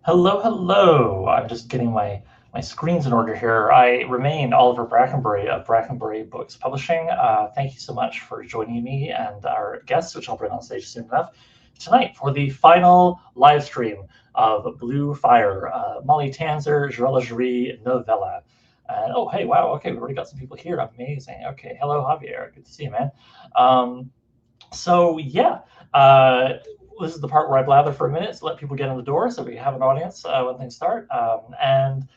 Hello, hello. I'm just getting my screens in order here. I remain Oliver Brackenbury of Brackenbury Books Publishing. Thank you so much for joining me and our guests, which I'll bring on stage soon enough, tonight for the final live stream of Blue Fire, Molly Tanzer, Jirel Joiry novella. And oh, hey, wow, okay, we've already got some people here. Amazing. Okay, hello, Javier. Good to see you, man. Um, so yeah, uh, this is the part where I blather for a minute to let people get in the door, so we have an audience when things start. And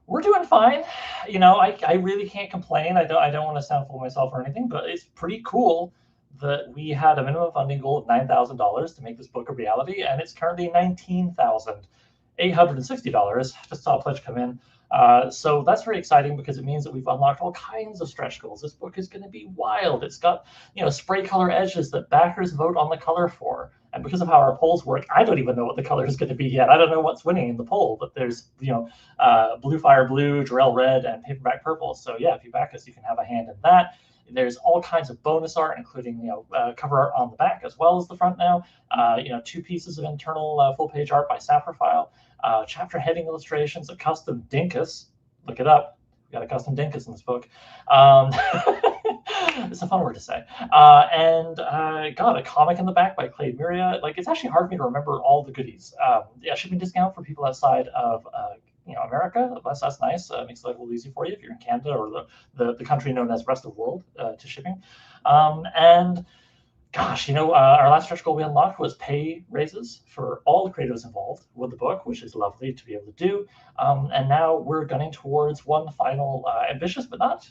we're doing fine. I really can't complain. I don't want to sound full of myself or anything, but it's pretty cool that we had a minimum funding goal of $9,000 to make this book a reality, and it's currently $19,860. Just saw a pledge come in. So that's very exciting because it means that we've unlocked all kinds of stretch goals. This book is going to be wild. It's got spray color edges that backers vote on the color for. And because of how our polls work, I don't even know what the color is going to be yet. I don't know what's winning in the poll, but there's Blue Fire Blue, Jirel Red, and Paperback Purple. So yeah, if you back us, you can have a hand in that. There's all kinds of bonus art, including cover art on the back as well as the front now. Two pieces of internal full page art by Saprofile, chapter heading illustrations, a custom Dinkus. Look it up. We got a custom Dinkus in this book. Um, it's a fun word to say. God, a comic in the back by Clay Miria. Like, it's actually hard for me to remember all the goodies. Yeah, shipping discount for people outside of America. That's nice. Makes life a little easy for you if you're in Canada or the country known as rest of the world to shipping. And gosh, our last stretch goal we unlocked was pay raises for all the creatives involved with the book, which is lovely to be able to do. And now we're gunning towards one final ambitious but not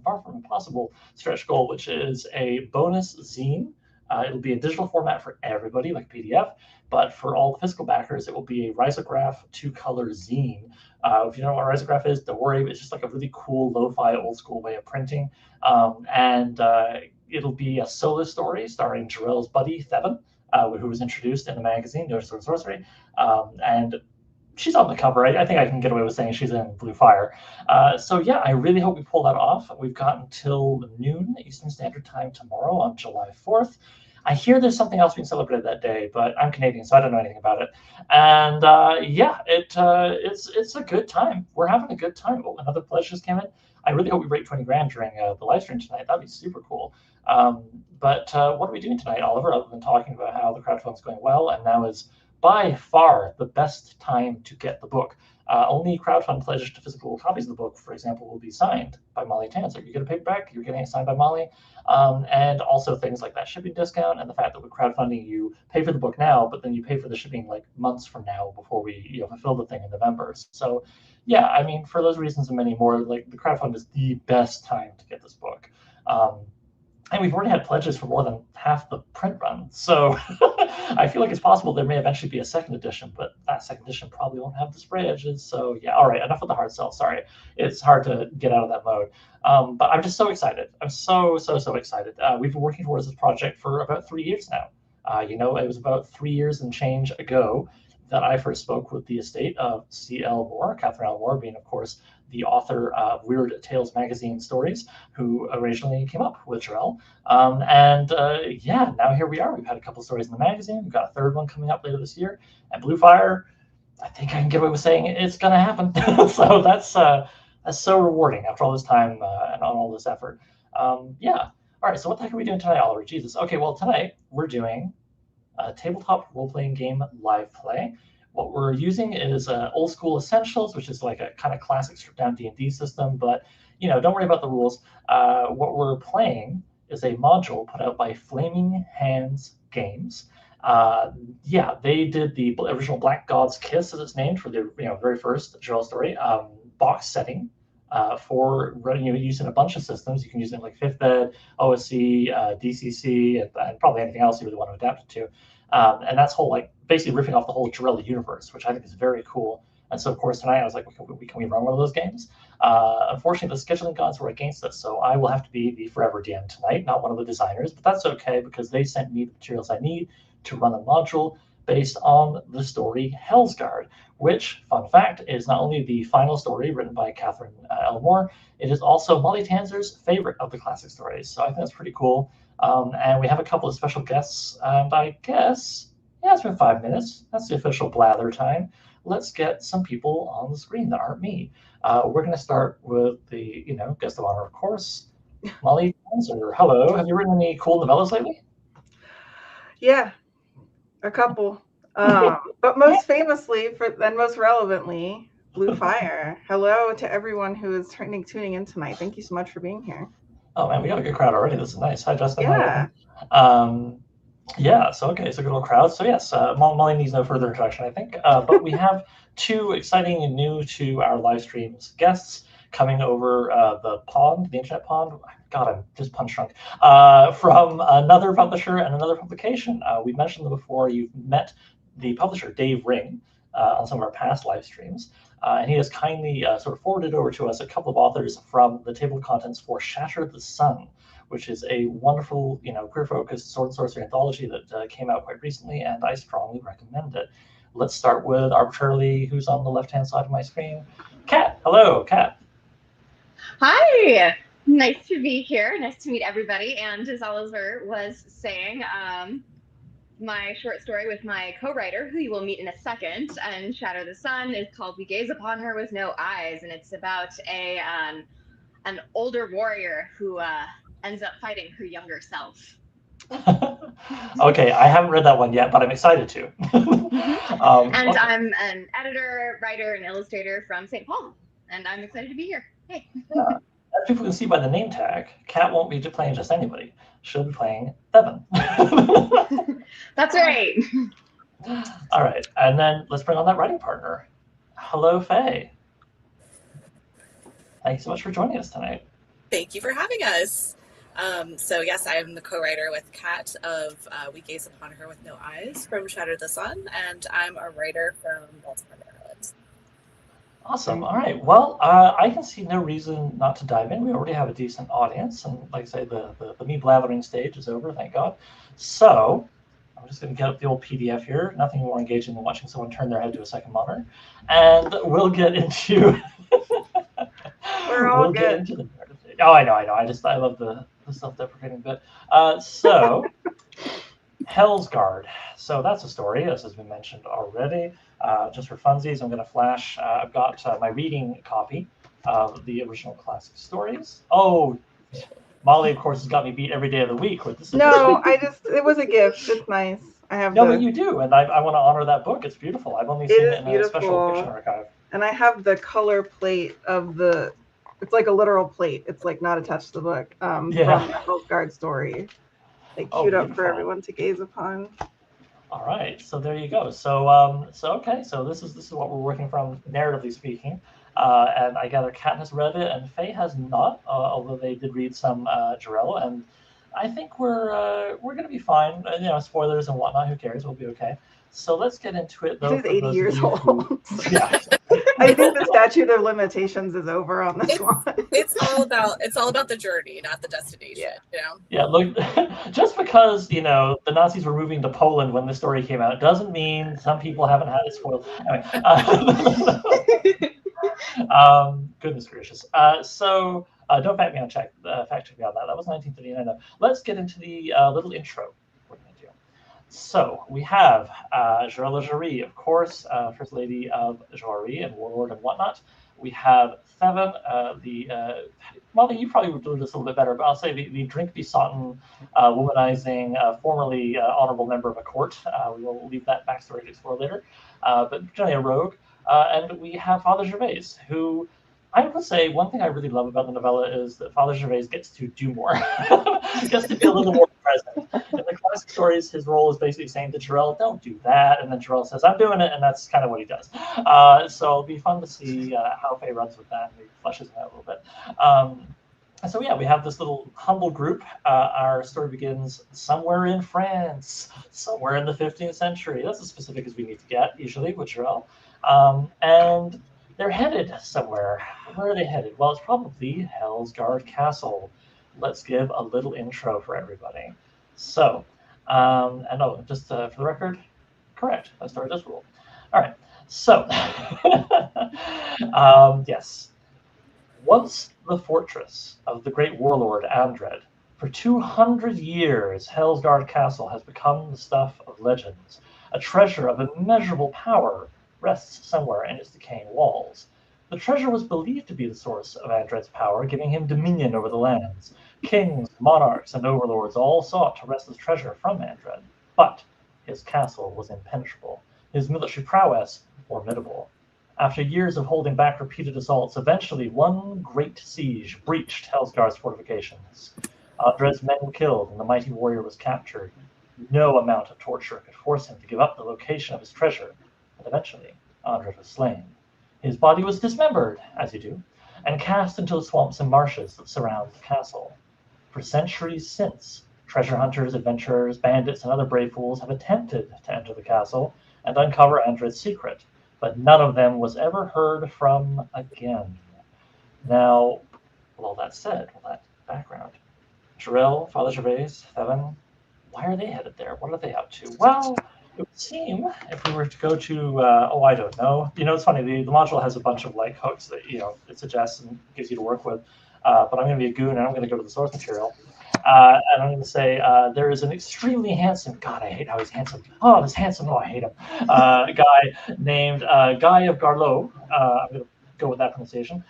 far from impossible stretch goal, which is a bonus zine. It'll be a digital format for everybody, like PDF, but for all the physical backers, it will be a risograph two-color zine. If you don't know what a risograph is, don't worry. It's just like a really cool, lo-fi, old-school way of printing. And it'll be a solo story starring Jirel's buddy, Thevin, who was introduced in the magazine, No Sword and Sorcery. And she's on the cover. I think I can get away with saying she's in Blue Fire. So yeah, I really hope we pull that off. We've got until noon Eastern Standard Time tomorrow on July 4th. I hear there's something else being celebrated that day, but I'm Canadian, so I don't know anything about it. And yeah, it's a good time. We're having a good time. Oh, another pledge just came in. I really hope we break 20 grand during the live stream tonight. That'd be super cool. But what are we doing tonight, Oliver, other than talking about how the crowdfunding's going well and now is by far the best time to get the book. Only crowdfund pledges to physical copies of the book, for example, will be signed by Molly Tanzer. You get a paperback, you're getting it signed by Molly. And also things like that shipping discount and the fact that with crowdfunding, you pay for the book now, but then you pay for the shipping like months from now before we fulfill the thing in November. So yeah, I mean, for those reasons and many more, like the crowdfund is the best time to get this book. And we've already had pledges for more than half the print run. So I feel like it's possible there may eventually be a second edition, but that second edition probably won't have the spray edges. So yeah, all right, enough of the hard sell. Sorry, it's hard to get out of that mode. But I'm just so excited. I'm so excited. We've been working towards this project for about 3 years now. It was about 3 years and change ago that I first spoke with the estate of C.L. Moore, Catherine L. Moore being, of course, the author of Weird Tales magazine stories, who originally came up with Jirel. Yeah, now here we are. We've had a couple stories in the magazine. We've got a third one coming up later this year. And Blue Fire, I think I can get away with saying it's going to happen. So that's so rewarding after all this time and on all this effort. Yeah. All right. So what the heck are we doing tonight, Oliver? Jesus. Okay. Well, tonight we're doing a tabletop role-playing game live play. What we're using is old school essentials, which is like a kind of classic stripped down D&D system, but don't worry about the rules. What we're playing is a module put out by Flaming Hands Games. Yeah, they did the original Black God's Kiss, as it's named, for the very first Jirel story box setting for using a bunch of systems. You can use it like 5th Ed, OSC, DCC, and probably anything else you really want to adapt it to. And that's basically riffing off the whole Jirel universe, which I think is very cool. And so, of course, tonight I was like, can we run one of those games? Unfortunately, the scheduling gods were against us, so I will have to be the forever DM tonight, not one of the designers. But that's okay, because they sent me the materials I need to run a module based on the story Hellsgarde, which, fun fact, is not only the final story written by Catherine L. Moore, it is also Molly Tanzer's favorite of the classic stories. So I think that's pretty cool. And we have a couple of special guests, and I guess, yeah, it's been 5 minutes. That's the official blather time. let's get some people on the screen that aren't me. We're going to start with the, guest of honor, of course, Molly Spencer. Hello. Have you written any cool novellas lately? Yeah, a couple. But most famously and most relevantly, Blue Fire. Hello to everyone who is tuning in tonight. Thank you so much for being here. Oh man, we got a good crowd already. This is nice. Hi, Justin. Hi, Yeah. Ethan. Yeah, so okay, so good little crowd. So yes, Molly needs no further introduction, I think. But we have two exciting and new to our live streams guests coming over the internet pond. God, I'm just punch drunk. From another publisher and another publication. We mentioned them before. You've met the publisher, Dave Ring, on some of our past live streams. And he has kindly sort of forwarded over to us a couple of authors from the table of contents for Shatter the Sun, which is a wonderful, queer-focused sword and sorcery anthology that came out quite recently, and I strongly recommend it. Let's start with arbitrarily who's on the left-hand side of my screen. Kat. Hello, Kat. Hi. Nice to be here. Nice to meet everybody. And as Oliver was saying, my short story with my co-writer, who you will meet in a second, and Shatter the Sun, is called We Gaze Upon Her with No Eyes, and it's about an older warrior who ends up fighting her younger self. Okay, I haven't read that one yet, but I'm excited to. And okay. I'm an editor, writer, and illustrator from St. Paul, and I'm excited to be here. Hey. Yeah. As people can see by the name tag, Kat won't be playing just anybody. She'll be playing Devin. That's right. All right, and then let's bring on that writing partner. Hello, Faye. Thank you so much for joining us tonight. Thank you for having us. So yes, I am the co-writer with Kat of We Gaze Upon Her with No Eyes from Shatter the Sun, and I'm a writer from Baltimore, Maryland. Awesome. All right. Well, I can see no reason not to dive in. We already have a decent audience, and like I say, the me blathering stage is over, thank God. So I'm just going to get up the old PDF here. Nothing more engaging than watching someone turn their head to a second monitor, and we'll get into. We're all good. Get into the narrative stage. Oh, I know. I love the self-deprecating bit. So. Hellsgarde. So that's a story, as has been mentioned already. Just for funsies, I'm going to flash. I've got my reading copy of the original classic stories. Oh, Molly, of course, has got me beat every day of the week. With this. No, it was a gift. It's nice. I have. No, but you do, and I want to honor that book. It's beautiful. I've only seen it in a special fiction archive. And I have the color plate of the. It's like a literal plate. It's like not attached to the book. From the Hellsgarde story. Like queued up for everyone to gaze upon. All right, so there you go. So okay, so this is what we're working from, narratively speaking, and I gather Kat has read it and Faye has not, although they did read some Jirel, and I think we're gonna be fine. Spoilers and whatnot. Who cares? We'll be okay. So let's get into it. Though, he's 80 years old. Yeah. I think the statute of limitations is over on this one. It's all about the journey, not the destination. Yeah. Yeah. Look, just because the Nazis were moving to Poland when the story came out doesn't mean some people haven't had it spoiled. Anyway, goodness gracious. So don't fact check me on that. That was 1939. Let's get into the little intro. So we have Joiry, of course, First Lady of Joiry and Warlord and whatnot. We have Theven, Molly, you probably would do this a little bit better, but I'll say the drink-besotten, womanizing, formerly honorable member of a court. We will leave that backstory to explore later. But generally a rogue. And we have Father Gervais, who I would say one thing I really love about the novella is that Father Gervais gets to do more. He gets to be a little more present. In the classic stories, his role is basically saying to Jirel, don't do that. And then Jirel says, I'm doing it. And that's kind of what he does. So it'll be fun to see how Faye runs with that. And he fleshes it out a little bit. And so, yeah, we have this little humble group. Our story begins somewhere in France, somewhere in the 15th century. That's as specific as we need to get, usually, with Jirel. And they're headed somewhere. Where are they headed? Well, it's probably Hellsgarde Castle. Let's give a little intro for everybody. So, just for the record, correct. That story does rule. All right. So, yes. Once the fortress of the great warlord Andred, for 200 years, Hellsgarde Castle has become the stuff of legends, a treasure of immeasurable power, rests somewhere in its decaying walls. The treasure was believed to be the source of Andred's power, giving him dominion over the lands. Kings, monarchs, and overlords all sought to wrest the treasure from Andred, but his castle was impenetrable, his military prowess formidable. After years of holding back repeated assaults, eventually one great siege breached Hellsgarde's fortifications. Andred's men were killed, and the mighty warrior was captured. No amount of torture could force him to give up the location of his treasure, and eventually Andred was slain. His body was dismembered, as you do, and cast into the swamps and marshes that surround the castle. For centuries since, treasure hunters, adventurers, bandits, and other brave fools have attempted to enter the castle and uncover Andred's secret, but none of them was ever heard from again. Now, with all that said, all that background, Jirel, Father Gervais, Theven, why are they headed there? What are they up to? Well, it would seem if we were to go to, I don't know. It's funny, the module has a bunch of like hooks that, it suggests and gives you to work with. But I'm going to be a goon and I'm going to go to the source material. And I'm going to say there is an extremely handsome, God, I hate how he's handsome. Oh, this handsome, I hate him. Guy named Guy of Garlot. I'm going to go with that pronunciation.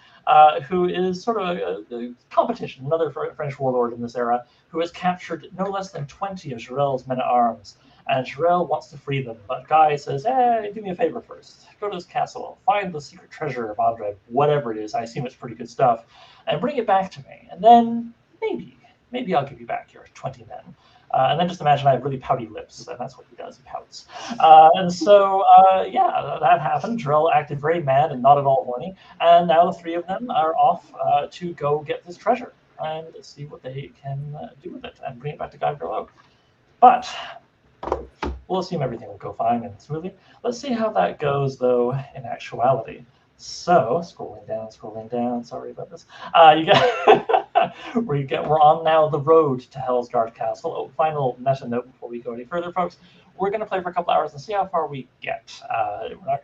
Who is sort of a competition, another French warlord in this era, who has captured no less than 20 of Jirel's men-at-arms. And Jirel wants to free them, but Guy says, do me a favor first. Go to this castle, find the secret treasure of Andred, whatever it is, I assume it's pretty good stuff, and bring it back to me. And then maybe I'll give you back your 20 men. And then just imagine I have really pouty lips, and that's what he does, he pouts. And so, that happened. Jirel acted very mad and not at all horny, and now the three of them are off to go get this treasure and see what they can do with it and bring it back to Guy of Garlot. But we'll assume everything will go fine and smoothly. Let's see how that goes, though, in actuality. So, scrolling down, sorry about this. We're on now the road to Hellsgarde Castle. Oh, final meta note before we go any further, folks. We're going to play for a couple hours and see how far we get.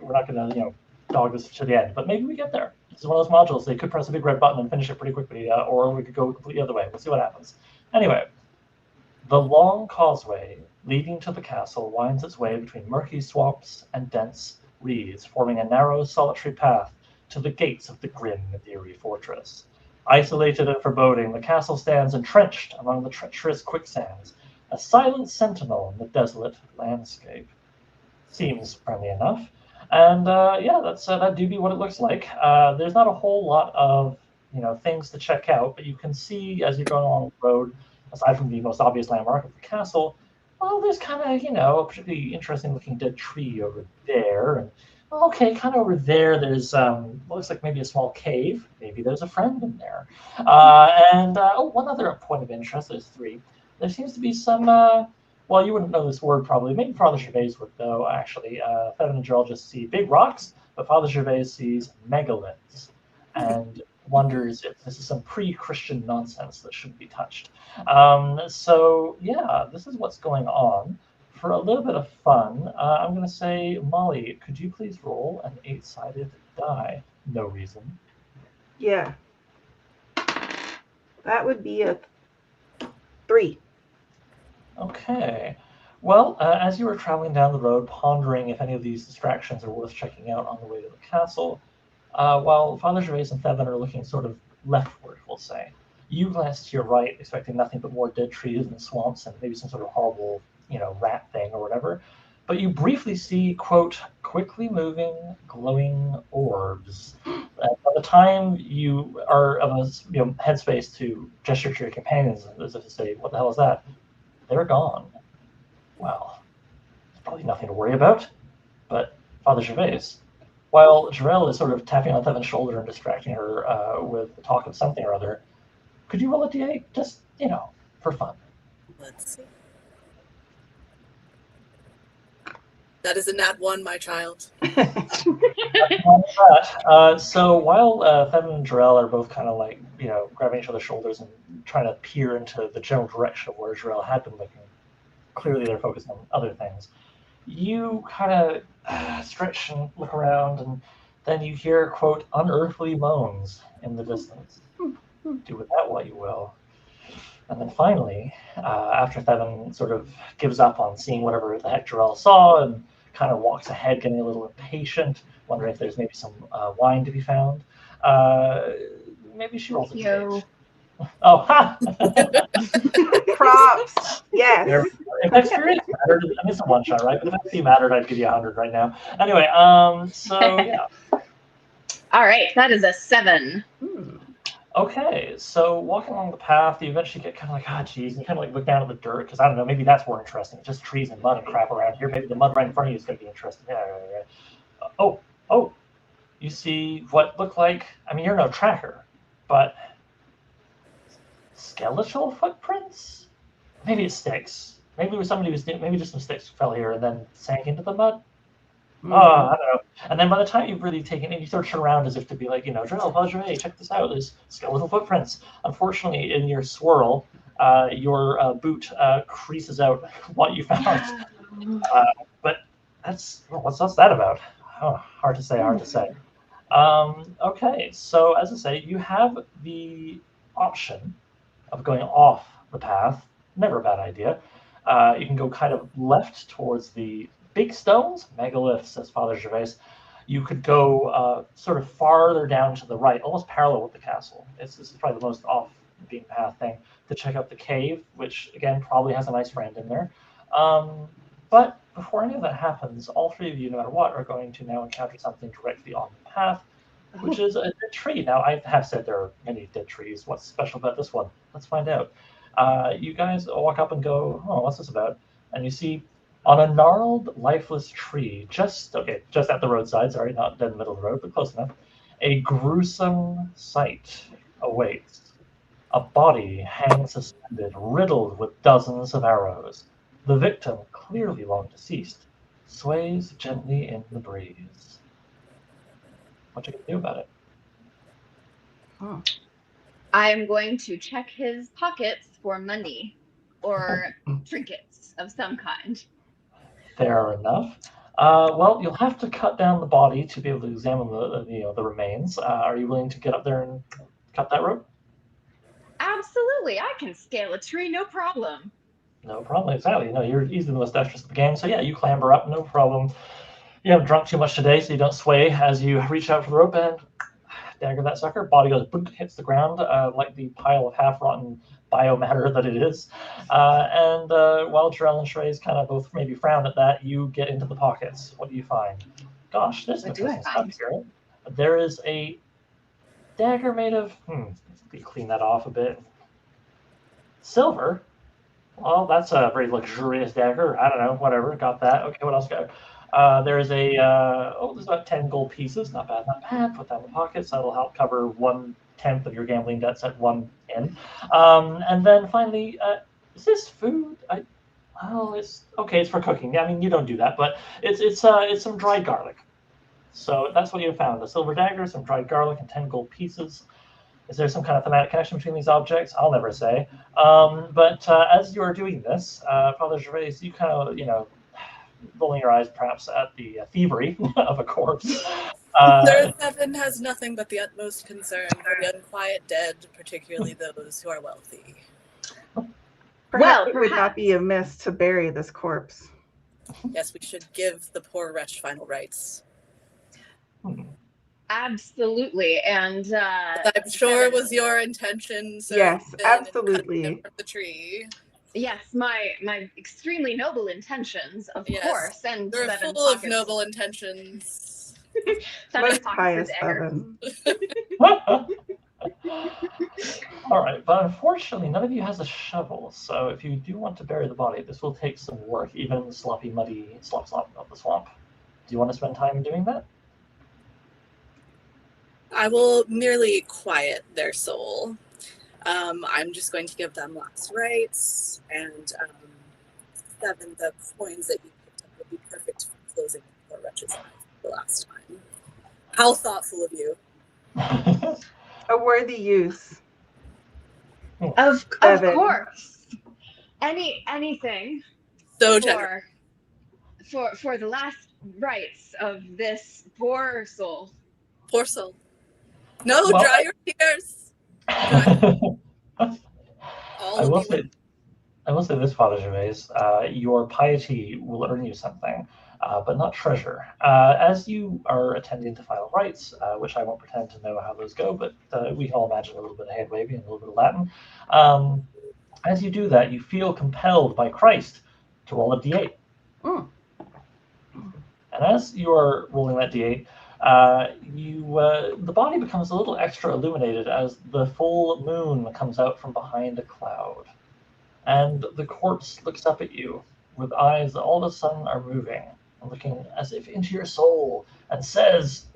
We're not going to, dog this to the end, but maybe we get there. This is one of those modules. They could press a big red button and finish it pretty quickly, or we could go completely other way. We'll see what happens. Anyway, the long causeway leading to the castle winds its way between murky swamps and dense reeds, forming a narrow, solitary path to the gates of the grim and eerie fortress. Isolated and foreboding, the castle stands entrenched among the treacherous quicksands, a silent sentinel in the desolate landscape. Seems friendly enough. And that do be what it looks like. There's not a whole lot of things to check out, but you can see as you're going along the road, aside from the most obvious landmark of the castle, well, there's kind of, a particularly interesting looking dead tree over there. And okay, kind of over there, there's looks like maybe a small cave. Maybe there's a friend in there. One other point of interest, there's three. There seems to be some, you wouldn't know this word probably. Maybe Father Gervais would though, actually. Theven and Jirel just see big rocks, but Father Gervais sees megaliths and wonders if this is some pre-Christian nonsense that shouldn't be touched. This is what's going on. For a little bit of fun, I'm going to say, Molly, could you please roll an 8-sided die? No reason. Yeah. That would be a 3. Okay. Well, as you were traveling down the road, pondering if any of these distractions are worth checking out on the way to the castle, while Father Gervais and Theven are looking sort of leftward, we'll say, you glance to your right, expecting nothing but more dead trees and swamps and maybe some sort of horrible, rat thing or whatever. But you briefly see, quote, quickly moving, glowing orbs. By the time you are of a headspace to gesture to your companions as if to say, what the hell is that? They're gone. Well, there's probably nothing to worry about. But Father Gervais, while Jirel is sort of tapping on Theven's shoulder and distracting her with the talk of something or other, could you roll a d8 just, for fun? Let's see. That is a nat 1, my child. So while Theven and Jirel are both kind of like, grabbing each other's shoulders and trying to peer into the general direction of where Jirel had been looking, clearly they're focused on other things. You kind of stretch and look around, and then you hear, quote, unearthly moans in the distance. Do with that what you will. And then finally, after Theven sort of gives up on seeing whatever the heck Jirel saw and kind of walks ahead, getting a little impatient, wondering if there's maybe some wine to be found. Maybe she rolls a Yo. Oh, ha! Props. Yes. If experience mattered, I mean, it's a one shot, right? But if XP mattered, I'd give you 100 right now. Anyway, so yeah. All right, that is a 7. Okay, so walking along the path, you eventually get kind of like, ah, geez, and you kind of like look down at the dirt, because I don't know, maybe that's more interesting. Just trees and mud and crap around here. Maybe the mud right in front of you is going to be interesting. Yeah. Oh, you see what look like, I mean, you're no tracker, but skeletal footprints? Maybe it's sticks. Maybe it was somebody who's maybe just some sticks fell here and then sank into the mud. Oh, I don't know. And then by the time you've really taken it, you sort of turn around as if to be like, Jirel, Joiry, check this out. There's skeletal footprints. Unfortunately, in your swirl, your boot creases out what you found. But what's that about? Oh, hard to say. Okay, so as I say, you have the option of going off the path. Never a bad idea. You can go kind of left towards the big stones, megaliths, as Father Gervais. You could go sort of farther down to the right, almost parallel with the castle. This is probably the most off-beaten path thing, to check out the cave, which, again, probably has a nice friend in there. But before any of that happens, all three of you, no matter what, are going to now encounter something directly on the path, which is a dead tree. Now, I have said there are many dead trees. What's special about this one? Let's find out. You guys walk up and go, oh, what's this about? And you see on a gnarled, lifeless tree, just at the roadside, sorry, not dead in the middle of the road, but close enough, a gruesome sight awaits. A body hangs suspended, riddled with dozens of arrows. The victim, clearly long deceased, sways gently in the breeze. What you gonna do about it? I am going to check his pockets for money or trinkets of some kind. Fair enough. Well, you'll have to cut down the body to be able to examine the remains. Are you willing to get up there and cut that rope? Absolutely, I can scale a tree, no problem. No problem, exactly. You're easily the most dexterous of the game, so yeah, you clamber up, no problem. You haven't drunk too much today, so you don't sway as you reach out for the rope and dagger that sucker. Body goes boom, hits the ground like the pile of half-rotten biomatter that it is. And while Jirel and Shrey's kind of both maybe frown at that, you get into the pockets. What do you find? Gosh, there's some interesting stuff here. There is a dagger made of, let me clean that off a bit. Silver? Well, that's a very luxurious dagger. I don't know, whatever, got that. Okay, what else got? There's there's about 10 gold pieces. Not bad. Put that in the pockets. That'll help cover 1/10 of your gambling debts at one end. And then finally, is this food? It's okay. It's for cooking. I mean, you don't do that, but it's some dried garlic. So that's what you found: a silver dagger, some dried garlic, and 10 gold pieces. Is there some kind of thematic connection between these objects? I'll never say. But as you are doing this, Father Gervais, you kind of, rolling your eyes perhaps at the thievery of a corpse. Third Heaven has nothing but the utmost concern for the unquiet dead, particularly those who are wealthy. Perhaps it would not be amiss to bury this corpse. Yes, we should give the poor wretch final rites. Absolutely, and I'm sure was your intention. So yes, absolutely. From the tree. Yes, my extremely noble intentions, of course, and they're full of noble intentions. Most pious Seven. All right, but unfortunately, none of you has a shovel. So if you do want to bury the body, this will take some work, even in the sloppy, muddy slop of the swamp. Do you want to spend time doing that? I will merely quiet their soul. I'm just going to give them last rites, and 7 the coins that you picked up would be perfect for closing the poor wretch's life the last time. How thoughtful of you. A worthy use. Of course. Anything. So generous. For the last rites of this poor soul. Poor soul. No, dry your tears. I will say this, Father Gervais, your piety will earn you something. but not treasure. As you are attending to final rites, which I won't pretend to know how those go, but we can all imagine a little bit of hand waving and a little bit of Latin. As you do that, you feel compelled by Christ to roll a d8. Mm. And as you are rolling that d8, the body becomes a little extra illuminated as the full moon comes out from behind a cloud. And the corpse looks up at you with eyes that all of a sudden are moving and looking as if into your soul and says,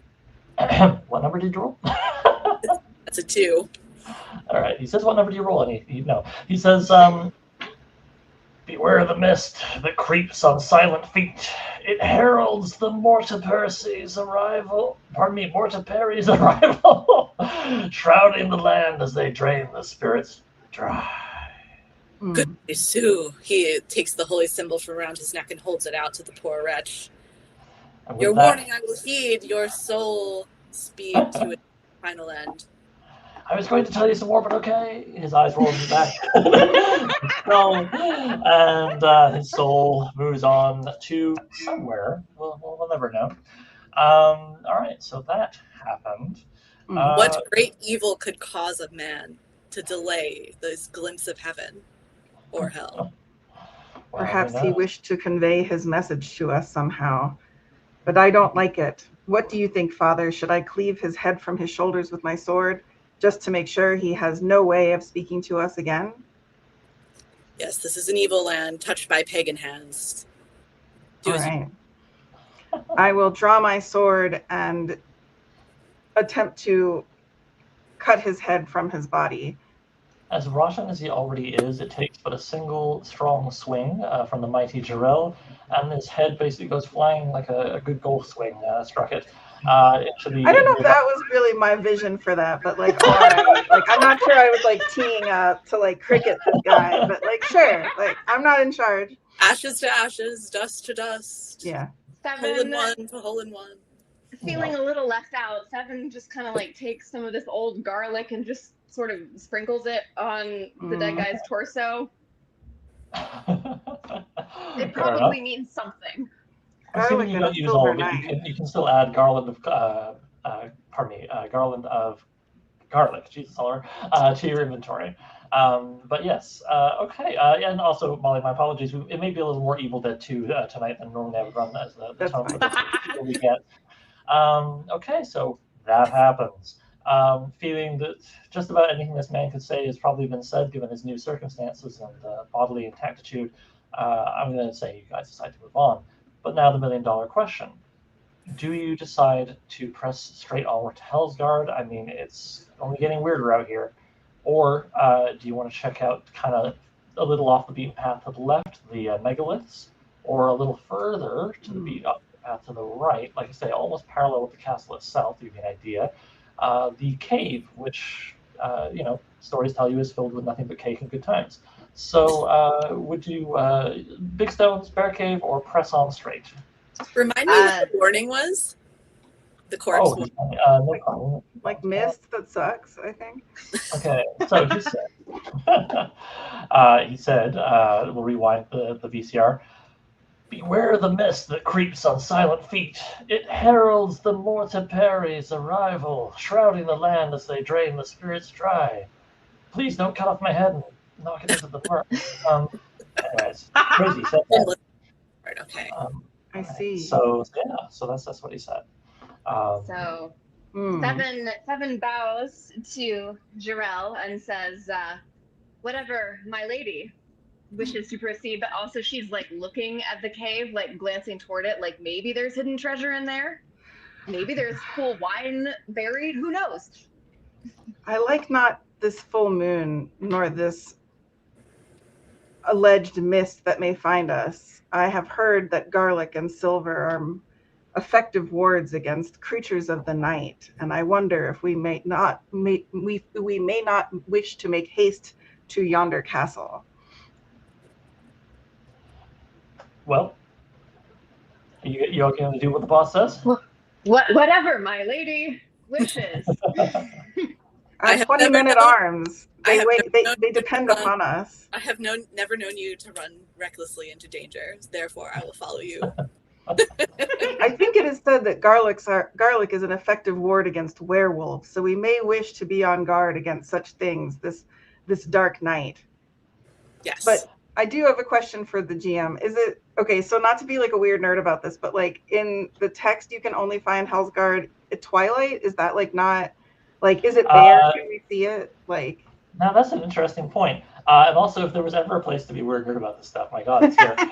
what number did you roll? That's a 2. All right. He says, what number do you roll? And he says, beware the mist that creeps on silent feet. It heralds the Mortiperi's arrival. Shrouding the land as they drain the spirits dry. Good Sue. He takes the holy symbol from around his neck and holds it out to the poor wretch. Your warning I will heed. Your soul speed to its final end. I was going to tell you some more, but okay. His eyes roll back. And his soul moves on to somewhere. We'll never know. All right, so that happened. What great evil could cause a man to delay this glimpse of heaven or hell? Perhaps he wished to convey his message to us somehow, but I don't like it. What do you think, Father? Should I cleave his head from his shoulders with my sword, just to make sure he has no way of speaking to us again? Yes, this is an evil land touched by pagan hands. All right. I will draw my sword and attempt to cut his head from his body. As rotten as he already is, it takes but a single strong swing from the mighty Jirel, and his head basically goes flying like a good golf swing struck it. I don't know if that was really my vision for that, but like, all right. Like, I'm not sure I was like teeing up to like cricket this guy, but like, sure, like I'm not in charge. Ashes to ashes, dust to dust. Yeah. Seven, hole in one to hole in one. Feeling a little left out, Seven just kind of like takes some of this old garlic and just sort of sprinkles it on the dead guy's torso. It probably means something. Assuming you don't use all of it, you can still add garland of garland of garlic, Jesus, to your inventory. But yes, okay. And also, Molly, my apologies. It may be a little more Evil Dead 2 tonight than normally I would run as the tone that we get. Okay, so that happens. Feeling that just about anything this man could say has probably been said given his new circumstances and bodily intactitude, I'm going to say you guys decide to move on. But now the million-dollar question. Do you decide to press straight onward to Hellsgarde? I mean, it's only getting weirder out here. Or do you want to check out kind of a little off the beaten path to the left, the megaliths, or a little further to the beaten path to the right, like I say, almost parallel with the castle itself, to give you an idea. The cave, which, stories tell you is filled with nothing but cake and good times. So would you big stones, bear cave, or press on straight? Remind me what the warning was. The corpse. No problem. Like mist that sucks, I think. Okay, so he said, we'll rewind the VCR. Beware the mist that creeps on silent feet. It heralds the Mortiperi's arrival, shrouding the land as they drain the spirits dry. Please don't cut off my head and knock it into the park. Anyways, crazy said that. Okay. I see. So that's what he said. Seven bows to Jirel and says, whatever my lady wishes to proceed, but also she's like looking at the cave, like glancing toward it, like maybe there's hidden treasure in there. Maybe there's cool wine buried. Who knows? I like not this full moon, nor this alleged mist that may find us. I have heard that garlic and silver are effective wards against creatures of the night, and I wonder if we may not wish to make haste to yonder castle. Well, you okay to do what the boss says? Whatever my lady wishes. I have 20 men at arms. They depend upon us. I have never known you to run recklessly into danger. Therefore, I will follow you. I think it is said that garlic is an effective ward against werewolves, so we may wish to be on guard against such things this dark night. Yes. But I do have a question for the GM. Is it okay? So not to be like a weird nerd about this, but like in the text, you can only find Hellsgarde at twilight. Is that like not like? Is it there? Can we see it? Like. Now that's an interesting point. And also, if there was ever a place to be weird nerd about this stuff, my God, it's here. I'm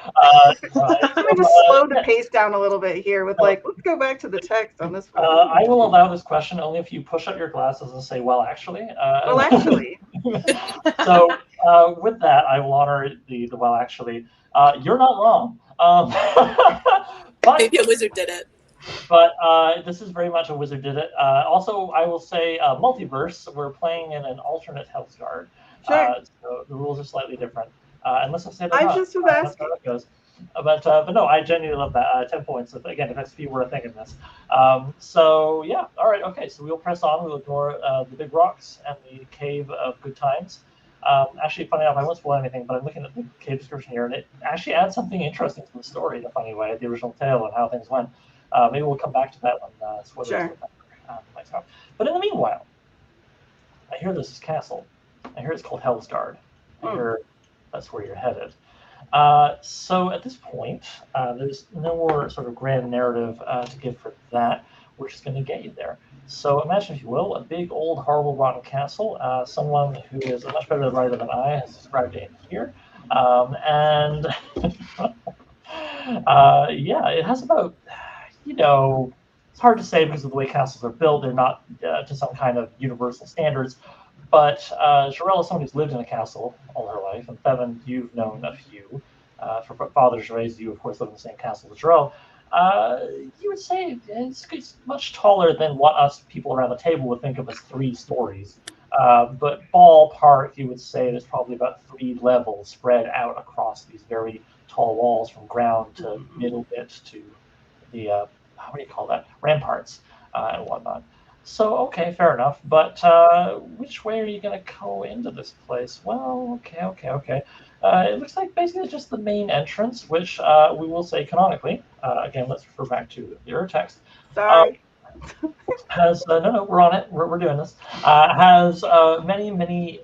going to slow the pace down a little bit here with like, let's go back to the text on this one. I will allow this question only if you push up your glasses and say, well, actually. Well, actually. So with that, I will honor the well, actually. You're not wrong. But, maybe a wizard did it. But this is very much a wizard did it. Also, I will say multiverse. We're playing in an alternate Hellsgarde. Sure. So the rules are slightly different. Unless I say that. I just was asking. That's how it goes. But no, I genuinely love that. 10 points. Again, if XP were a thing in this. So yeah, all right, okay. So we'll press on. We'll ignore the big rocks and the cave of good times. Actually, funny enough, I won't spoil anything, but I'm looking at the cave description here, and it actually adds something interesting to the story in a funny way, the original tale and how things went. Maybe we'll come back to that when spoilers. Sure. But in the meanwhile, I hear this is castle. I hear it's called Hellsgarde. I hear that's where you're headed. So at this point, there's no more sort of grand narrative to give for that. We're just going to get you there. So imagine, if you will, a big, old, horrible, rotten castle. Someone who is a much better writer than I has described it here. And yeah, it has about, it's hard to say because of the way castles are built. They're not to some kind of universal standards. But Jirel is someone who's lived in a castle all her life, and Thevin, you've known a few. For fathers raised, you of course live in the same castle as Jirel. You would say it's much taller than what us people around the table would think of as 3 stories. But ballpark, you would say there's probably about 3 levels spread out across these very tall walls, from ground to middle bit to the what do you call that? Ramparts and whatnot. So, okay, fair enough. But which way are you going to go into this place? Well, okay. It looks like basically just the main entrance, which we will say canonically. Again, let's refer back to your text. Sorry. Has no, we're on it. We're doing this. Has many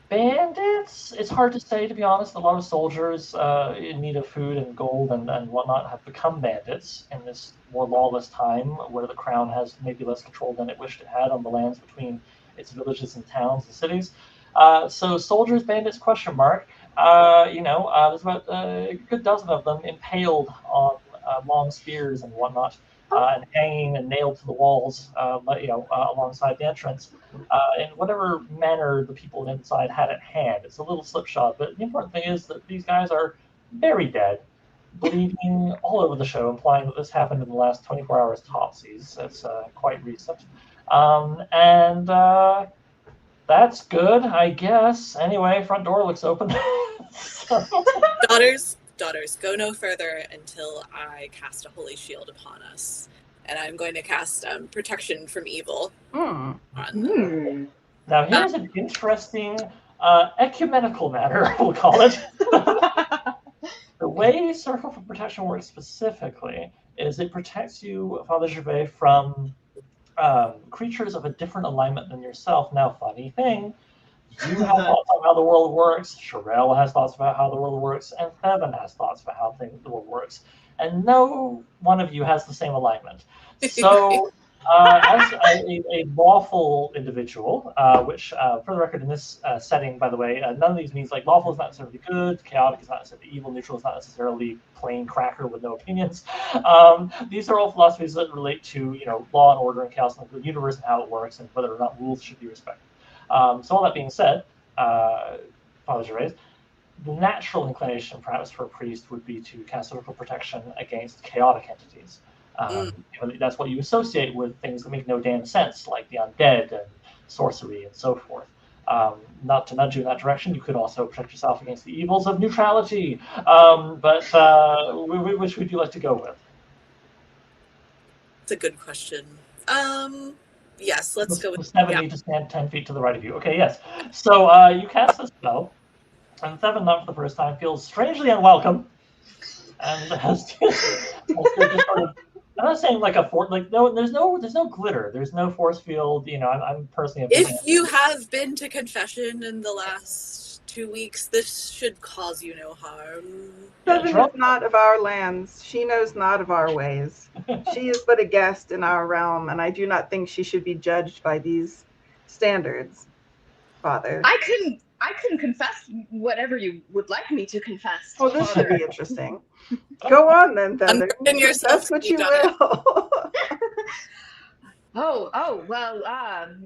bandits. It's hard to say, to be honest. A lot of soldiers in need of food and gold and whatnot have become bandits in this more lawless time, where the crown has maybe less control than it wished it had on the lands between its villages and towns and cities. So soldiers, bandits, question mark. There's about a good dozen of them impaled on long spears and whatnot, and hanging and nailed to the walls, alongside the entrance, in whatever manner the people inside had at hand. It's a little slipshod, but the important thing is that these guys are very dead, bleeding all over the show, implying that this happened in the last 24 hours topsies. That's quite recent. And that's good, I guess. Anyway, front door looks open. Daughters, go no further until I cast a holy shield upon us. And I'm going to cast protection from evil. Now, here's an interesting ecumenical matter, we'll call it. The way Circle for Protection works specifically is it protects you, Father Gervais, from creatures of a different alignment than yourself. Now, funny thing, you have thoughts on how the world works, Jirel has thoughts about how the world works, and Thevin has thoughts about how the world works. And no one of you has the same alignment. So, as a lawful individual, which, for the record, in this setting, by the way, none of these means, like, lawful is not necessarily good, chaotic is not necessarily evil, neutral is not necessarily plain cracker with no opinions. These are all philosophies that relate to, law and order and chaos in the universe and how it works and whether or not rules should be respected. So all that being said, Father Gervais, the natural inclination perhaps for a priest would be to cast Circle Protection against chaotic entities. That's what you associate with things that make no damn sense, like the undead and sorcery and so forth. Not to nudge you in that direction, you could also protect yourself against the evils of neutrality. But which would you like to go with? It's a good question. Yes, let's go with 70 to stand 10 feet to the right of you. Okay, yes. So you cast a spell, and Thevin, not for the first time, feels strangely unwelcome. And Hestia just sort of, I'm not saying like a force, like there's no glitter, there's no force field. I'm personally a big If you have been to confession in the last 2 weeks, this should cause you no harm. Seven is not of our lands. She knows not of our ways. She is but a guest in our realm, and I do not think she should be judged by these standards, Father. I can confess whatever you would like me to confess. Oh, this should be interesting. Go on then, Feather. That's what you will. Well,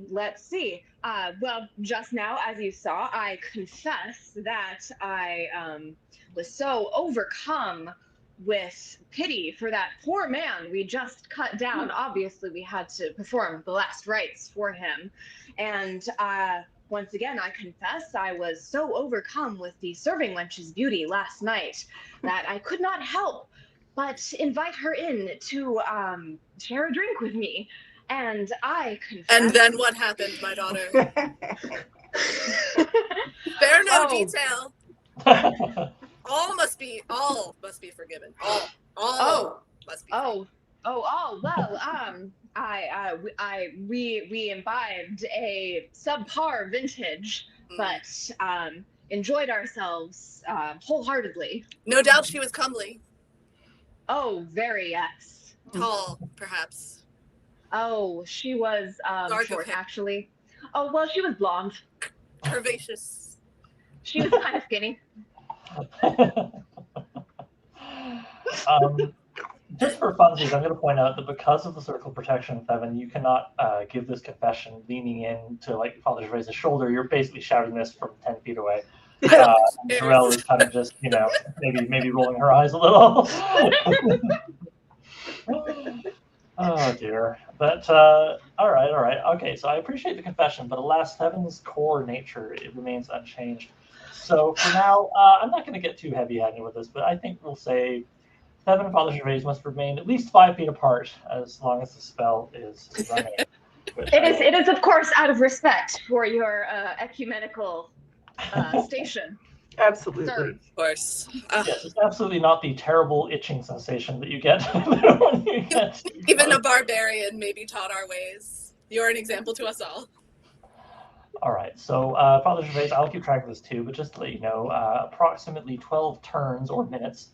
let's see. Well, just now, as you saw, I confess that I was so overcome with pity for that poor man we just cut down. Obviously, we had to perform the last rites for him. And once again, I confess I was so overcome with the serving wench's beauty last night that I could not help but invite her in to share a drink with me. And I confess. And then what happened, my daughter? Spare no detail. All must be forgiven. All must be forgiven. Well, we imbibed a subpar vintage, but enjoyed ourselves wholeheartedly. No doubt she was comely. Oh, very, yes. Tall, perhaps. Oh, she was short, actually. Oh, well, she was blonde. Curvaceous. She was kind of skinny. Just for funsies, I'm going to point out that because of the circle protection, Evan, you cannot give this confession leaning in to like Father Jirel's shoulder. You're basically shouting this from 10 feet away. Jirel is kind of just, maybe rolling her eyes a little. Oh dear. But all right. Okay, so I appreciate the confession, but alas, Evan's core nature, it remains unchanged. So for now, I'm not going to get too heavy-handed with this, but I think we'll say Evan and Father Jirel must remain at least 5 feet apart as long as the spell is running. It is, of course, out of respect for your ecumenical station. Absolutely. Sir. Of course. Yes, it's absolutely not the terrible itching sensation that you get when you get Even a barbarian may be taught our ways. You're an example to us all. All right, so Father Gervais, I'll keep track of this too, but just to let you know, approximately 12 turns or minutes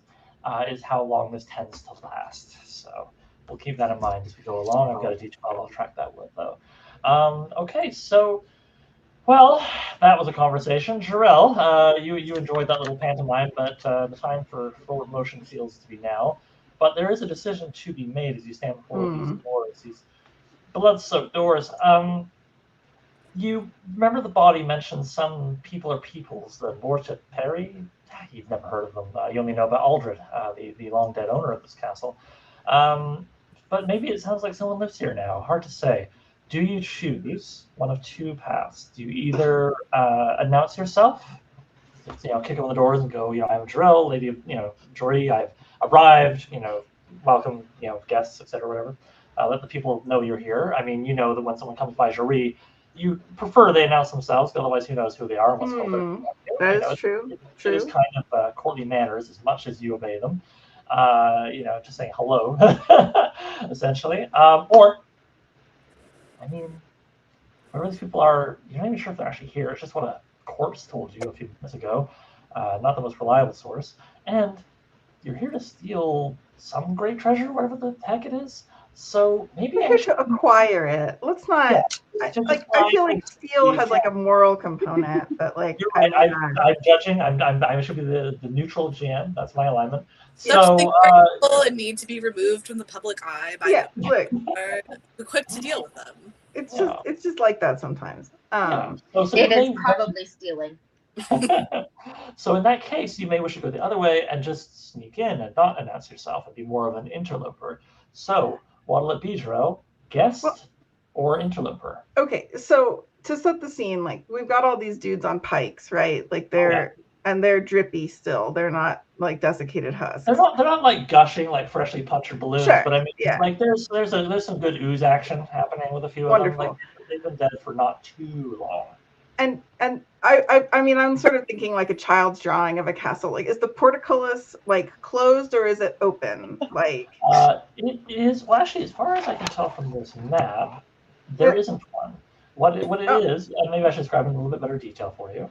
is how long this tends to last. So we'll keep that in mind as we go along. I've got a D12 I'll track that with, though. Okay, so, well, that was a conversation. Jirel, you enjoyed that little pantomime, but the time for forward motion feels to be now. But there is a decision to be made as you stand before these doors, these blood-soaked doors. You remember the body mentioned some people or peoples, the Borcha Perry? You've never heard of them. You only know about Aldred, the long-dead owner of this castle. But maybe it sounds like someone lives here now. Hard to say. Do you choose one of two paths? Do you either announce yourself, kick on the doors and go, I'm Jirel, lady of, Joiry, I've arrived, welcome, guests, etc., whatever. Let the people know you're here. I mean, that when someone comes by Joiry, you prefer they announce themselves, but otherwise who knows who they are and what's going on. That is true. It is kind of courtly manners as much as you obey them. Just saying hello, essentially. Or, I mean, whoever these people are, you're not even sure if they're actually here. It's just what a corpse told you a few minutes ago. Not the most reliable source. And you're here to steal some great treasure, whatever the heck it is. So maybe we're here to acquire it. Let's not. Yeah, I feel like steal has like a moral component that like. You're right. I'm judging. I should be the neutral GM. That's my alignment. Such So things are evil and need to be removed from the public eye by look, who are equipped to deal with them. It's just like that sometimes. So it is probably stealing. So in that case, you may wish to go the other way and just sneak in and not announce yourself and be more of an interloper. So what'll it be, Jirel? Guest or interloper? Okay, so to set the scene, like we've got all these dudes on pikes, right? Like they're drippy still. They're not like desiccated husks. They're not like gushing like freshly punctured balloons, sure. But I mean, like there's some good ooze action happening with a few of them. Like they've been dead for not too long. And I mean, I'm sort of thinking like a child's drawing of a castle. Like, is the portcullis like closed or is it open? Like, it is, well, actually, as far as I can tell from this map, there isn't one. What it is, and maybe I should describe it in a little bit better detail for you,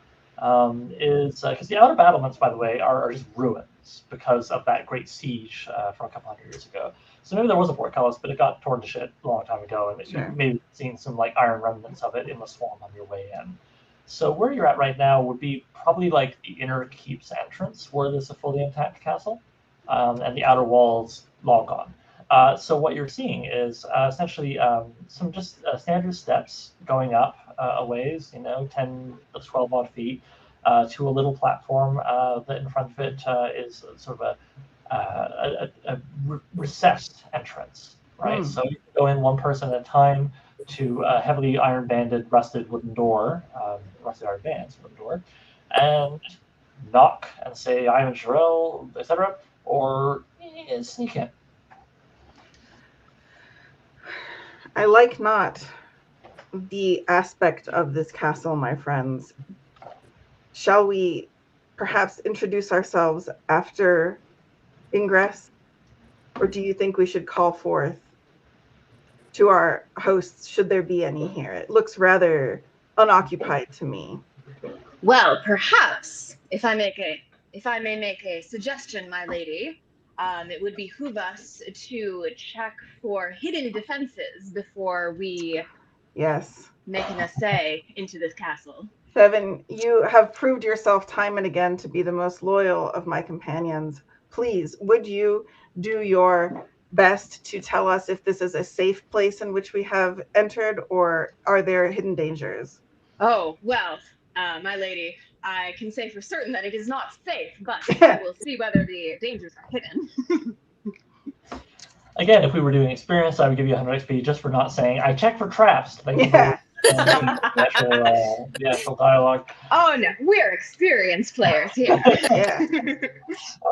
is because the outer battlements, by the way, are just ruins because of that great siege from a couple hundred years ago. So maybe there was a portcullis, but it got torn to shit a long time ago, and you maybe seen some like iron remnants of it in the swamp on your way in. So where you're at right now would be probably like the inner keep's entrance, where there's a fully intact castle, and the outer walls long gone. So what you're seeing is essentially some just standard steps going up a ways, 10 to 12 odd feet, to a little platform that in front of it is sort of a recessed entrance, right? So you can go in one person at a time to a heavily iron-banded, rusted wooden door, rusted iron bands wooden door, and knock and say, "I'm Jirel," etc., or sneak in. I like not the aspect of this castle, my friends. Shall we perhaps introduce ourselves after ingress? Or do you think we should call forth to our hosts, should there be any here? It looks rather unoccupied to me. Well, perhaps, if I may make a suggestion, my lady, it would behoove us to check for hidden defenses before we make an essay into this castle. Seven, you have proved yourself time and again to be the most loyal of my companions. Please, would you do your best to tell us if this is a safe place in which we have entered, or are there hidden dangers? Oh, well, my lady, I can say for certain that it is not safe, but I will see whether the dangers are hidden. Again, if we were doing experience, I would give you 100 XP just for not saying, I checked for traps. Thank you for the actual dialogue. Oh, no, we're experienced players here.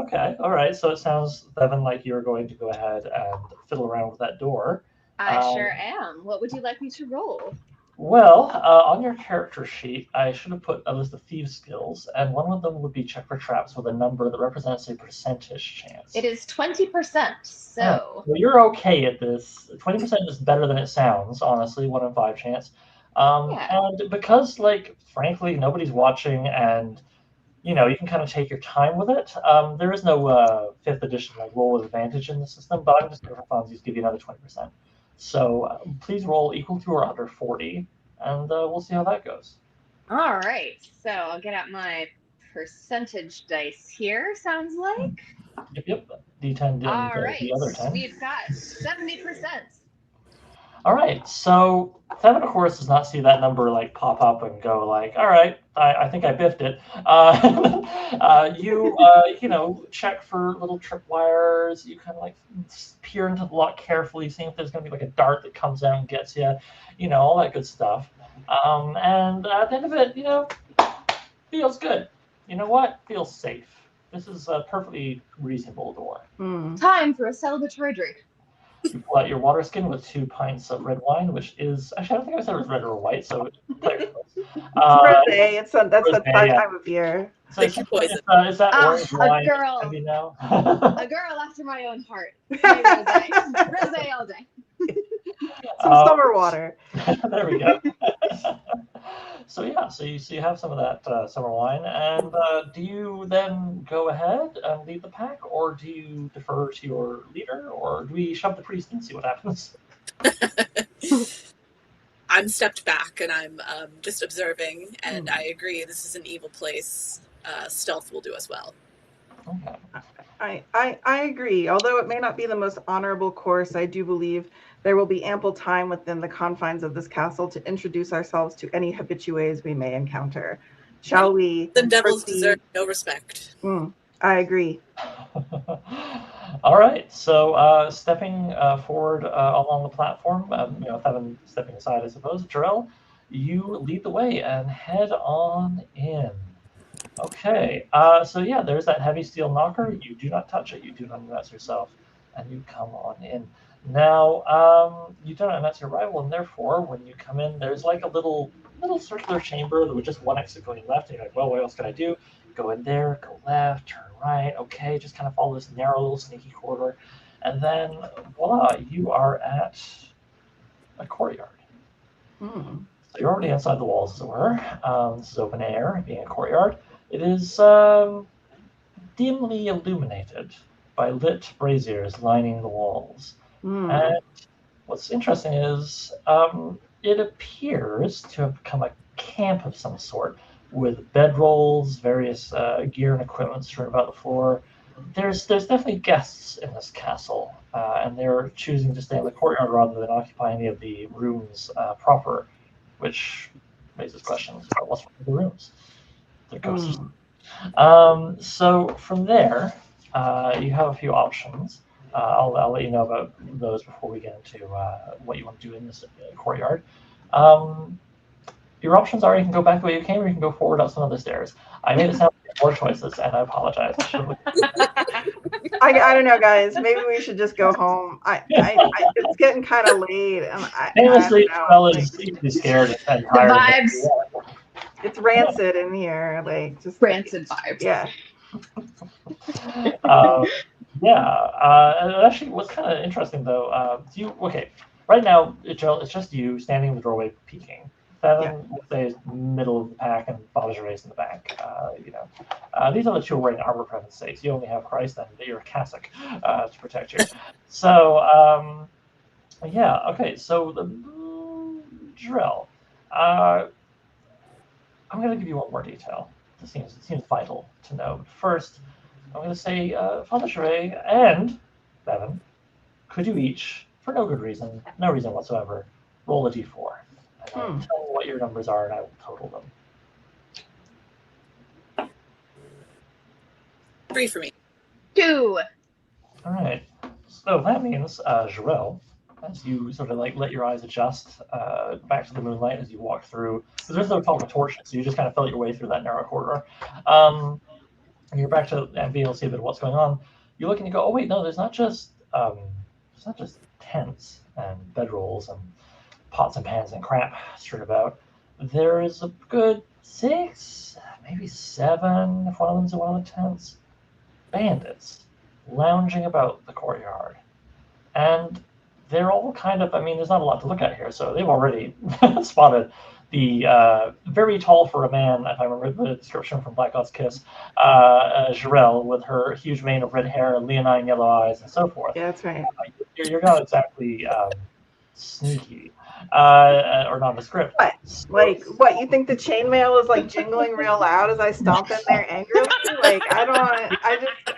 Okay, all right. So it sounds, Devin, like you're going to go ahead and fiddle around with that door. I sure am. What would you like me to roll? Well, on your character sheet, I should have put a list of thieves' skills, and one of them would be check for traps with a number that represents a percentage chance. It is 20%, so... Well, you're okay at this. 20% is better than it sounds, honestly, 1 in 5 chance. And because, like, frankly, nobody's watching, and, you can kind of take your time with it, there is no 5th edition, like, roll with advantage in the system, but I'm just going to, for funsies, give you another 20%. So please roll equal to or under 40, and we'll see how that goes. All right. So I'll get out my percentage dice here, sounds like. Yep. D10 and the other 10. We've got 70%. All right. So Devin, of course, does not see that number like pop up and go like, all right, I think I biffed it. You check for little tripwires. You kind of like peer into the lock carefully, seeing if there's going to be like a dart that comes out and gets you, all that good stuff. And at the end of it, feels good. You know what? Feels safe. This is a perfectly reasonable door. Time for a celebratory drink. You pull out your water skin with 2 pints of red wine, which is actually I don't think I said it was red or white, so it's rosé. That's the time of year. So is that orange wine? A girl after my own heart. Rosé all day. Some summer water. There we go. So you have some of that summer wine, and do you then go ahead and lead the pack, or do you defer to your leader, or do we shove the priest and see what happens? I'm stepped back and I'm just observing, and I agree this is an evil place. Stealth will do us well. Okay. I agree. Although it may not be the most honorable course, I do believe there will be ample time within the confines of this castle to introduce ourselves to any habitués we may encounter. Shall we? The devils deserve no respect. I agree. All right. So stepping forward along the platform, Thevin stepping aside, I suppose. Jirel, you lead the way and head on in. Okay. There's that heavy steel knocker. You do not touch it. You do not mess yourself. And you come on in. Now, you don't announce your arrival, and therefore, when you come in, there's like a little circular chamber with just one exit going left. And you're like, well, what else can I do? Go in there, go left, turn right. Okay, just kind of follow this narrow little sneaky corridor, and then voila, you are at a courtyard. Hmm. So you're already inside the walls, as it were. This is open air, being a courtyard. It is dimly illuminated by lit braziers lining the walls. Hmm. And what's interesting is it appears to have become a camp of some sort, with bedrolls, various gear and equipment strewn about the floor. There's definitely guests in this castle, and they're choosing to stay in the courtyard rather than occupy any of the rooms proper, which raises questions about what's wrong with the rooms. They're ghosts. So from there, you have a few options. I'll let you know about those before we get into what you want to do in this courtyard. Your options are you can go back the way you came, or you can go forward up some of the stairs. I made it sound like more choices, and I apologize. I don't know, guys. Maybe we should just go home. It's getting kind of late, and Famously, I don't know, Jirel like, is easily scared and The tired. vibes. it's rancid in here. Like just Rancid vibes. Yeah. Actually, what's kind of interesting though, right now it's just you standing in the doorway peeking. Seven, let's say, is middle of the pack, and Jirel in the back. These other two are wearing armor for heaven's sakes. You only have Christ and your cassock to protect you. So, okay. So the Jirel, I'm going to give you one more detail. It seems vital to know. But first, I'm going to say, Father Jirel and Bevan, could you each, for no reason whatsoever, roll a d4. And I'll tell you what your numbers are, and I will total them. 3 for me. 2. All right. So that means, Jirel, as you sort of like let your eyes adjust back to the moonlight as you walk through, because there's no talking torches, so you just kind of felt your way through that narrow corridor. And you're back to and being able to see a bit of what's going on. You look and you go, oh wait, no, there's not just tents and bedrolls and pots and pans and crap strewn about. There is a good 6, maybe 7, if one of them's in one of the tents, bandits lounging about the courtyard. And they're all kind of, there's not a lot to look at here, so they've already spotted the very tall for a man, if I remember the description from Black God's Kiss, Jirel, with her huge mane of red hair, leonine yellow eyes, and so forth. Yeah, that's right. You're not exactly sneaky or nondescript. What? Like, what? You think the chainmail is like jingling real loud as I stomp in there angrily? Like, I don't want to.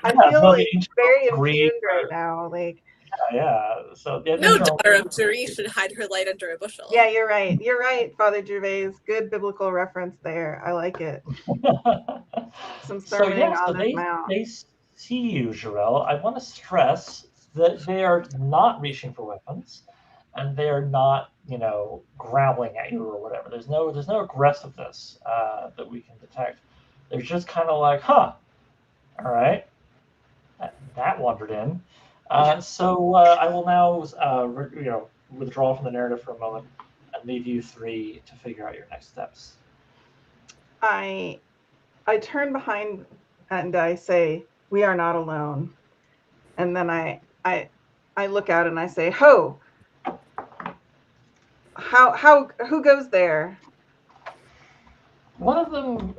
I feel like very impugned right now. Like, So no daughter of Joiry should hide her light under a bushel. Yeah, you're right. You're right, Father Gervais. Good biblical reference there. I like it. Some sermoning on this mount. They see you, Jirel. I want to stress that they are not reaching for weapons, and they are not, growling at you or whatever. There's no aggressiveness that we can detect. They're just kind of like, all right, that wandered in. So I will now, withdraw from the narrative for a moment and leave you 3 to figure out your next steps. I turn behind and I say, "We are not alone." And then I look out and I say, "Ho! Who goes there?" One of them,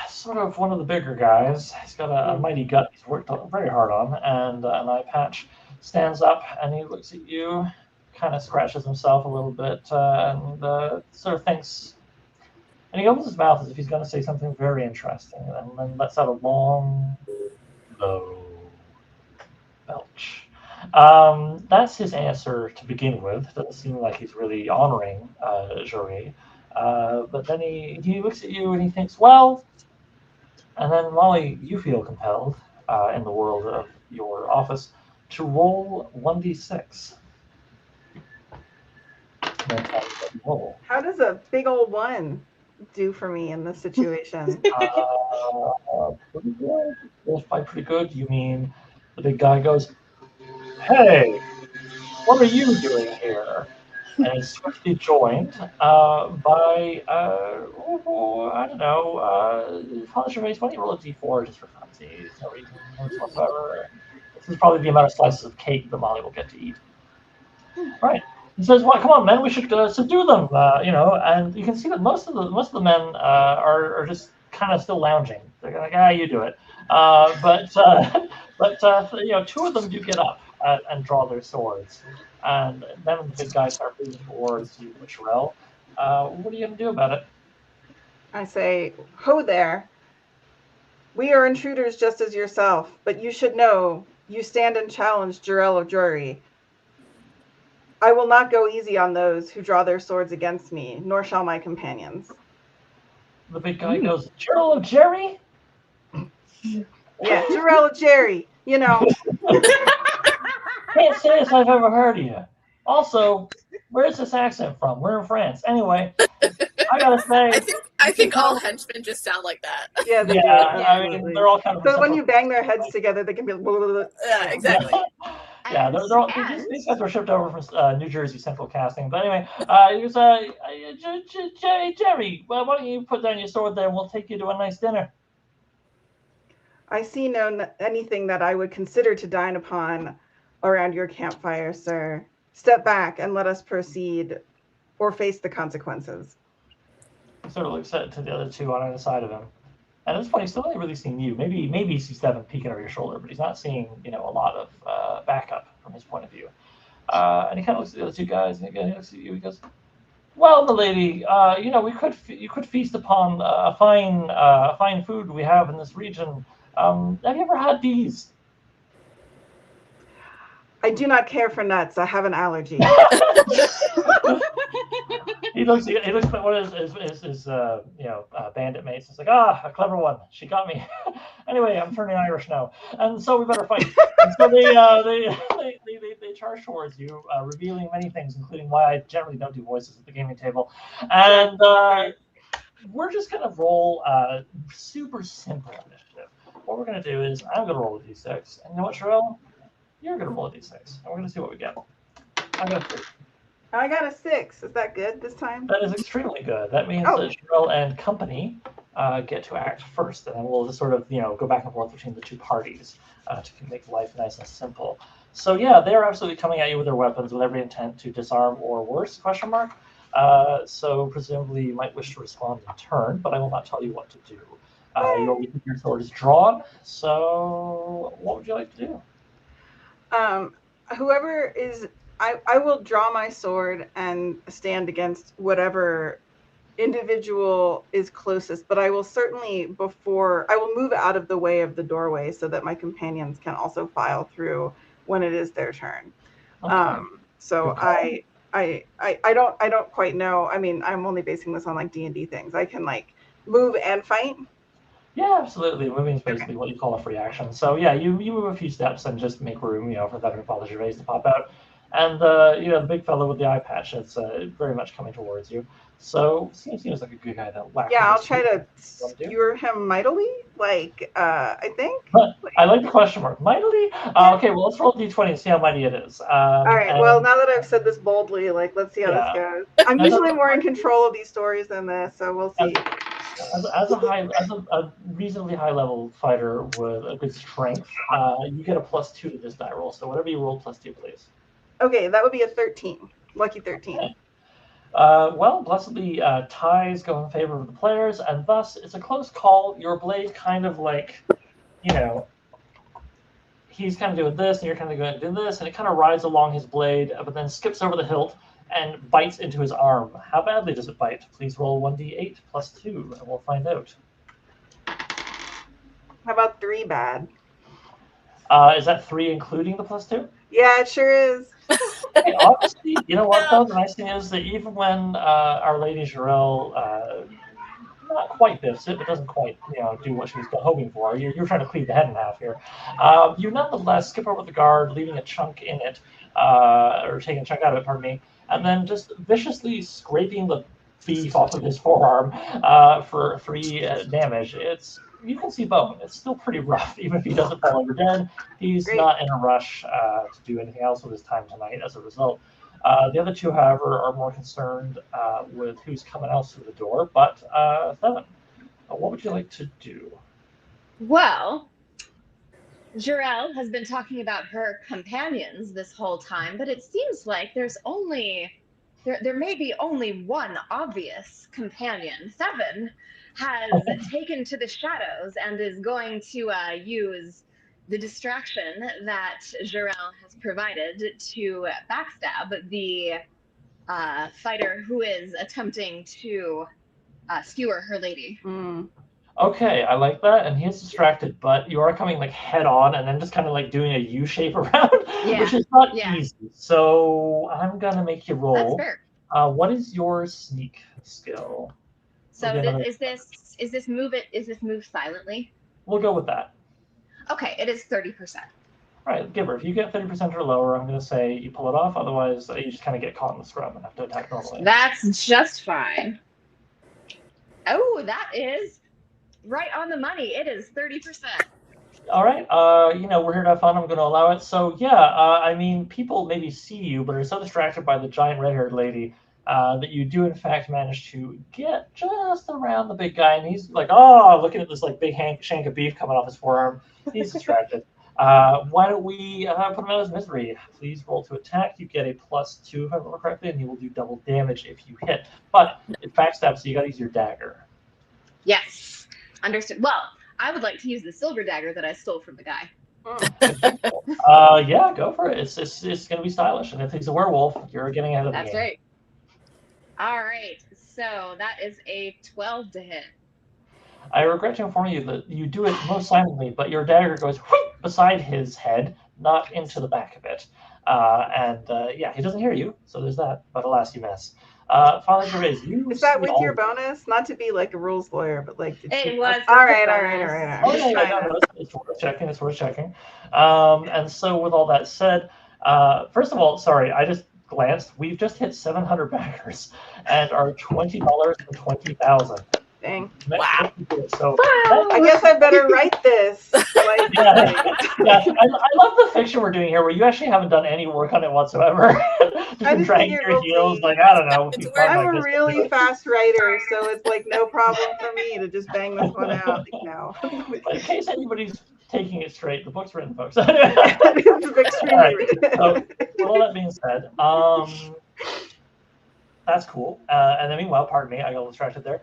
sort of one of the bigger guys. He's got a mighty gut he's worked very hard on, and an eye patch, stands up and he looks at you, kind of scratches himself a little bit, and sort of thinks, and he opens his mouth as if he's going to say something very interesting, and then lets out a long, low belch. That's his answer to begin with. Doesn't seem like he's really honoring Joiry. But then he looks at you and he thinks, well, and then Molly, you feel compelled in the world of your office to roll 1d6. How does a big old 1 do for me in this situation? Pretty good. By pretty good, you mean the big guy goes, hey, what are you doing here? And it's swiftly joined by, I don't know, Father Gervais, why don't you roll a d4 just for funsies? No reason whatsoever. This is probably the amount of slices of cake that Molly will get to eat. Right. He says, "Well, come on, men, we should subdue them." And you can see that most of the men are just kind of still lounging. They're like, you do it. But two of them do get up and draw their swords, and then the big guys start moving towards you, Jirel. What are you going to do about it? I say, "Ho there. We are intruders just as yourself, but you should know you stand and challenge Jirel of Joiry. I will not go easy on those who draw their swords against me, nor shall my companions." The big guy goes, "Jirel of Joiry?" Yeah, Jirel of Joiry, you know. Can't say as I've ever heard of you. Also, where's this accent from? We're in France. Anyway, I gotta say, I think all henchmen just sound like that. Yeah, they do. I mean, they're all kind of. So when you bang their heads together, they can be. Blah, blah, blah. Yeah, exactly. Yeah, these guys were shipped over from New Jersey Central Casting. But anyway, he was Jerry. Well, why don't you put down your sword there, and we'll take you to a nice dinner. I see anything that I would consider to dine upon around your campfire, sir. Step back and let us proceed, or face the consequences. He sort of looks to the other two on either side of him. And at this point, he's still only really seeing you. Maybe he sees Devin peeking over your shoulder, but he's not seeing, a lot of backup from his point of view. And he kind of looks at the other two guys, and again he looks at you. He goes, "Well, milady, you could feast upon a fine food we have in this region. Have you ever had these?" I do not care for nuts. I have an allergy. He looks at one of his bandit mates. It's like, a clever one. She got me. Anyway, I'm turning Irish now, and so we better fight. And so they charge towards you, revealing many things, including why I generally don't do voices at the gaming table. And we're just gonna roll super simple initiative. What we're gonna do is I'm gonna roll a d6, and you know what, Jirel? You're gonna roll a d6, and we're gonna see what we get. I got a 3. I got a 6. Is that good this time? That is extremely good. That means that Jirel and company get to act first, and then we'll just sort of go back and forth between the two parties to make life nice and simple. So yeah, they are absolutely coming at you with their weapons with every intent to disarm or worse? ? So presumably you might wish to respond in turn, but I will not tell you what to do. Your sword is drawn. So what would you like to do? Whoever is, I will draw my sword and stand against whatever individual is closest, but I will certainly I will move out of the way of the doorway so that my companions can also file through when it is their turn. Okay. So I don't quite know. I mean, I'm only basing this on like D&D things. I can like move and fight. Yeah, absolutely. Moving is basically what you call a free action. So yeah, you move a few steps and just make room, for that and Father Gervais to pop out. And the big fellow with the eye patch, it's very much coming towards you. So seems like a good guy to whack. Yeah, I'll try to skewer him mightily. I think. I like the question mark. Mightily? Okay, well let's roll d20 and see how mighty it is. All right. Well, now that I've said this boldly, let's see how this goes. I'm usually more in control of these stories than this, so we'll see. As a reasonably high level fighter with a good strength, you get a +2 to this die roll. So whatever you roll, +2, please. Okay, that would be a 13. Lucky 13. Okay. Well, blessedly, ties go in favor of the players, and thus it's a close call. Your blade kind of he's kind of doing this, and you're kind of going to do this, and it kind of rides along his blade, but then skips over the hilt and bites into his arm. How badly does it bite? Please roll 1d8 +2, and we'll find out. How about 3 bad? Is that 3 including the +2? Yeah, it sure is. Hey, honestly, you know what though? The nice thing is that even when Our Lady Jirel not quite biffs it, but doesn't quite do what she was hoping for, you're trying to cleave the head in half here. You nonetheless skip over the guard, leaving a chunk in it, or taking a chunk out of it, pardon me, and then just viciously scraping the beef off of his forearm for 3 damage. You can see bone. It's still pretty rough, even if he doesn't fall over dead. He's Great. not in a rush to do anything else with his time tonight as a result. The other 2, however, are more concerned with who's coming else through the door. But Thevin, what would you like to do? Well, Jirel has been talking about her companions this whole time, but it seems like there may be only one obvious companion. Seven has taken to the shadows and is going to use the distraction that Jirel has provided to backstab the fighter who is attempting to skewer her lady. Okay, I like that, and he is distracted, but you are coming like head on and then just kind of like doing a U shape around, which is not easy. So I'm gonna make you roll. That's fair. What is your sneak skill? So is this move silently? We'll go with that. Okay, it is 30%. All right, give her. If you get 30% or lower, I'm gonna say you pull it off. Otherwise, you just kind of get caught in the scrum and have to attack normally. That's just fine. Oh, that is right on the money. It is 30%. All right. We're here to have fun. I'm going to allow it. So I mean, people maybe see you, but are so distracted by the giant red-haired lady that you do in fact manage to get just around the big guy, and he's like, looking at this like big shank of beef coming off his forearm. He's distracted. Why don't we put him out of his misery? Please roll to attack. You get a +2 if I remember correctly, and you will do double damage if you hit. But it backstabs, so you got to use your dagger. Yes, understood. Well, I would like to use the silver dagger that I stole from the guy. Yeah, go for it. It's going to be stylish, and if he's a werewolf, you're getting ahead of the game. That's right. All right, so that is a 12 to hit. I regret to inform you that you do it most silently, but your dagger goes beside his head, not into the back of it. He doesn't hear you, so there's that. But alas, you miss. Father Gervais, is that with your bonus? Not to be like a rules lawyer, but like it was. All right. It's worth checking. And so, with all that said, first of all, sorry, I just glanced. We've just hit 700 backers and are $20 for 20,000. Dang. Wow. So I guess I better write this. I love the fiction we're doing here where you actually haven't done any work on it whatsoever. Just been dragging your heels, like, I don't know. I'm a really fast writer, so it's like no problem for me to just bang this one out. But in case anybody's taking it straight, the book's written, folks. It's extremely written. So, with all that being said, that's cool. And then meanwhile, pardon me, I got distracted there.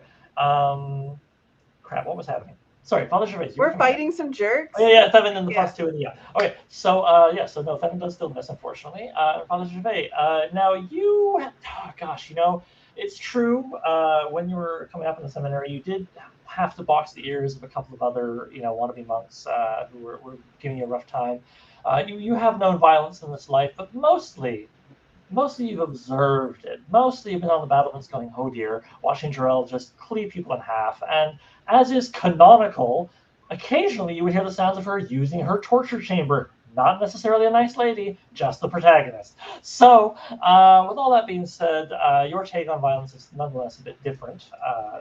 Crap, what was happening? Sorry, Father Gervais. We're fighting some jerks. Oh, yeah, Thevin and the +2 and Okay, so no, Thevin does still miss, unfortunately. Father Gervais, now you, it's true. When you were coming up in the seminary, you did have to box the ears of a couple of other, wannabe monks who were giving you a rough time. You have known violence in this life, but mostly you've observed it. Mostly you've been on the battlements going, oh dear, watching Jirel just cleave people in half. And as is canonical, occasionally you would hear the sounds of her using her torture chamber. Not necessarily a nice lady, just the protagonist. So, with all that being said, your take on violence is nonetheless a bit different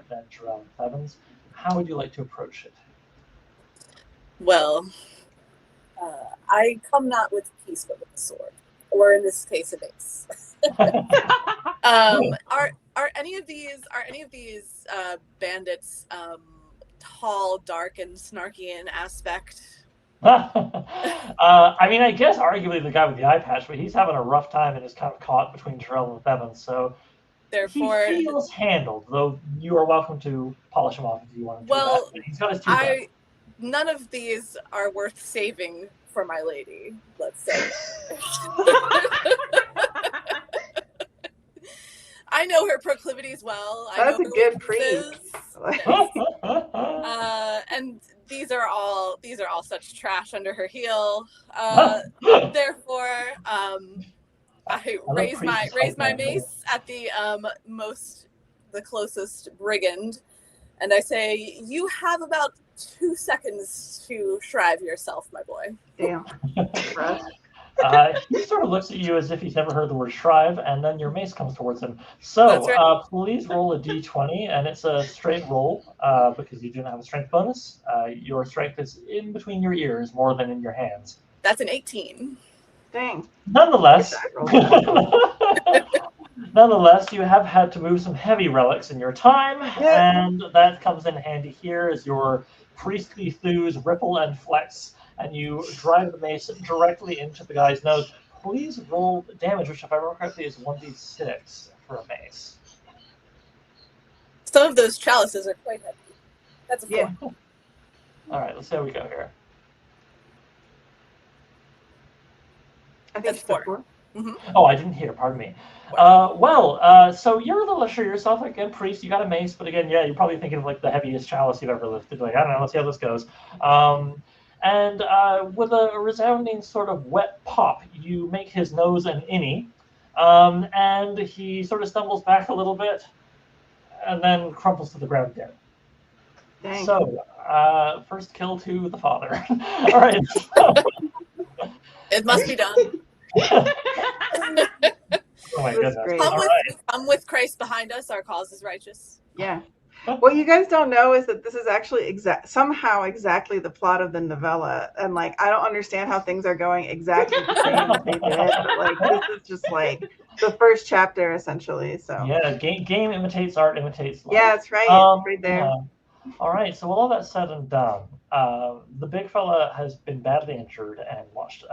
than Jirel and Thevin's. How would you like to approach it? Well, I come not with peace but with a sword. Or in this case, a mace. Are any of these bandits tall, dark, and snarky in aspect? I mean, I guess arguably the guy with the eye patch, but he's having a rough time and is kind of caught between Jirel and Thevin, so therefore he feels handled. Though you are welcome to polish him off if you want to. Well, do that. He's got his teeth none of these are worth saving for my lady, let's say. I know her proclivities well. That's a good priest. And these are all such trash under her heel. Therefore, I raise my mace at the closest brigand, and I say, "You have about 2 seconds to shrive yourself, my boy." Damn. He sort of looks at you as if he's never heard the word shrive, and then your mace comes towards him. So That's right. please roll a d20, and it's a straight roll because you do not have a strength bonus. Your strength is in between your ears more than in your hands. That's an 18. Dang. Nonetheless, That nonetheless, you have had to move some heavy relics in your time, Yeah. and that comes in handy here as your priestly thews ripple and flex, and you drive the mace directly into the guy's nose. Please roll damage, which, if I remember correctly, is 1d6 for a mace. Some of those chalices are quite heavy. That's a 4. Yeah. All right, let's see how we go here. I think That's it's 4. 4. Oh, I didn't hear. Pardon me. So you're a little unsure yourself. Again, priest, you got a mace, but again, yeah, you're probably thinking of like the heaviest chalice you've ever lifted. Like, I don't know. Let's see how this goes. And with a resounding sort of wet pop, you make his nose an innie, and he sort of stumbles back a little bit, and then crumples to the ground dead. Dang. So, first kill to the father. All right. It must be done. Oh my That's goodness. great. All right. Come with Christ behind us. Our cause is righteous. Yeah. What you guys don't know is that this is actually somehow exactly the plot of the novella, and like I don't understand how things are going exactly the same as they did, but like this is just like the first chapter essentially. So Yeah, game imitates art, imitates life. yeah, it's right. It's right there. Yeah. All right, so with all that said and done, the big fella has been badly injured and watched,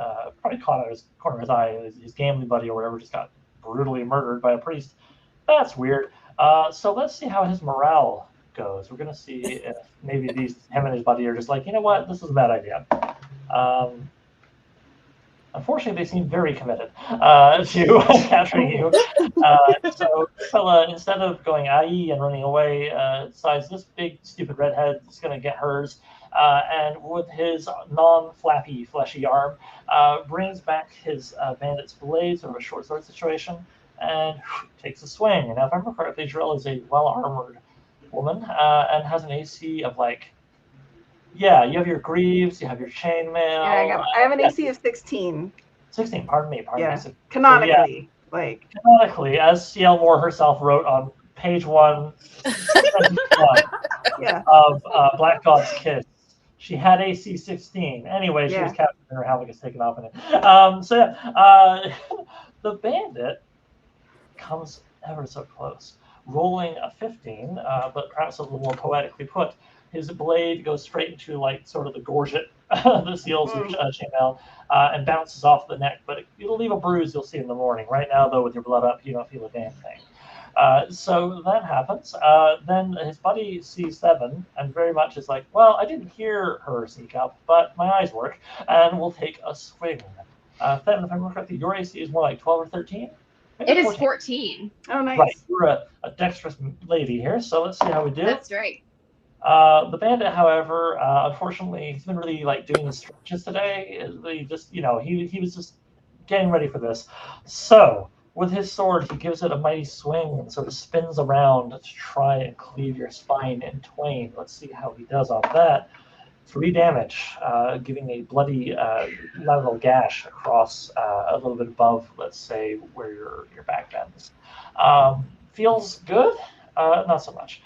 probably caught out of his corner of his eye. His gambling buddy or whatever just got brutally murdered by a priest. That's weird. So let's see how his morale goes. We're gonna see if maybe him and his buddy are just like, you know what, this is a bad idea. Unfortunately, they seem very committed to capturing you. So fella, instead of going aye and running away, decides this big stupid redhead is going to get hers, and with his non-flappy fleshy arm, brings back his bandit's blade, sort of a short sword situation, and takes a swing. And now, if I remember correctly, Jirel is a well-armored woman and has an AC of like. Yeah, you have your greaves, you have your chainmail. Yeah, I have an AC of 16. 16, pardon me. Yeah, So, canonically, like. Canonically, as C.L. Moore herself wrote on page 1, Yeah. of Black God's Kiss, she had AC 16. Anyway, she Yeah. was captured and her havoc is taken off in it. The bandit comes ever so close, rolling a 15, but perhaps a little more poetically put. His blade goes straight into like sort of the gorget that seals your chainmail and bounces off the neck, but it'll leave a bruise you'll see in the morning. Right now, though, with your blood up, you don't feel a damn thing. So that happens. Then his buddy sees Seven and very much is like, well, I didn't hear her sneak up, but my eyes work, and we'll take a swing. Seven, if I remember correctly, your AC is more like 12 or 13? Maybe It is 14. Oh, nice. Right, you're a dexterous lady here, so let's see how we do. That's right. The bandit, however, unfortunately, he's been really like doing the stretches today. He just, he was just getting ready for this. So with his sword, he gives it a mighty swing and sort of spins around to try and cleave your spine in twain. Let's see how he does on that. 3 damage, giving a bloody lateral gash across a little bit above, let's say, where your back bends. Feels good? Not so much.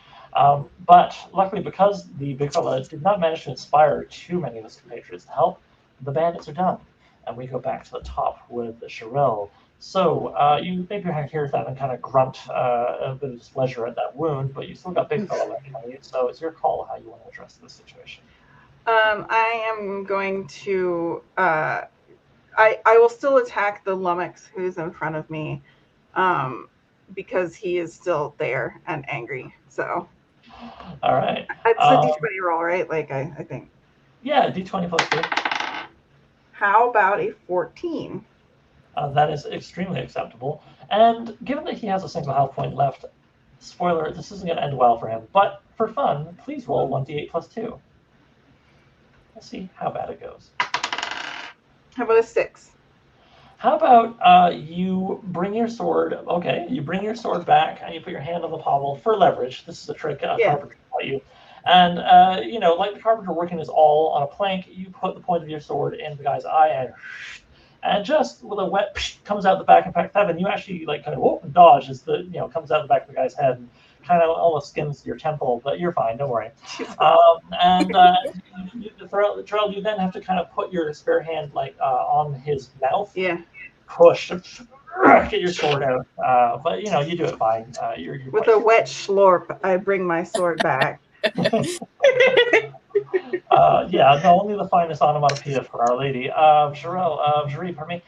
But luckily, because the big fella did not manage to inspire too many of his compatriots to help, the bandits are done. And we go back to the top with Jirel. So you maybe hear that and kind of grunt a bit of displeasure at that wound, but you still got big fella left on you, so it's your call how you want to address this situation. I am going to. I will still attack the lummox who's in front of me, because he is still there and angry. So. All right. It's a D20 roll, right? Like I think. Yeah, D20 plus 2. How about a 14? That is extremely acceptable. And given that he has a single health point left, spoiler, this isn't going to end well for him. But for fun, please roll 1d8 plus 2. We'll see how bad it goes. How about a 6? How about you bring your sword? Okay, you bring your sword back and you put your hand on the pommel for leverage. This is a trick Carpenter taught you. And like the carpenter working his awl on a plank, you put the point of your sword in the guy's eye and and just with a wet comes out the back of Pack 7. You actually like kind of dodge as the comes out the back of the guy's head and kind of almost skims your temple, but you're fine, don't worry. And Jirel, you then have to kind of put your spare hand like on his mouth. Yeah. Push. Get your sword out. But you do it fine. You're With a wet schlorp, I bring my sword back. Yeah, no, only the finest onomatopoeia for Our Lady. Joiry, pardon me.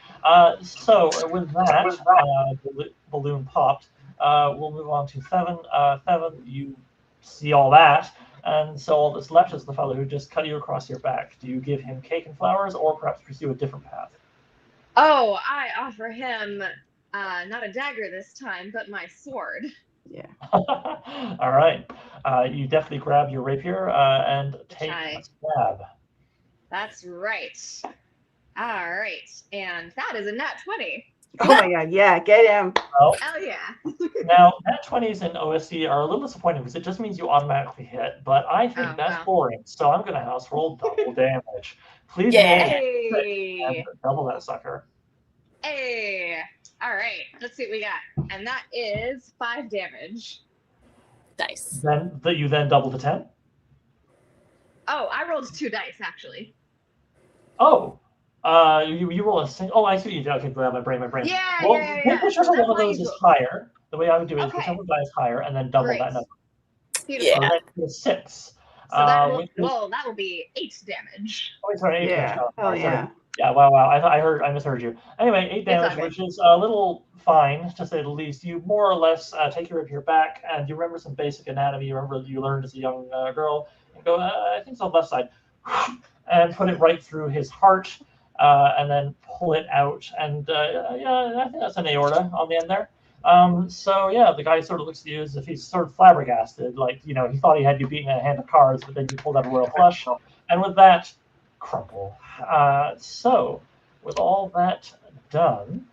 So with that, balloon popped. We'll move on to 7. 7, you see all that, and so all that's left is the fellow who just cut you across your back. Do you give him cake and flowers, or perhaps pursue a different path? Oh, I offer him not a dagger this time, but my sword. Yeah. All right. You definitely grab your rapier and take a stab. That's right. All right. And that is a nat 20. Oh my god, yeah, get him. Oh. Hell yeah. Now, nat 20s in OSC are a little disappointing because it just means you automatically hit, but I think that's boring, so I'm going to house roll double damage. Please roll double that sucker. Hey. All right. Let's see what we got. And that is 5 damage. Nice. Then you double to 10? Oh, I rolled 2 dice, actually. Oh. You roll a single. Oh, I see what you did. Okay, my brain. Yeah, well, yeah. Whichever one of those is higher, the way I would do it is whichever die is higher, and then double that number. Beautiful. So that's 6. So that will be 8 damage. Oh, sorry, 8 damage. Oh, yeah. Yeah, wow. I misheard you. Anyway, 8 damage, which is a little fine, to say the least. You more or less take your rapier back, and you remember some basic anatomy. You remember you learned as a young girl, and go, I think it's on the left side, and put it right through his heart. And then pull it out, and I think that's an aorta on the end there. So yeah, the guy sort of looks at you as if he's sort of flabbergasted, like he thought he had you beaten in a hand of cards, but then you pulled out a royal flush, and with that, crumple. So with all that done,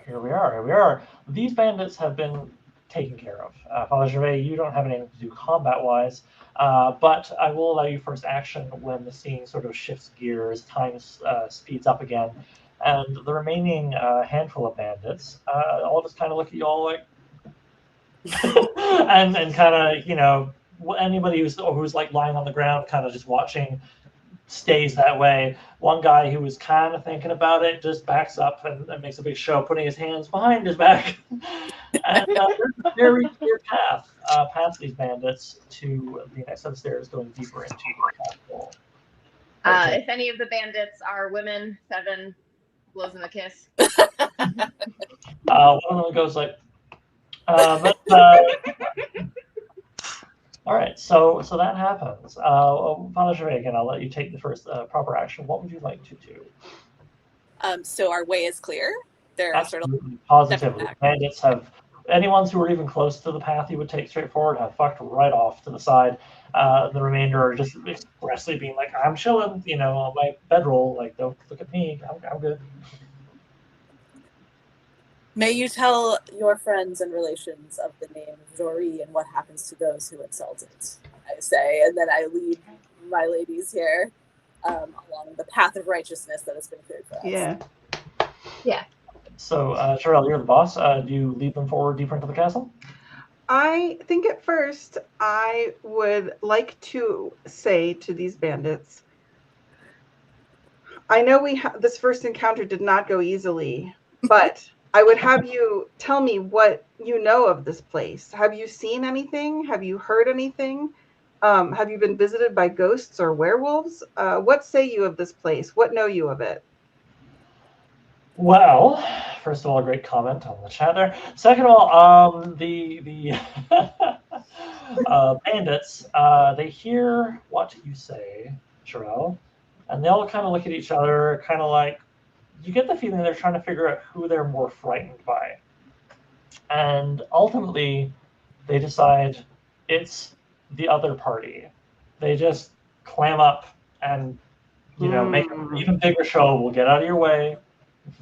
here we are. These bandits have been taken care of. Father Gervais, you don't have anything to do combat-wise. But I will allow you first action when the scene sort of shifts gears, time speeds up again, and the remaining handful of bandits all just kind of look at you all like, and kind of anybody who's like lying on the ground, kind of just watching, stays that way. One guy who was kind of thinking about it just backs up and makes a big show, putting his hands behind his back. And there's a very clear path past these bandits to the next set of stairs going deeper into the castle. If any of the bandits are women, 7 blows them a kiss. One of them goes like, all right, so that happens. Father Gervais, again, I'll let you take the first proper action. What would you like to do? So our way is clear. They're Absolutely, sort of positively. Bandits have, anyone who are even close to the path you would take straight forward have fucked right off to the side. The remainder are just expressly being like, I'm chilling, on my bedroll. Like, don't look at me. I'm good. May you tell your friends and relations of the name of Joiry and what happens to those who insult it, I say, and then I lead my ladies here along the path of righteousness that has been cleared for us. Yeah. So, Jirel, you're the boss. Do you lead them forward deeper into the castle? I think at first I would like to say to these bandits, I know this first encounter did not go easily, but I would have you tell me what you know of this place. Have you seen anything? Have you heard anything? Have you been visited by ghosts or werewolves? What say you of this place? What know you of it? Well, first of all, a great comment on the chat there. Second of all, the bandits, they hear what you say, Jirel, and they all kind of look at each other, kind of like, you get the feeling they're trying to figure out who they're more frightened by. And ultimately, they decide it's the other party. They just clam up and, make an even bigger show. We'll get out of your way.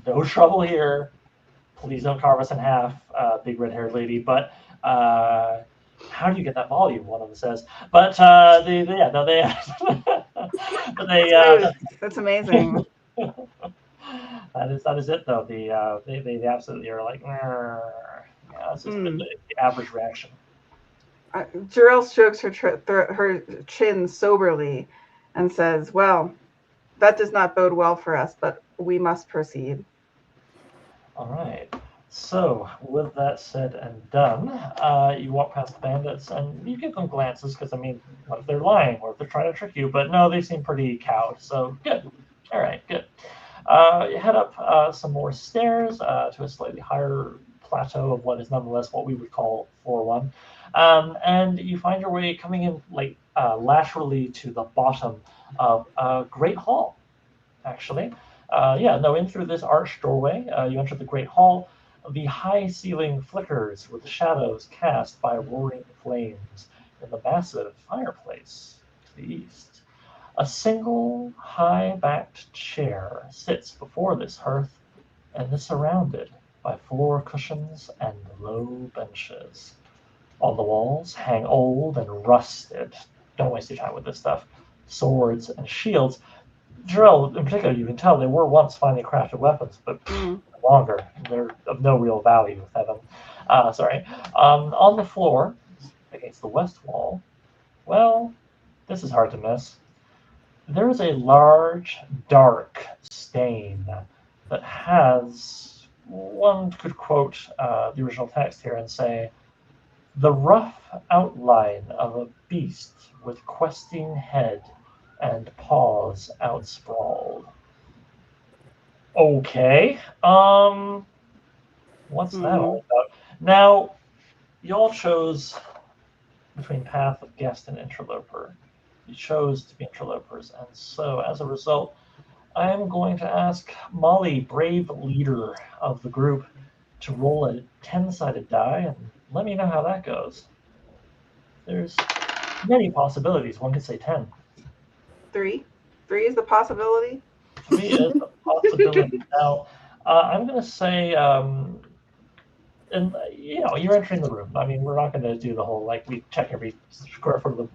No trouble here. Please don't carve us in half, big red-haired lady. But how do you get that volume? One of them says. But That's amazing. that is it though. They absolutely are like, "Nah." Yeah, that's just the average reaction. Jirel strokes her chin soberly and says, "Well, that does not bode well for us, but we must proceed." All right. So, with that said and done, you walk past the bandits and you give them glances because, I mean, what if they're lying or if they're trying to trick you? But no, they seem pretty cowed. So, good. All right, good. You head up some more stairs to a slightly higher plateau of what is nonetheless what we would call floor 1. And you find your way coming in like laterally to the bottom of a great hall, actually. In through this arched doorway, you enter the great hall. The high ceiling flickers with the shadows cast by roaring flames in the massive fireplace to the east. A single high-backed chair sits before this hearth and is surrounded by floor cushions and low benches. On the walls hang old and rusted, don't waste your time with this stuff, swords and shields. Jirel, in particular, you can tell they were once finely crafted weapons, but no longer. They're of no real value, Evan. On the floor, against the west wall, well, this is hard to miss. There is a large, dark stain that has, one could quote the original text here and say, the rough outline of a beast with questing head and paws outsprawled. Okay. What's that all about? Now, y'all chose between Path of Guest and Interloper. You chose to be interlopers, and so as a result, I am going to ask Molly, brave leader of the group, to roll a 10-sided die and let me know how that goes. There's many possibilities. One could say 10. 3. 3 is the possibility. 3 is a possibility. Now, I'm going to say, and you're entering the room. I mean, we're not going to do the whole we check every square foot of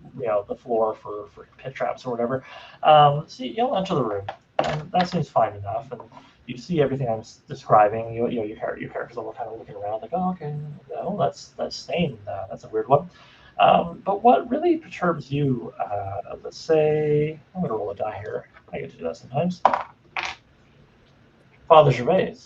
the floor for pit traps or whatever. So you'll enter the room, and that seems fine enough. And you see everything I'm describing. Your characters all kind of looking around, like, oh, okay, that's stain. That's a weird one. But what really perturbs you, let's say, I'm going to roll a die here. I get to do that sometimes. Father Gervais.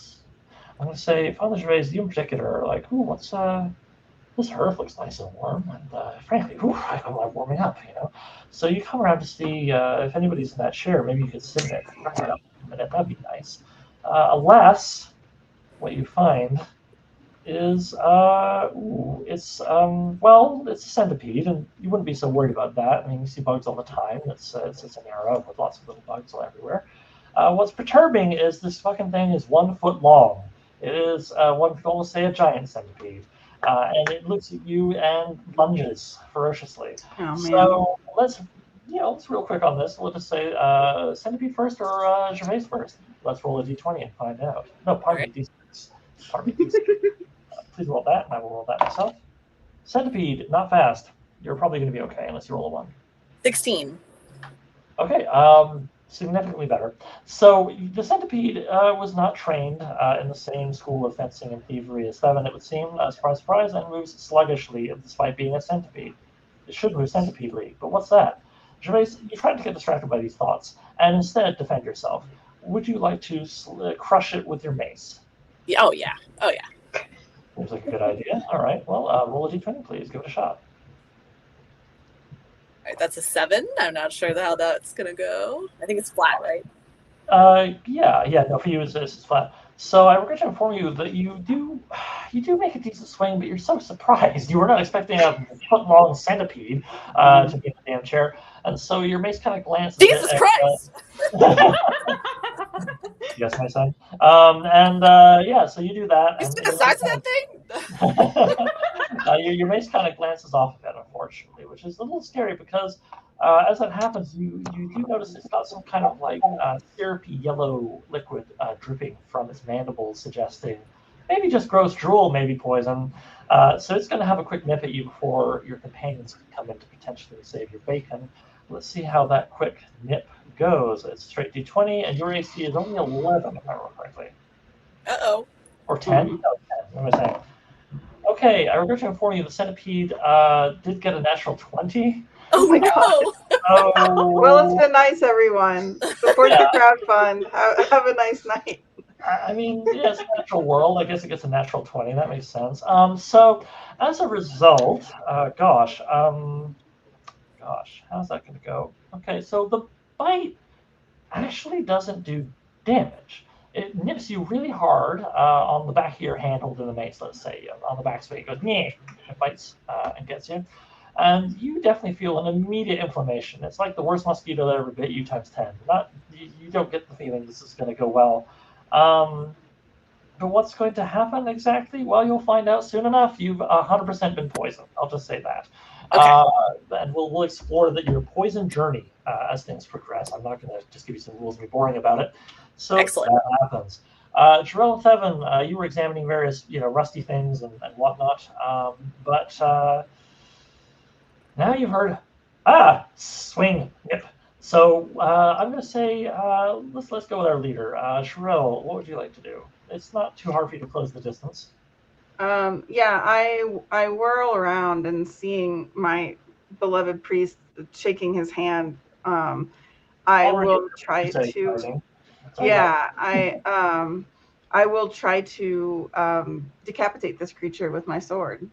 I'm going to say, Father Gervais, you in particular are like, ooh, what's this hearth looks nice and warm, and frankly, I'm like warming up, So you come around to see if anybody's in that chair. Maybe you could sit in it for a minute. That'd be nice. Alas, what you find is it's a centipede, and you wouldn't be so worried about that. I mean, you see bugs all the time. It's an era with lots of little bugs all everywhere. What's perturbing is this fucking thing is 1 foot long. It is one could almost say a giant centipede, and it looks at you and lunges ferociously. Oh, man. So let's real quick on this. We'll just say centipede first or Gervais first. Let's roll a d20 and find out. No, pardon me, d6. Pardon me, d6. Please roll that, and I will roll that myself. Centipede, not fast. You're probably going to be okay unless you roll a 1. 16. Okay, significantly better. So the centipede was not trained in the same school of fencing and thievery as Seven, it would seem. Surprise, surprise, and moves sluggishly despite being a centipede. It should move centipedely, but what's that? Gervais, you tried to get distracted by these thoughts and instead defend yourself. Would you like to crush it with your mace? Yeah, oh, yeah. Seems like a good idea. All right, well, roll a d20, please. Give it a shot. All right, that's a 7. I'm not sure how that's going to go. I think it's flat, right? No, for you it's flat. So I regret to inform you that you do make a decent swing, but you're so surprised. You were not expecting a foot-long centipede to be in the damn chair, and so your mace kind of glances. Jesus Christ! Yes, my son. So you do that. You see the size of that thing? Your mace kind of glances off of it, unfortunately, which is a little scary because as that happens, you do notice it's got some kind of syrupy yellow liquid dripping from its mandibles, suggesting maybe just gross drool, maybe poison. So it's going to have a quick nip at you before your companions can come in to potentially save your bacon. let's see how that quick nip goes. It's straight D20, and your AC is only 11, if I remember correctly. Uh-oh. Or 10? No, 10. What am I saying? Okay, I regret to inform you the centipede did get a natural 20. Oh, my no. Oh, Well, it's been nice, everyone. Support the crowdfund. Have a nice night. I mean, yeah, it's a natural world. I guess it gets a natural 20. That makes sense. So as a result, gosh, how's that going to go? Okay, so the bite actually doesn't do damage. It nips you really hard on the back of your hand holding the mace, let's say, on the back, so it goes, it bites and gets you. And you definitely feel an immediate inflammation. It's like the worst mosquito that ever bit you times 10. You don't get the feeling this is going to go well. But what's going to happen exactly? Well, you'll find out soon enough. You've 100% been poisoned. I'll just say that. Okay. And we'll explore your poison journey as things progress. I'm not going to just give you some rules and be boring about it. So Excellent. that happens. Jirel and Thevan, you were examining various, rusty things and whatnot. But now you've heard, swing, yep. So I'm going to say let's go with our leader, Jirel. What would you like to do? It's not too hard for you to close the distance. Yeah, I whirl around and seeing my beloved priest shaking his hand. I will try to. Yeah, I will try to decapitate this creature with my sword.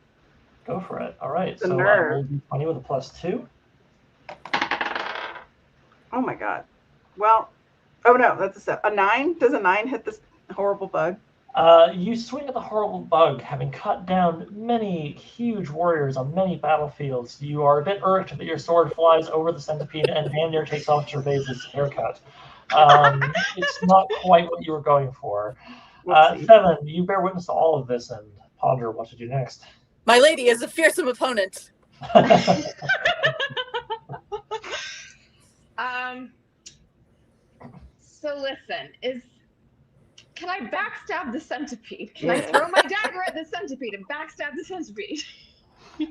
Go for it. All right. The So nerve. roll D20 with a +2. Oh my god. Well, oh no, that's a 9. Does a 9 hit this horrible bug? You swing at the horrible bug, having cut down many huge warriors on many battlefields. You are a bit irked that your sword flies over the centipede and Daniel takes off Gervais's haircut. It's not quite what you were going for. Thevan, you bear witness to all of this and ponder what to do next. My lady is a fearsome opponent. So listen, can I backstab the centipede? Can I throw my dagger at the centipede and backstab the centipede?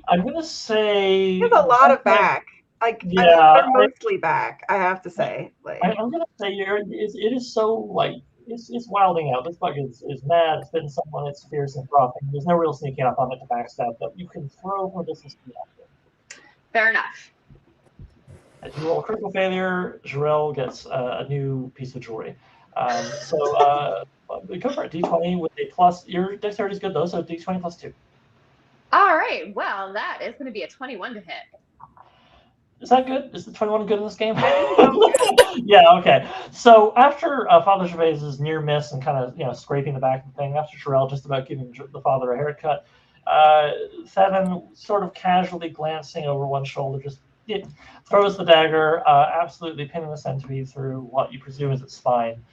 I'm gonna say you have a lot of back. Like, yeah, they're mostly back. I have to say. Like, I'm gonna say it is so like it's wilding out. This bug is mad. It's been someone. It's fierce and frothing. There's no real sneaking up on it to backstab, but you can throw from a distance. Fair enough. As you roll a critical failure, Jirel gets a new piece of jewelry. So go for it. D20 with a plus. Your dexterity is good though, so D20 +2. All right. Well, that is going to be a 21 to hit. Is that good? Is the 21 good in this game? Yeah, okay. So after Father Gervais's near miss and kind of scraping the back of the thing, after Jirel just about giving the father a haircut, Thevan sort of casually glancing over one shoulder, just throws the dagger, absolutely pinning the centipede through what you presume is its spine,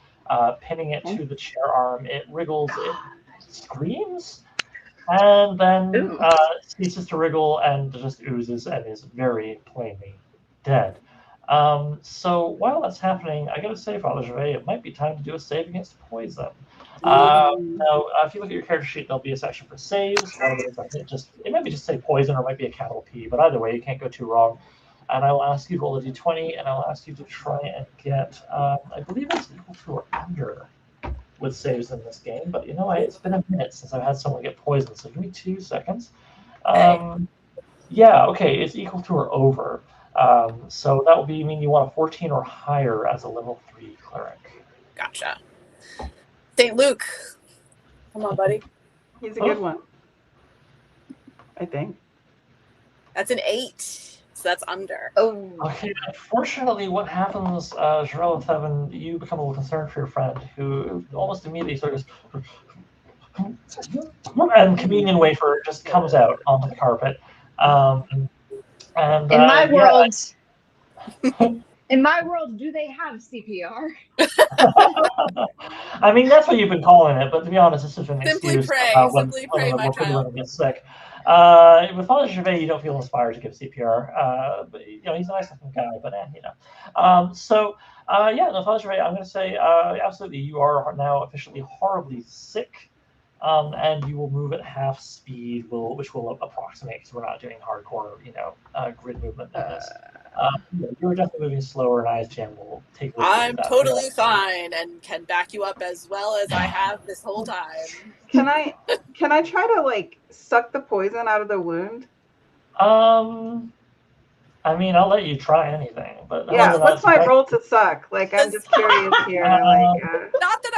pinning it to the chair arm. It wriggles, it screams, and then ceases to wriggle and just oozes and is very plainly dead. So while that's happening, I gotta say, Father Gervais, it might be time to do a save against poison. Now, if you look at your character sheet, there'll be a section for saves. One of it is, I think, it might be just say poison or it might be a capital P, but either way, you can't go too wrong. And I will ask you to roll a d20, and I'll ask you to try and get, I believe it's equal to or under with saves in this game, but it's been a minute since I've had someone get poisoned, so give me 2 seconds. Yeah, okay, it's equal to or over. So that will mean you want a 14 or higher as a level 3 cleric. Gotcha. St. Luke. Come on, buddy. He's a good one. I think. That's an 8. So that's under. Oh. Okay, unfortunately, what happens, Jirel and Thevan, you become a little concerned for your friend, who almost immediately sort of and communion wafer just comes out onto the carpet. And in my world, in my world, do they have CPR? I mean, that's what you've been calling it, but to be honest, this is an excuse. Simply pray, my child. Gets sick. With Father Gervais, you don't feel inspired to give CPR. But he's a nice looking guy, but Father Gervais, I'm going to say absolutely, you are now officially horribly sick. And you will move at half speed, which will approximate, because we're not doing hardcore, grid movement in this. You were definitely moving slower, and ISGM will take. I'm totally fine and can back you up as well as I have this whole time. Can I try to like suck the poison out of the wound? I mean, I'll let you try anything, but Yeah, what's my roll to suck? Like, I'm just curious here. Not that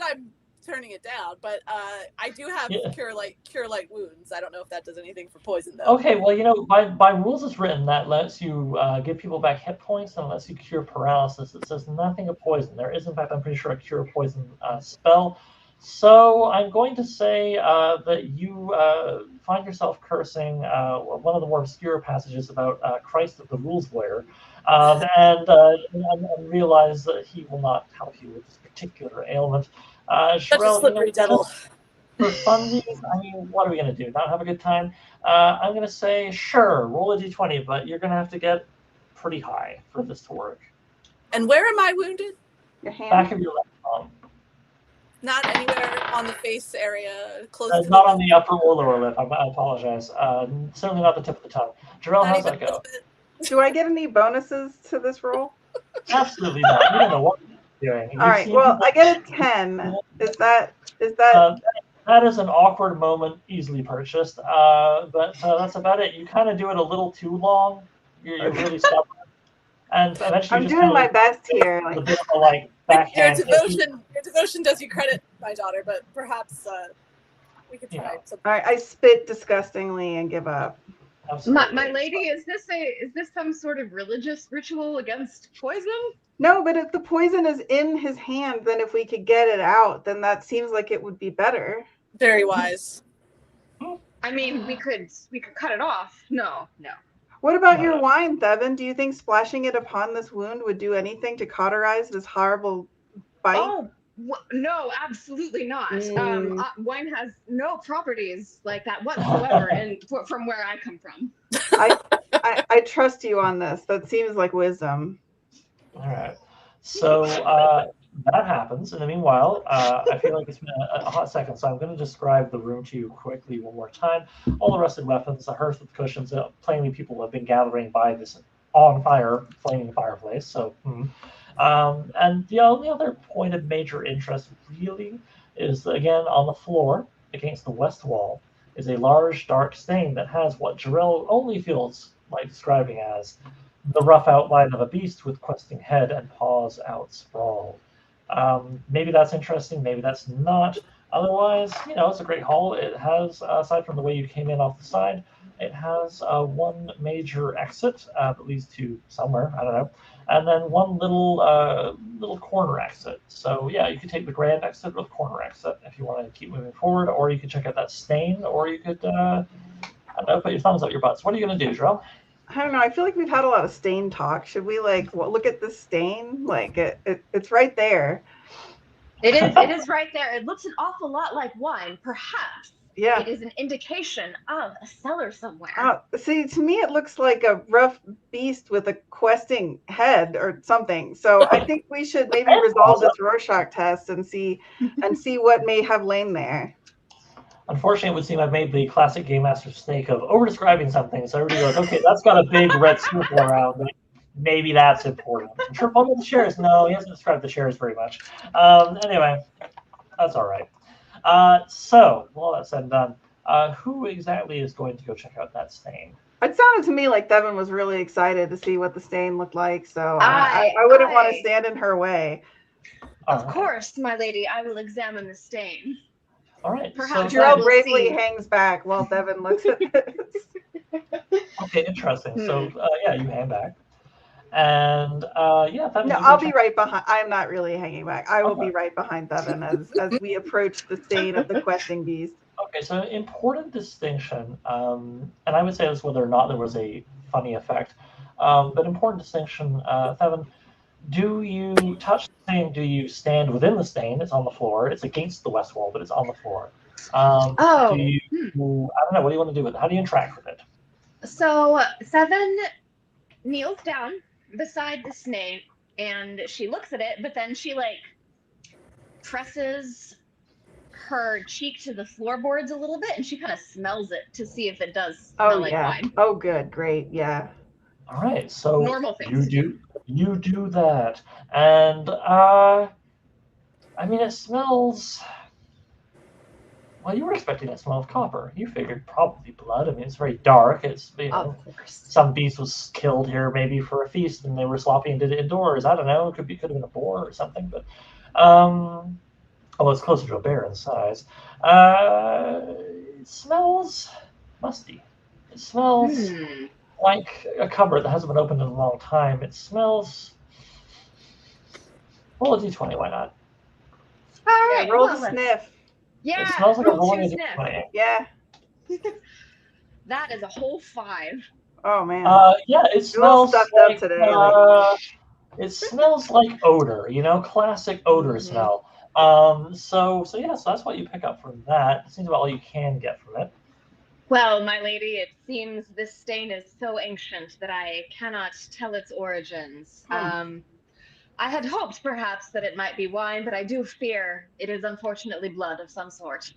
I'm turning it down, but I do have cure light wounds. I don't know if that does anything for poison though. Okay, well, by rules it's written that lets you give people back hit points and lets you cure paralysis. It says nothing of poison. There is, in fact, I'm pretty sure, a cure poison spell. So I'm going to say that you find yourself cursing one of the more obscure passages about Christ of the Rules Lawyer, and realize that he will not help you with this particular ailment. Such a slippery devil. For funsies, I mean, what are we going to do? Not have a good time? I'm going to say, sure, roll a d20, but you're going to have to get pretty high for this to work. And where am I wounded? Your hand. Back of your left arm. Not anywhere on the face area, close to not on the upper or lower lip. I apologize. Certainly not the tip of the tongue. Jirel, how's that go? Do I get any bonuses to this roll? Absolutely not. You don't know what you're doing. All right. Well, I get a 10. Is that? That is an awkward moment, easily purchased. But that's about it. You kind of do it a little too long. You're really stubborn. And eventually, I'm doing my best here. A bit of a, backhand. Your devotion does you credit, my daughter, but perhaps we could try something. All right, I spit disgustingly and give up. My lady, is this some sort of religious ritual against poison? No, but if the poison is in his hand, then if we could get it out, then that seems like it would be better. Very wise. I mean, we could cut it off. No. What about your wine, Thevin? Do you think splashing it upon this wound would do anything to cauterize this horrible bite? Oh, no, absolutely not. Wine has no properties like that whatsoever, and from where I come from. I trust you on this. That seems like wisdom. All right. So that happens. In the meanwhile, I feel like it's been a hot second, so I'm going to describe the room to you quickly one more time. All the rusted weapons, a hearth with cushions. Plainly, people have been gathering by this on fire, flaming fireplace. So, and the only other point of major interest, really, is again on the floor against the west wall is a large, dark stain that has what Jirel only feels like describing as the rough outline of a beast with questing head and paws outsprawled. Maybe that's interesting, maybe that's not. Otherwise, it's a great hall. It has, aside from the way you came in off the side, it has one major exit that leads to somewhere, I don't know, and then one little corner exit. So yeah, you could take the grand exit or the corner exit if you want to keep moving forward, or you could check out that stain, or you could, I don't know, put your thumbs up your butts. What are you going to do, Jirel? I don't know. I feel like we've had a lot of stain talk. Should we look at the stain? It's right there. It is right there. It looks an awful lot like wine. Perhaps it is an indication of a cellar somewhere. See, to me, it looks like a rough beast with a questing head or something. So I think we should maybe resolve this Rorschach test and see what may have lain there. Unfortunately, it would seem I've made the classic Game Master's mistake of over-describing something. So everybody goes, okay, that's got a big red circle around it. Maybe that's important. Triple the shares. No, he hasn't described the shares very much. Anyway, that's all right. So, all that said and done, who exactly is going to go check out that stain? It sounded to me like Thevin was really excited to see what the stain looked like. So I wouldn't want to stand in her way. Of course, my lady, I will examine the stain. All right. Perhaps Jirel bravely hangs back while Thevin looks at this. Okay, interesting. So, you hang back. And, Thevin... No, I'll be right behind. I'm not really hanging back. I will be right behind Thevin as we approach the stain of the questing beast. Okay, so important distinction, and I would say this whether or not there was a funny effect, but important distinction, Thevin, do you touch the stain? Do you stand within the stain? It's on the floor. It's against the west wall, but it's on the floor. Do you, I don't know, what do you want to do with it? How do you interact with it? So Thevin kneels down beside the snake, and she looks at it, but then she presses her cheek to the floorboards a little bit, and she kind of smells it to see if it does smell like wine. Oh, good, great, yeah. All right, so Normal things. you do that, and I mean, it smells. Well, you were expecting a smell of copper. You figured probably blood. I mean, it's very dark. It's Of course. some beast was killed here maybe for a feast, and they were sloppy and did it indoors. I don't know. It could have been a boar or something, but although it's closer to a bear in size. It smells musty. It smells like a cupboard that hasn't been opened in a long time. It smells. Roll a d20. Why not? All right, roll well, the sniff. Yeah. It smells like a roll rolling a two sniff. d20. Yeah. That is a whole 5. Oh man. Yeah, it You're a little smells stuffed like up today. it smells like odor, classic odor smell. So that's what you pick up from that. It seems about all you can get from it. Well, my lady, it seems this stain is so ancient that I cannot tell its origins. I had hoped perhaps that it might be wine, but I do fear it is unfortunately blood of some sort.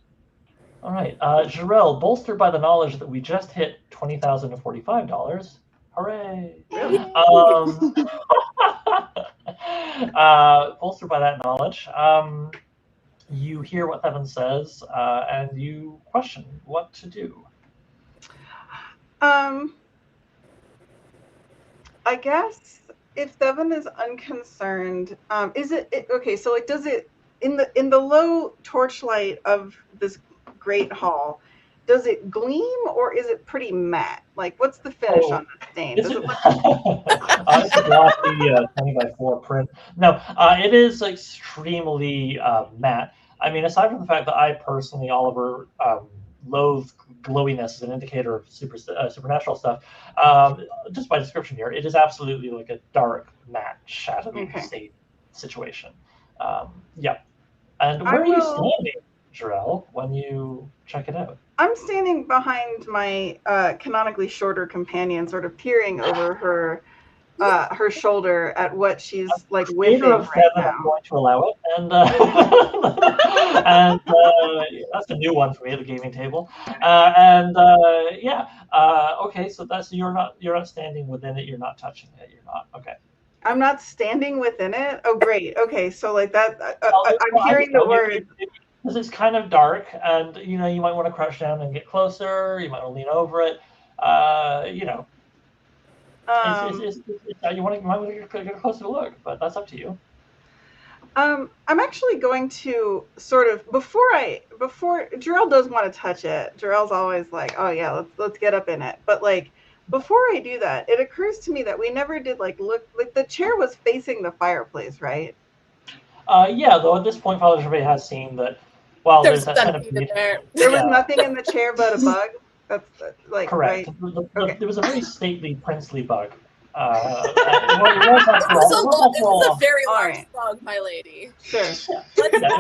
All right, Jirel, bolstered by the knowledge that we just hit $20,045. Hooray! Bolstered by that knowledge, you hear what Theven says, and you question what to do. I guess if Theven is unconcerned, is it okay? So like, does it in the low torchlight of this great hall? Does it gleam or is it pretty matte? Like, what's the finish on the stain? Does it look... It's a glossy 20x4 print. No, it is extremely matte. I mean, aside from the fact that I personally, Oliver, loathe glowiness as an indicator of supernatural stuff, just by description here, it is absolutely like a dark, matte, shadowy state situation. Yeah. And where are you standing, Jirel, when you check it out? I'm standing behind my canonically shorter companion, sort of peering over her shoulder at what she's like whiffing right now. I'm going to allow it, and that's a new one for me at the gaming table. Okay, so that's you're not standing within it. You're not touching it. You're not okay. I'm not standing within it. Oh, great. Okay, so like that. I'm hearing the word. Because it's kind of dark, and you might want to crouch down and get closer. You might want to lean over it. You might want to get a closer look, but that's up to you. I'm actually going to sort of before Jirel does want to touch it. Jirel's always like, oh yeah, let's get up in it. But like before I do that, it occurs to me that we never did look like the chair was facing the fireplace, right? Yeah, though at this point, Father Gervais has seen that. Well, there's that centipede there. There was nothing in the chair but a bug. That's like correct. Right? There was a very stately, princely bug. It was a very large bug, my lady. Sure. It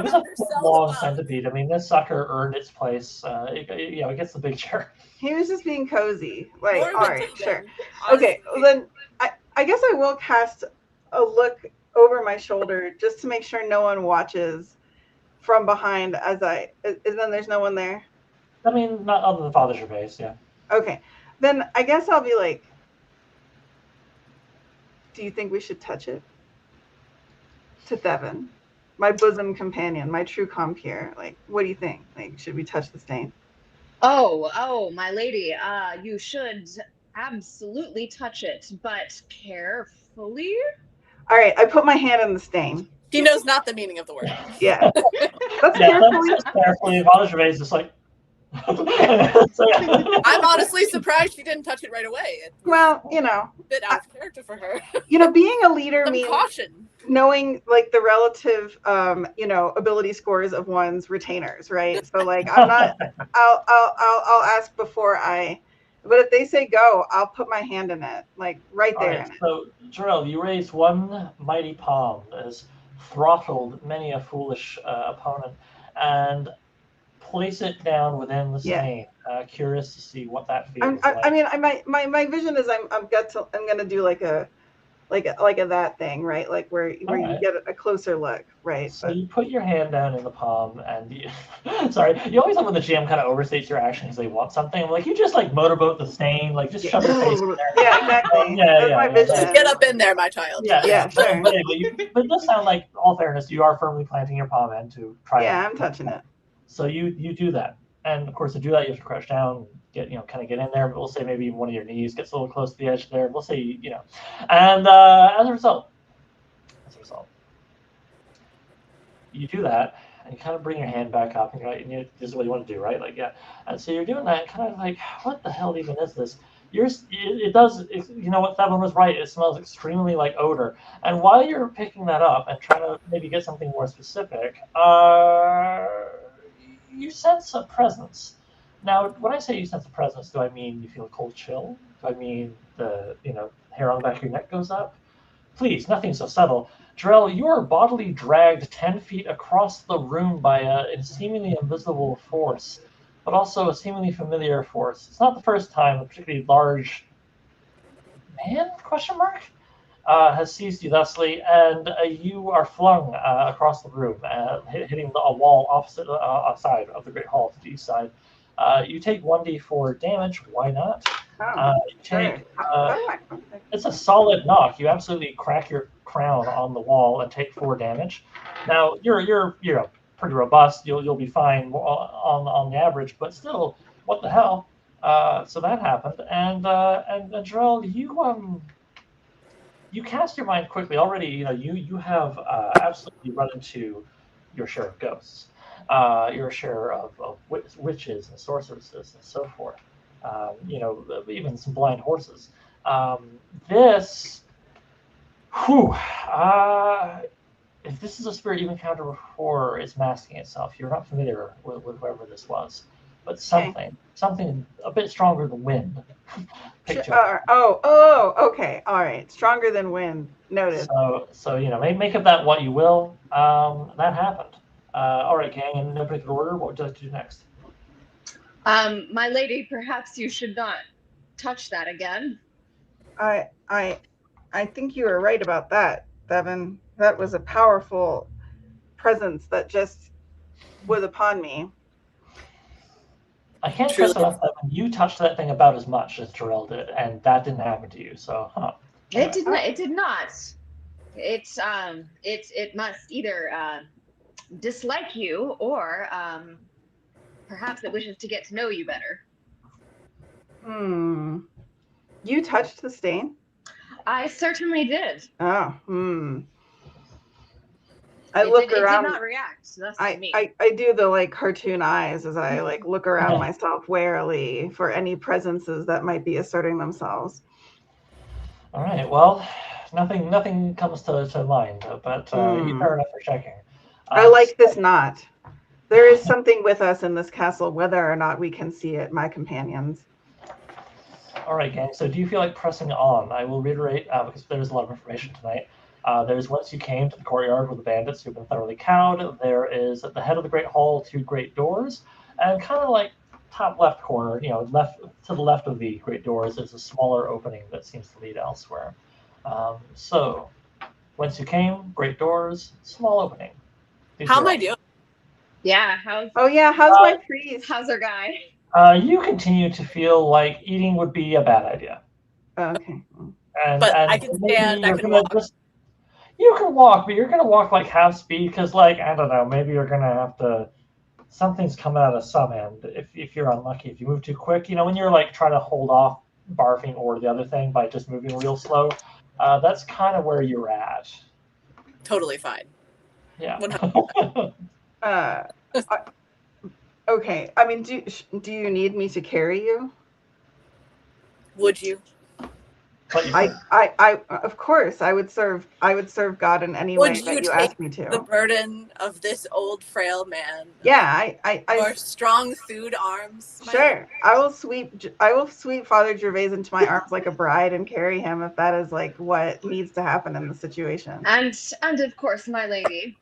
was a long centipede. I mean, this sucker earned its place. It gets the big chair. He was just being cozy. Like, all right, sure. Okay, well, then I guess I will cast a look over my shoulder just to make sure no one watches from behind and then there's no one there? I mean, not other than Father Gervais, yeah. Okay. Then I guess I'll be like, do you think we should touch it? To Theven, my bosom companion, my true compeer. Like, what do you think? Like, should we touch the stain? Oh, my lady, you should absolutely touch it, but carefully. All right, I put my hand in the stain. He knows not the meaning of the word. Yeah. That's carefully. That's carefully. Father Gervais is just like. I'm honestly surprised she didn't touch it right away. Well, a bit out of character for her. Being a leader means caution. Knowing like the relative, ability scores of one's retainers, right? So like, I'm not. I'll ask before I. But if they say go, I'll put my hand in it, like right there. Right, so, Jirel, you raise one mighty palm that has throttled many a foolish opponent, and place it down within the stain. Curious to see what that feels like. I mean, my vision is I'm gonna do like a like a that thing, right? Like where you Alright. get a closer look, right? So But you put your hand down in the palm, and you, sorry, you always have when the GM kind of overstates your action because they want something. I'm like, you just like motorboat the stain, like just shove your face in there. yeah, exactly. Yeah, That's my yeah. vision. Get up in there, my child. Yeah, sure. But it does sound like, all fairness, you are firmly planting your palm in to try. Yeah, I'm touching it. So you do that, and of course to do that you have to crouch down, get kind of get in there. But we'll say maybe one of your knees gets a little close to the edge there. We'll say and as a result, you do that, and you kind of bring your hand back up, and you're like, this is what you want to do, right? Like, yeah. And so you're doing that, kind of like, what the hell even is this? You know what, Thevin was right. It smells extremely like odor. And while you're picking that up and trying to maybe get something more specific, you sense a presence. Now, when I say you sense a presence, do I mean you feel a cold chill? Do I mean the hair on the back of your neck goes up? Please, nothing so subtle. Jirel, you are bodily dragged 10 feet across the room by a seemingly invisible force, but also a seemingly familiar force. It's not the first time a particularly large man, has seized you thusly, and you are flung across the room, hitting a wall opposite side of the Great Hall to the east side. You take 1d4 damage. Why not? You take. It's a solid knock. You absolutely crack your crown on the wall and take 4 damage. Now you're pretty robust. You'll be fine on the average, but still, what the hell? So that happened, and Jirel, you cast your mind quickly. Already, you have absolutely run into your share of ghosts, your share of witches and sorceresses and so forth. Even some blind horses. This, if this is a spirit you've encountered before, it's masking itself. You're not familiar with whoever this was, but something a bit stronger than wind. Okay, all right, stronger than wind. Noted. So make of that what you will. That happened. All right, gang, in no particular order, what would you like to do next? My lady, perhaps you should not touch that again. I think you were right about that, Thevin. That was a powerful presence that just was upon me. I can't stress enough that you touched that thing about as much as Jirel did, and that didn't happen to you. So, It did not. It did not. It must either dislike you or perhaps it wishes to get to know you better. You touched the stain? I certainly did. Oh. I look around. It did not react. So that's me. I do the like cartoon eyes as I like look around myself warily for any presences that might be asserting themselves. All right. Well, nothing comes to mind, but you're fair enough for checking. I like this knot. There is something with us in this castle, whether or not we can see it, my companions. All right, gang. So do you feel like pressing on? I will reiterate, because there's a lot of information tonight. There's once you came to the courtyard with the bandits who've been thoroughly cowed. There is at the head of the Great Hall 2 great doors, and kind of like top left corner, left to the left of the great doors is a smaller opening that seems to lead elsewhere. So once you came, great doors, small opening. How am I doing? Yeah. How's my priest? How's our guy? You continue to feel like eating would be a bad idea. Okay. And I can stand. I can walk. You can walk, but you're gonna walk like half speed because, like, I don't know, maybe you're gonna have to. Something's coming out of some end if you're unlucky. If you move too quick, when you're like trying to hold off barfing or the other thing by just moving real slow, that's kind of where you're at. Totally fine. Yeah. Okay. I mean, do you need me to carry you? Would you? I of course I would serve God in any way that you ask me to. The burden of this old frail man. Yeah, Your strong thewed arms. Sure. I will sweep Father Gervais into my arms like a bride and carry him if that is like what needs to happen in the situation. And of course, my lady,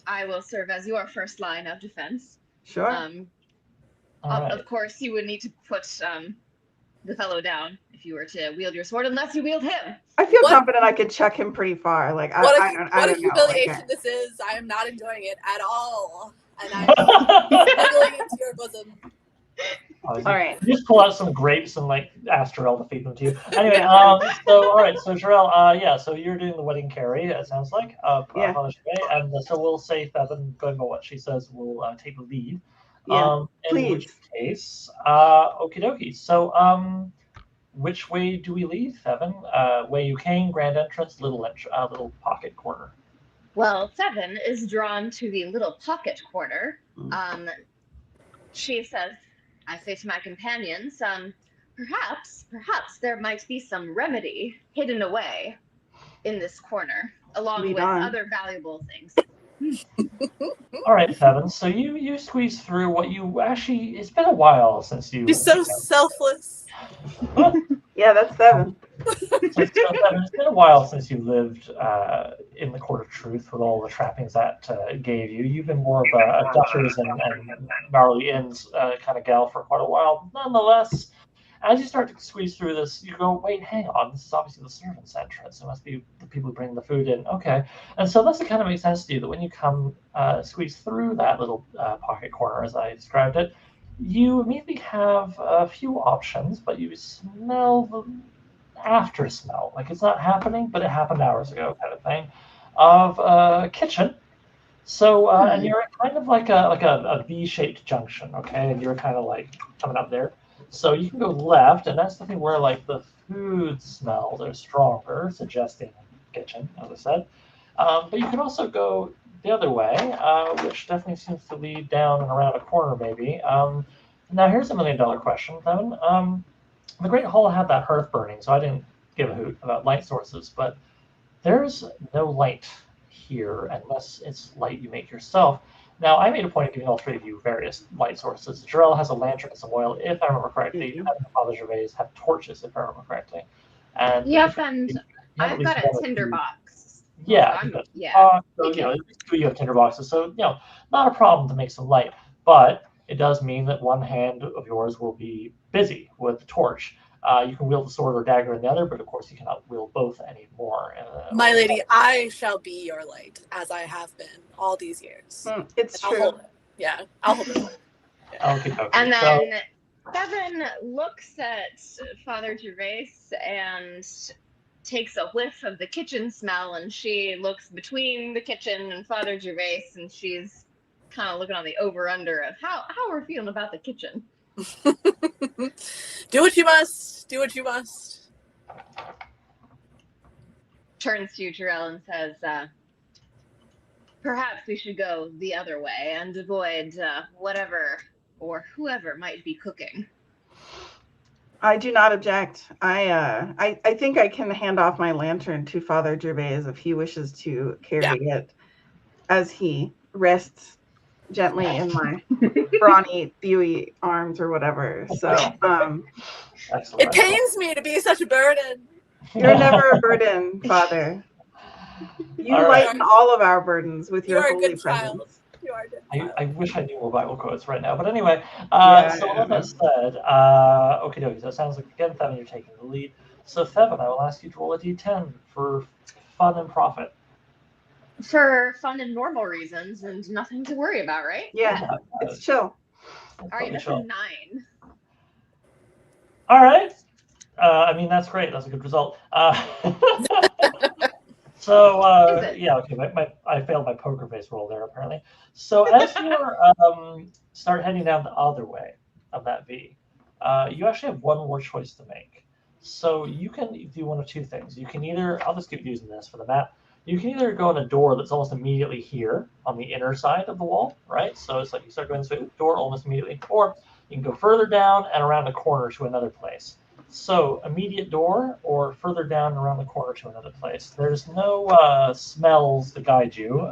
I will serve as your first line of defense. Sure. Right. Of course, you would need to put the fellow down if you were to wield your sword, unless you wield him. I feel confident I could chuck him pretty far. Like what I don't know. humiliation Like, this is. I am not enjoying it at all. And I'm snuggling into your bosom. all right. You just pull out some grapes and like ask Jirel to feed them to you. Anyway, so all right, so Jirel, yeah, so you're doing the wedding carry. It sounds like Yeah. and so we'll say Theven, going by what she says, will take the lead. Yeah. In Please. which case, okie dokie. So, which way do we lead, Theven? Way you came, grand entrance, little pocket corner. Well, Theven is drawn to the little pocket corner. She says, I say to my companions, perhaps there might be some remedy hidden away in this corner, along with other valuable things. All right, Theven. So you squeeze through what you actually. It's been a while since you. She's so selfless. Yeah, that's Theven. So Theven, it's been a while since you lived in the Court of Truth with all the trappings that gave you. You've been more of a Duchess and Gnarly Inns kind of gal for quite a while. Nonetheless, as you start to squeeze through this, you go, wait, hang on. This is obviously the servants' entrance. It must be the people who bring the food in. Okay. And so this kind of makes sense to you that when you come squeeze through that little pocket corner, as I described it, you immediately have a few options, but you smell the after smell. Like it's not happening, but it happened hours ago kind of thing, of a kitchen. So, and you're kind of like a V-shaped junction, okay? And you're kind of like coming up there. So you can go left, and that's the thing where like the food smells are stronger, suggesting kitchen, as I said. But you can also go the other way, which definitely seems to lead down and around a corner, maybe. Now here's $1 million question, Theven. The Great Hall had that hearth burning, so I didn't give a hoot about light sources, but there's no light here unless it's light you make yourself. Now, I made a point of giving all three of you various light sources. Jirel has a lantern and some oil, if I remember correctly. And Father Gervais have torches, if I remember correctly. And yep, and I've got a tinderbox. Yeah. So yeah. So, you have tinderboxes, so, not a problem to make some light. But it does mean that one hand of yours will be busy with the torch. You can wield the sword or dagger in the other, but of course you cannot wield both anymore. My lady, I shall be your light, as I have been all these years. It's true. Hold it. Yeah, I'll hold it. Yeah. Okay. And then Theven looks at Father Gervais and takes a whiff of the kitchen smell, and she looks between the kitchen and Father Gervais, and she's kind of looking on the over-under of how we're feeling about the kitchen. Do what you must. Do what you must. Turns to Jirel and says, perhaps we should go the other way and avoid whatever or whoever might be cooking. I do not object. I think I can hand off my lantern to Father Gervais if he wishes to carry it as he rests gently in my brawny, dewy arms or whatever. So it pains me to be such a burden. You're never a burden, Father. You lighten all of our burdens with your holy presence. You are good. I wish I knew more Bible quotes right now, but anyway. So with that said, okay, dokie. So it sounds like again, Theven, you're taking the lead. So Theven, I will ask you to roll a d10 for fun and profit. For fun and normal reasons, and nothing to worry about, right? Yeah, it's chill. All right, that's a 9. All right. I mean, that's great. That's a good result. So, okay, I failed my poker face roll there, apparently. So as you start heading down the other way of that V, you actually have one more choice to make. So you can do one of two things. You can either, I'll just keep using this for the map, you can either go in a door that's almost immediately here on the inner side of the wall, right? So it's like you start going through the door almost immediately, or you can go further down and around the corner to another place. So immediate door or further down around the corner to another place. There's no smells to guide you.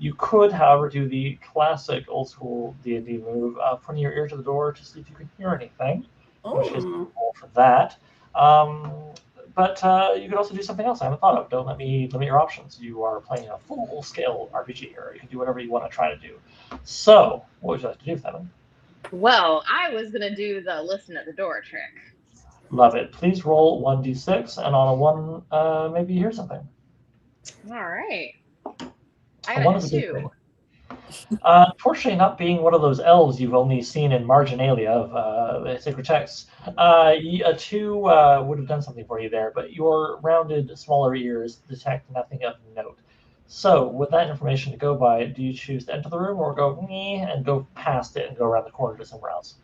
You could, however, do the classic old school D&D move, putting your ear to the door to see if you can hear anything, which is cool for that. But you could also do something else I haven't thought of. Don't let me limit your options. You are playing a full-scale RPG here. You can do whatever you want to try to do. So, what would you like to do, Theven? Well, I was going to do the listen at the door trick. Love it. Please roll 1d6, and on a 1, maybe you hear something. All right. I A 1 got is a good 2. thing. Unfortunately, not being one of those elves you've only seen in marginalia of sacred texts, a 2 would have done something for you there, but your rounded, smaller ears detect nothing of note. So, with that information to go by, do you choose to enter the room or go and go past it and go around the corner to somewhere else?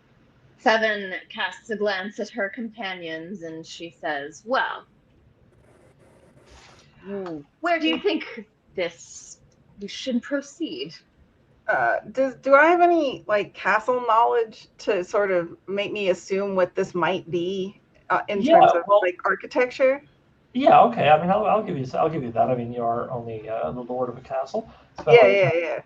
7 casts a glance at her companions and she says, well, where do you think we should proceed? Do I have any like castle knowledge to sort of make me assume what this might be in terms of like architecture? Yeah, okay. I mean, I'll give you that. I mean, you are only the lord of a castle. Yeah.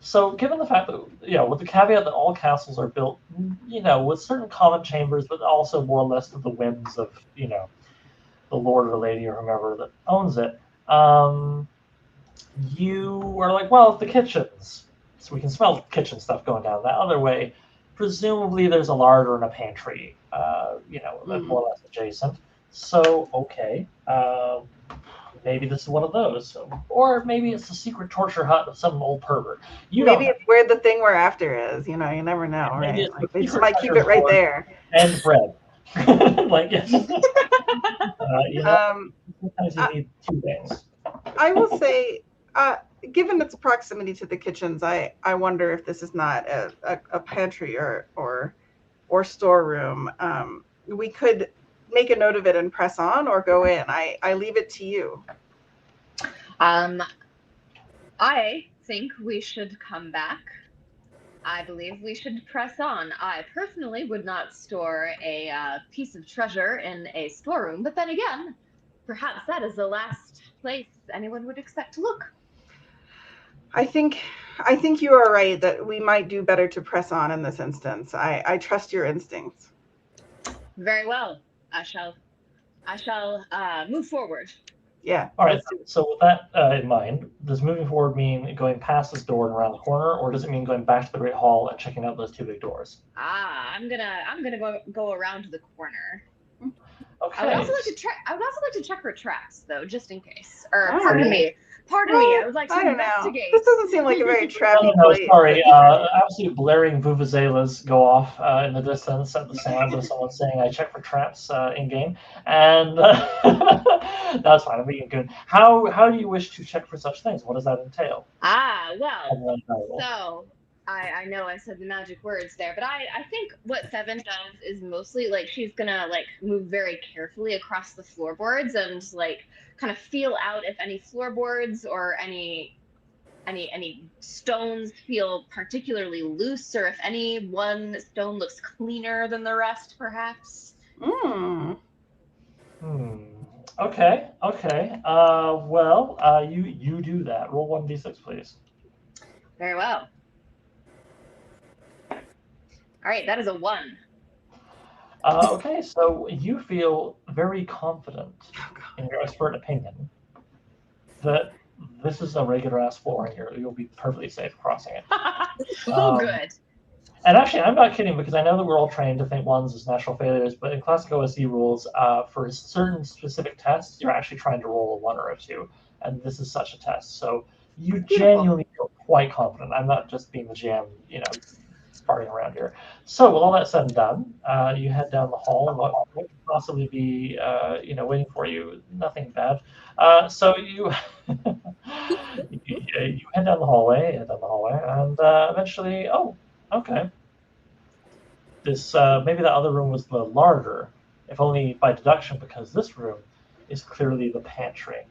So, given the fact that with the caveat that all castles are built, with certain common chambers, but also more or less to the whims of the lord or the lady or whomever that owns it, you are like, well, the kitchens, so we can smell kitchen stuff going down that other way. Presumably, there's a larder and a pantry, more or less adjacent. So, okay, maybe this is one of those, or maybe it's the secret torture hut of some old pervert. Maybe it's where the thing we're after is. You never know, right? Like, they just might keep it right there. And bread, like yes. Sometimes you need 2 things. I will say, given its proximity to the kitchens, I wonder if this is not a pantry or storeroom. We could make a note of it and press on, or go in. I leave it to you. I think we should come back. I believe we should press on. I personally would not store a piece of treasure in a storeroom, but then again, perhaps that is the last place anyone would expect to look. I think you are right that we might do better to press on in this instance. I trust your instincts. Very well. I shall move forward. Yeah. All right. So with that in mind, does moving forward mean going past this door and around the corner, or does it mean going back to the Great Hall and checking out those 2 big doors? I'm gonna go around the corner. Okay. I would also like to check her tracks, though, just in case. Or pardon me. I would like to investigate. This doesn't seem like a very trappy place. Sorry. Absolute blaring vuvuzelas go off in the distance at the sound of someone saying, "I check for traps in game," and that's fine. I'm being good. How do you wish to check for such things? What does that entail? Well, so I know I said the magic words there, but I think what 7 does is mostly like she's gonna like move very carefully across the floorboards and like kind of feel out if any floorboards or any stones feel particularly loose, or if any one stone looks cleaner than the rest, perhaps. Okay. Well, you do that. Roll 1d6, please. Very well. All right, that is a 1. Okay, so you feel very confident in your expert opinion that this is a regular ass floor and you'll be perfectly safe crossing it. Good. And actually, I'm not kidding, because I know that we're all trained to think ones as natural failures, but in classic OSE rules, for certain specific tests, you're actually trying to roll a 1 or a 2, and this is such a test. So you genuinely feel quite confident. I'm not just being the GM, farting around here. So with all that said and done, you head down the hall. What could possibly be, waiting for you? Nothing bad. So you you head down the hallway, and eventually, okay. This maybe the other room was the larder, if only by deduction, because this room is clearly the pantry.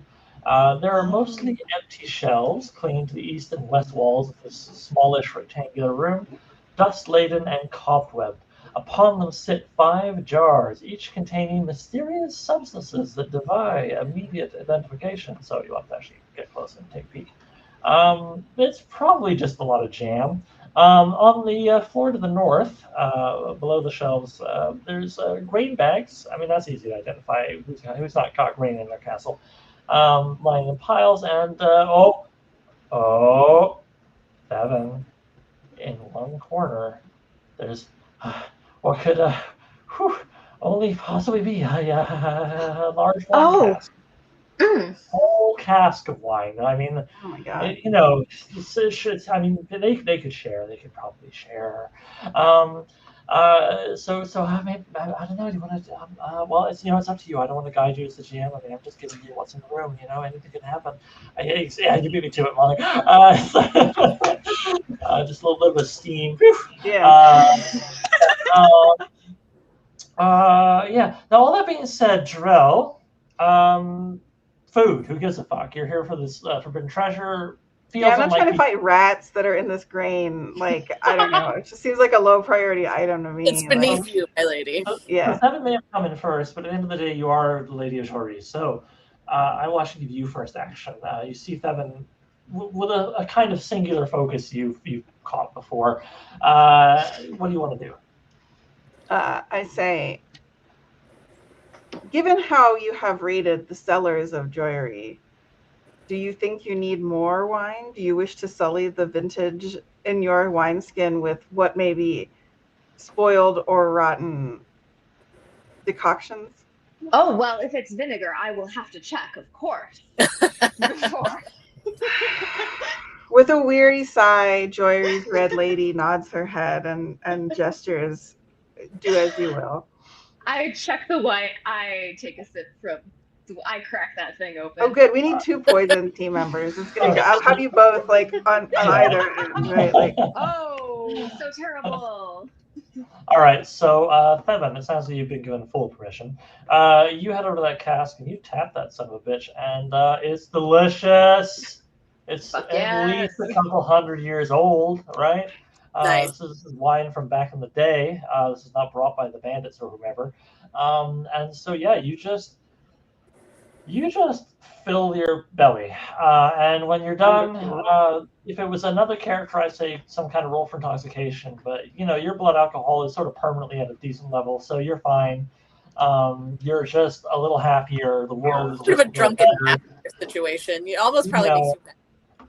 There are mostly empty shelves clinging to the east and west walls of this smallish rectangular room, dust-laden and cobwebbed. Upon them sit 5 jars, each containing mysterious substances that defy immediate identification. So you'll have to actually get close and take a peek. It's probably just a lot of jam. On the floor to the north, below the shelves, there's grain bags. I mean, that's easy to identify who's not got grain in their castle. Lying in piles, and 7 in one corner. There's what could only possibly be a large wine Oh. cask. Whole cask of wine. I mean, Oh my god. you know, I mean, they could share. They could probably share. Um, so I mean, I don't know. Do you want to? Well, it's it's up to you. I don't want to guide you as the GM. I mean, I'm just giving you what's in the room. Anything can happen. Yeah, you beat me to it, Molly. Just a little bit of steam. Yeah. Yeah. Now, all that being said, Jirel, food. Who gives a fuck? You're here for this forbidden treasure. Yeah, Feels I'm not trying to unlikely. fight rats that are in this grain. Like, I don't know. It just seems like a low priority item to me. It's beneath you, my lady. Yeah. Seven may have come in first, but at the end of the day, you are the Lady of Joiry. So I will actually give you first action. You see Seven with a kind of singular focus you've caught before. What do you want to do? I say, given how you have rated the cellars of Joiry, do you think you need more wine? Do you wish to sully the vintage in your wineskin with what may be spoiled or rotten decoctions? Oh, well, if it's vinegar, I will have to check, of course. Before. With a weary sigh, Joiry's red lady nods her head and gestures, do as you will. I check the wine. I take a sip from. I crack that thing open. Oh, good. We need 2 poison team members. It's gonna. I'll have you both like on either end, right? Like. Oh, so terrible. All right, so Theban, it sounds like you've been given full permission. You head over to that cask and you tap that son of a bitch, and it's delicious. It's Fuck at yes. least a couple hundred years old, right? Nice. This is wine from back in the day. This is not brought by the bandits or whomever. And so yeah, you just fill your belly, and when you're done, if it was another character, I'd say some kind of roll for intoxication. But your blood alcohol is sort of permanently at a decent level, so you're fine. You're just a little happier. The world is Sort of just a drunken better. situation. It almost probably makes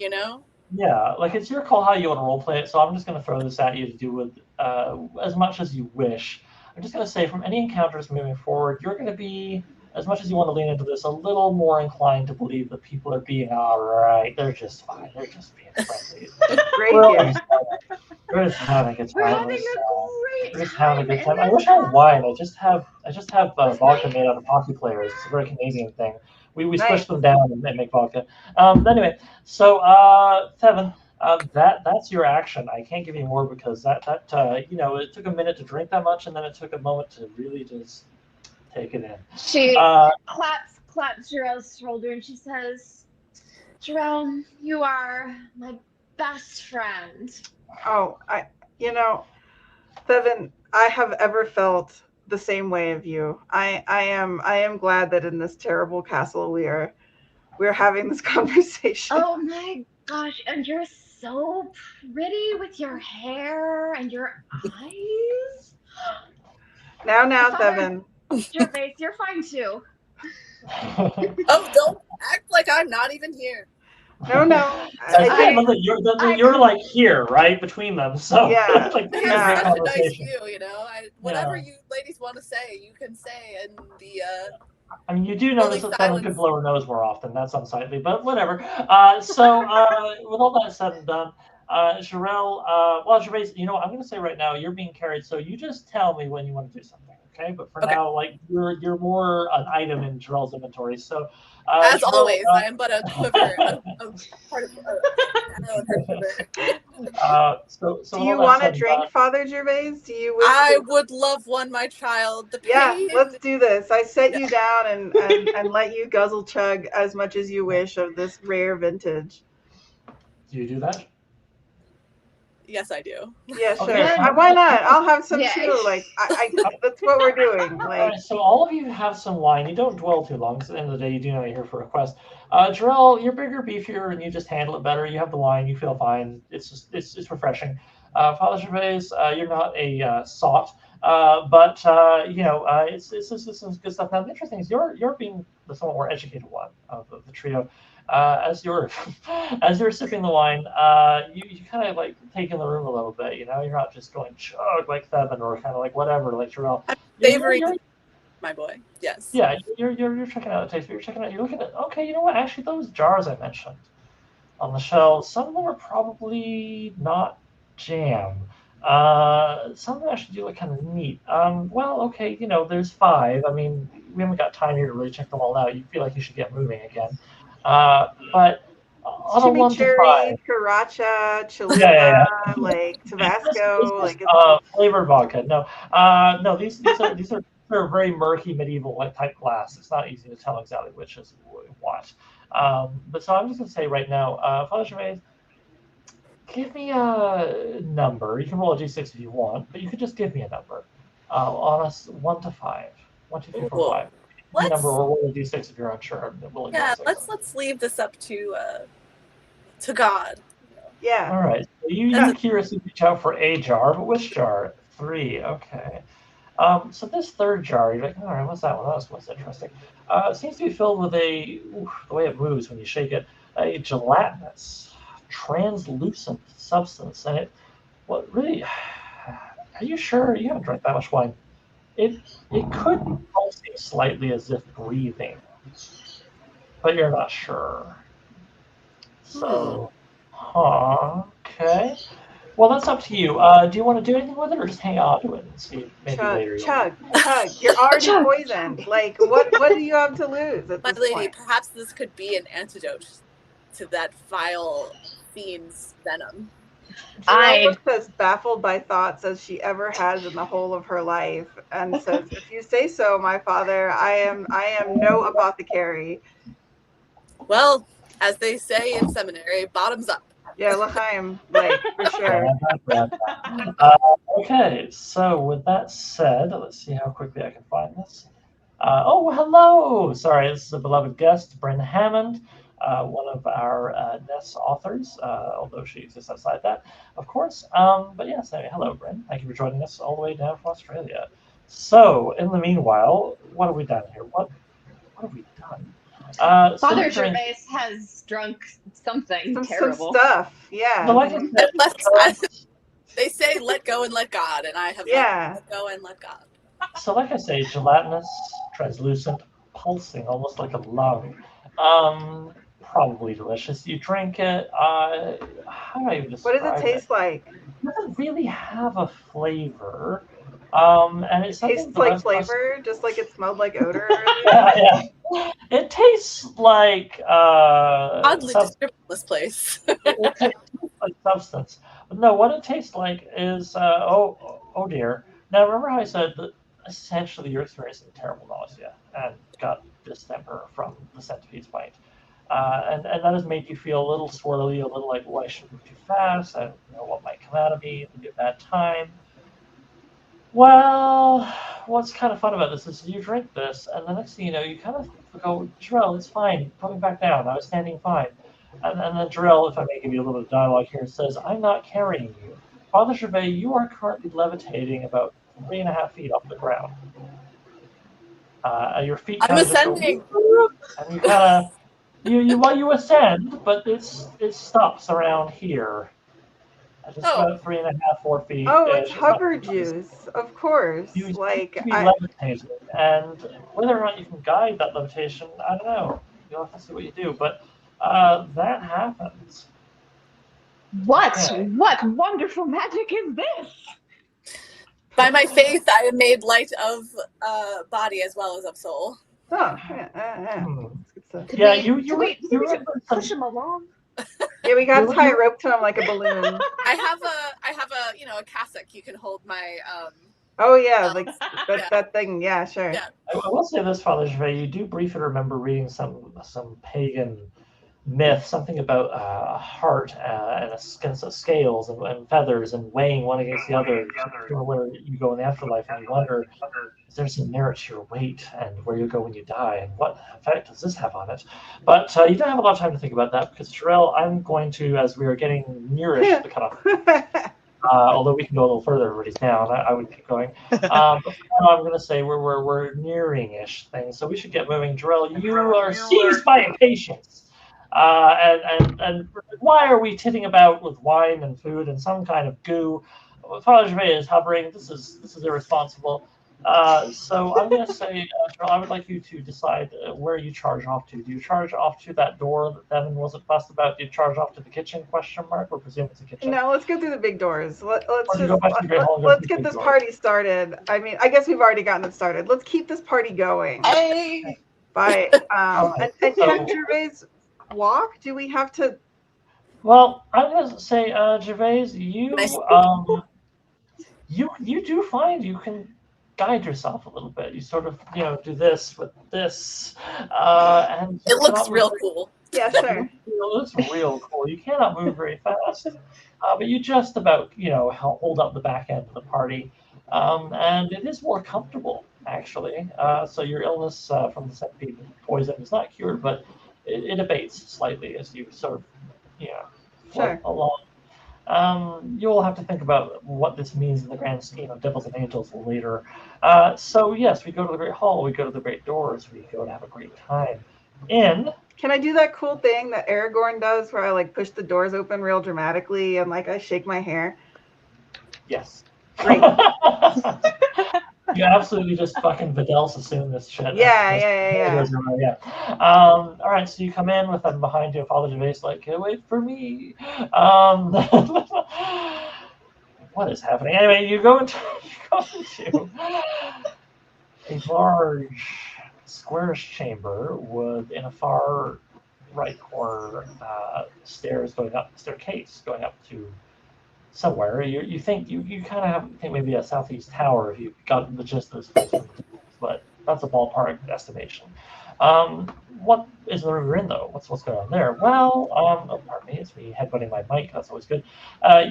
you mad, Yeah, like it's your call how you want to role play it. So I'm just going to throw this at you to do with as much as you wish. I'm just going to say, from any encounters moving forward, you're going to be, as much as you want to lean into this, a little more inclined to believe that people are being all right. They're just fine. They're just being friendly. Great. We're just having a good time. We're having a great We're just having a good time. time. I wish I had wine. I just have vodka made out of hockey players. It's a very Canadian thing. We Nice. squish them down and make vodka. Anyway, so Theban, that's your action. I can't give you more because that it took a minute to drink that much, and then it took a moment to really just take it in. She claps Jirel's shoulder and she says, "Jirel, you are my best friend." Oh, Theban, I have ever felt the same way of you. I am glad that in this terrible castle we're having this conversation. Oh my gosh, and you're so pretty with your hair and your eyes. Now, Theban. Your face, you're fine too. Oh, don't act like I'm not even here. No. You're like here, right, between them. So yeah, like, Here's yeah. such a nice view, whatever you ladies want to say, you can say, and the. I mean, you do notice that Theban could blow her nose more often. That's unsightly, but whatever. So with all that said and done, Jirel, Gervais, I'm going to say right now, you're being carried, so you just tell me when you want to do something, okay? But for now, like, you're more an item in Jirel's inventory. So, as Jirel, always, I am but a quiver, a part of her quiver. So do you want a drink, Father Gervais? Do you wish I would love one, my child. The pain. Yeah, let's do this. I set you down and let you guzzle chug as much as you wish of this rare vintage. Do you do that? Yes, I do. Yeah, sure. Okay. Why not? I'll have some too. Like, that's what we're doing. Like, all right, so all of you have some wine. You don't dwell too long, because at the end of the day, you do know you're here for a quest. Jirel, you're bigger, beefier, and you just handle it better. You have the wine. You feel fine. It's refreshing. Father Gervais, you're not a sot, but it's some good stuff. Now, the interesting thing is you're being the somewhat more educated one of the trio. As you're sipping the wine, you kind of like take in the room a little bit. You're not just going chug like Theban or kind of like whatever like Jirel. my boy. Yes. Yeah, you're checking out the taste, but you're looking at, okay, you know what? Actually, those jars I mentioned on the shelves, some of them are probably not jam. Some of them actually do look kind of neat. Well, okay, there's 5. I mean, we haven't got time here to really check them all out. You feel like you should get moving again. But on a 1 to 5, Chimichurri, Sriracha, Cholula, yeah. like This Tabasco, is like it's flavored vodka. No, no. These are very murky medieval type glass. It's not easy to tell exactly which is what. But so I'm just gonna say right now, Father Gervais, give me a number. You can roll a d6 if you want, but you could just give me a number. On a 1 to 5. 1, 2, 3, 4, 5. Give me a number or roll a d6 if you're unsure. Yeah, let's leave this up to God. yeah. All right. So you curiously reach out for a jar, but which jar? 3. Okay. So this third jar, you're like, all right, what's that one? What's interesting. It seems to be filled with the way it moves when you shake it, a gelatinous, translucent substance. And really, are you sure? You haven't drank that much wine. It could be pulsing slightly as if breathing, but you're not sure. So, okay. Well, that's up to you. Do you want to do anything with it, or just hang on to it and see maybe later? Chug. You're already poisoned. Like, what do you have to lose at My this lady, point? perhaps this could be an antidote to that vile fiend's venom. Jirel looks as baffled by thoughts as she ever has in the whole of her life, and says, "If you say so, my father, I am no apothecary." Well, as they say in seminary, bottoms up. Yeah, L'chaim, like for sure. Okay, so with that said, let's see how quickly I can find this. Oh, hello! Sorry, this is a beloved guest, Bryn Hammond, one of our Ness authors, although she exists outside that, of course. But yes, anyway, hello, Bryn. Thank you for joining us all the way down from Australia. So, in the meanwhile, what have we done here? What have we done? Father Gervais has drunk something terrible. Some stuff, yeah. Well, like I said, they say let go and let God, and I have let go and let God. So like I say, gelatinous, translucent, pulsing, almost like a lung. Probably delicious. You drink it. How do I even describe it? What does it taste like? It doesn't really have a flavor. And it tastes like flavor, just like it smelled like odor. Yeah. It tastes like oddly descriptive this place. It tastes like substance. But no, what it tastes like is oh dear. Now remember how I said that essentially you're experiencing terrible nausea and gut distemper from the centipede's bite. And that has made you feel a little swirly, a little like, well, I shouldn't move too fast. I don't know what might come out of me. It'll be a bad time. Well, what's kind of fun about this is you drink this, and the next thing you know, you kind of go, Jirel, it's fine. Put me back down. I was standing fine. And then Jirel, if I may give you a little bit of dialogue here, says, I'm not carrying you. Father Gervais, you are currently levitating about 3.5 feet off the ground. Your feet I'm ascending. And you kind of, you ascend, but it stops around here. Just about 3.5, 4 feet. Oh, it's hover juice, of course. You levitated, and whether or not you can guide that levitation, I don't know. You'll have to see what you do, but that happens. What wonderful magic is this? By my faith, I am made light of body as well as of soul. Oh, yeah. You push him along. Yeah, we got to tie a rope to him like a balloon. I have a cassock. You can hold my. Oh yeah, like that thing. Yeah, sure. Yeah. I will say this, Father Gervais, you do briefly remember reading some pagan myth, something about a heart and scales and feathers and weighing one against the other, where you go in the afterlife, and you wonder, is there some merit to your weight and where you go when you die, and what effect does this have on it? But you don't have a lot of time to think about that, because Jirel, I'm going to, as we are getting nearish to the cutoff, although we can go a little further, everybody's down, I would keep going. But now I'm going to say we're nearing-ish things, so we should get moving. Jirel, you are seized by impatience. And why are we titting about with wine and food and some kind of goo? Father Gervais is hovering. This is irresponsible. So I'm going to say, Cheryl, I would like you to decide where you charge off to. Do you charge off to that door that Devin wasn't fussed about? Do you charge off to the kitchen? Question mark. We'll presume it's a kitchen. No, let's go through the big doors. Let's get this door. party started. I mean, I guess we've already gotten it started. Let's keep this party going. Hey. By right. and can Gervais walk? Do we have to? Well, I'm going to say, Gervais, you you do find you can guide yourself a little bit. You sort of do this with this, and It looks real cool. Yeah, sure. It looks real cool. You cannot move very fast, but you just about hold up the back end of the party, and it is more comfortable actually. So your illness from the centipede poison is not cured, but it abates slightly as you sort of float along. You'll have to think about what this means in the grand scheme of Devils and Angels later. So yes, we go to the Great Hall, we go to the Great Doors, we go to have a great time. Can I do that cool thing that Aragorn does where I like push the doors open real dramatically and like I shake my hair? Yes. Great. You absolutely just fucking Vidal assume this shit. Yeah. All right, so you come in with them behind you, Father Gervais, like, hey, wait for me. What is happening? Anyway, you go into a large, squarish chamber with, in a far right corner, staircase going up to somewhere. You think you kind of think maybe a southeast tower if you got the gist of this place, but that's a ballpark estimation. What is the room you're in though? What's going on there? Well, pardon me, it's me headbutting my mic. That's always good.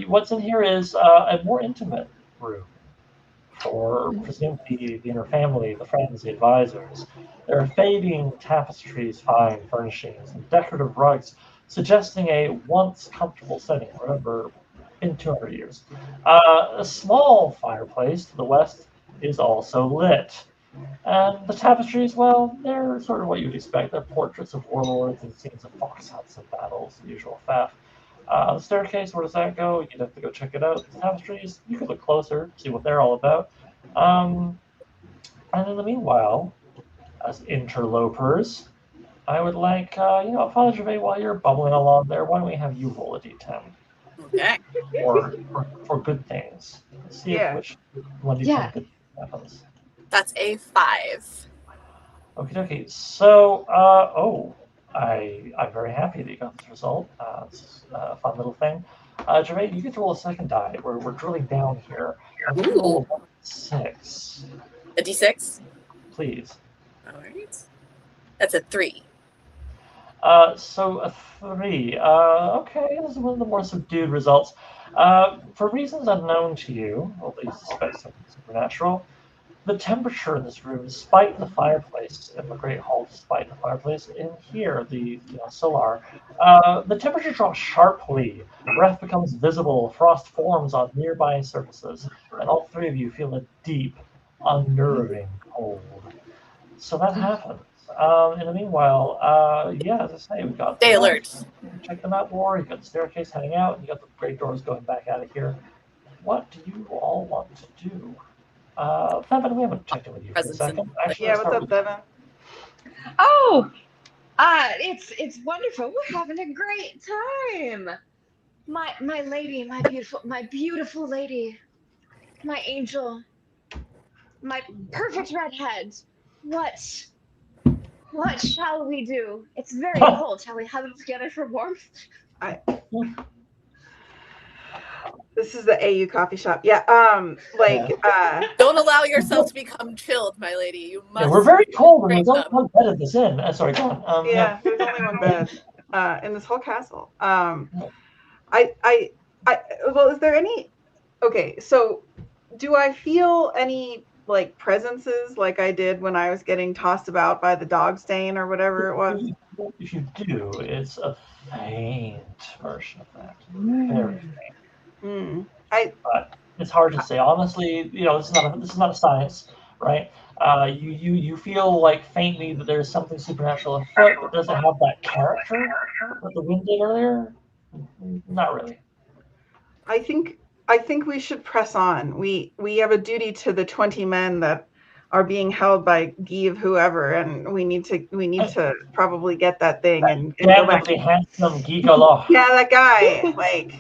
What's in here is a more intimate room for presumably the inner family, the friends, the advisors. There are fading tapestries, fine furnishings, and decorative rugs, suggesting a once comfortable setting. Remember, in 200 years. A small fireplace to the west is also lit. And the tapestries, well, they're sort of what you'd expect. They're portraits of warlords and scenes of fox hunts and battles, the usual faff. The staircase, where does that go? You'd have to go check it out. The tapestries, you could look closer, see what they're all about. And in the meanwhile, as interlopers, I would like, Father Gervais, while you're bubbling along there, why don't we have you roll a d10? Okay. For good things. See which one do you think good happens. That's a 5. Okay. So, I'm very happy that you got this result. It's a fun little thing. Gervais, you get to roll a second die. We're drilling down here. I'm going to roll a 6. A d6? Please. All right. That's a 3. So a 3. Okay, this is one of the more subdued results. For reasons unknown to you, or at least suspect something supernatural, the temperature in this room, despite the fireplace in the Great Hall, despite the fireplace in here, the solar, the temperature drops sharply. Breath becomes visible. Frost forms on nearby surfaces, and all three of you feel a deep, unnerving cold. So that happens. In the meanwhile, as I say, we've got Stay alert. Check them out more. You've got the staircase heading out, and you got the great doors going back out of here. What do you all want to do? Devin, we haven't checked in with you for a second. Actually, what's up, Devin? Oh, it's wonderful. We're having a great time. My lady, my beautiful lady, my angel, my perfect redhead. What shall we do? It's very cold. Shall we huddle together for warmth? This is the AU coffee shop. Yeah. Don't allow yourself to become chilled, my lady. You must. Yeah, we're very cold, and we don't plug bedded this in. Sorry, go on. There's only one bed in this whole castle. Well, is there any? Okay, so do I feel any like presences like I did when I was getting tossed about by the dog stain or whatever it was? If you do, it's a faint version of that. Very faint. But it's hard to say. Honestly, this is not a science, right? You feel like faintly that there's something supernatural afoot, but does it have that character that the wind did earlier? Not really. I think we should press on. We have a duty to the 20 men that are being held by Give whoever, and we need to probably get that thing and go back. Damnably handsome Gigolo. Yeah, that guy. Like,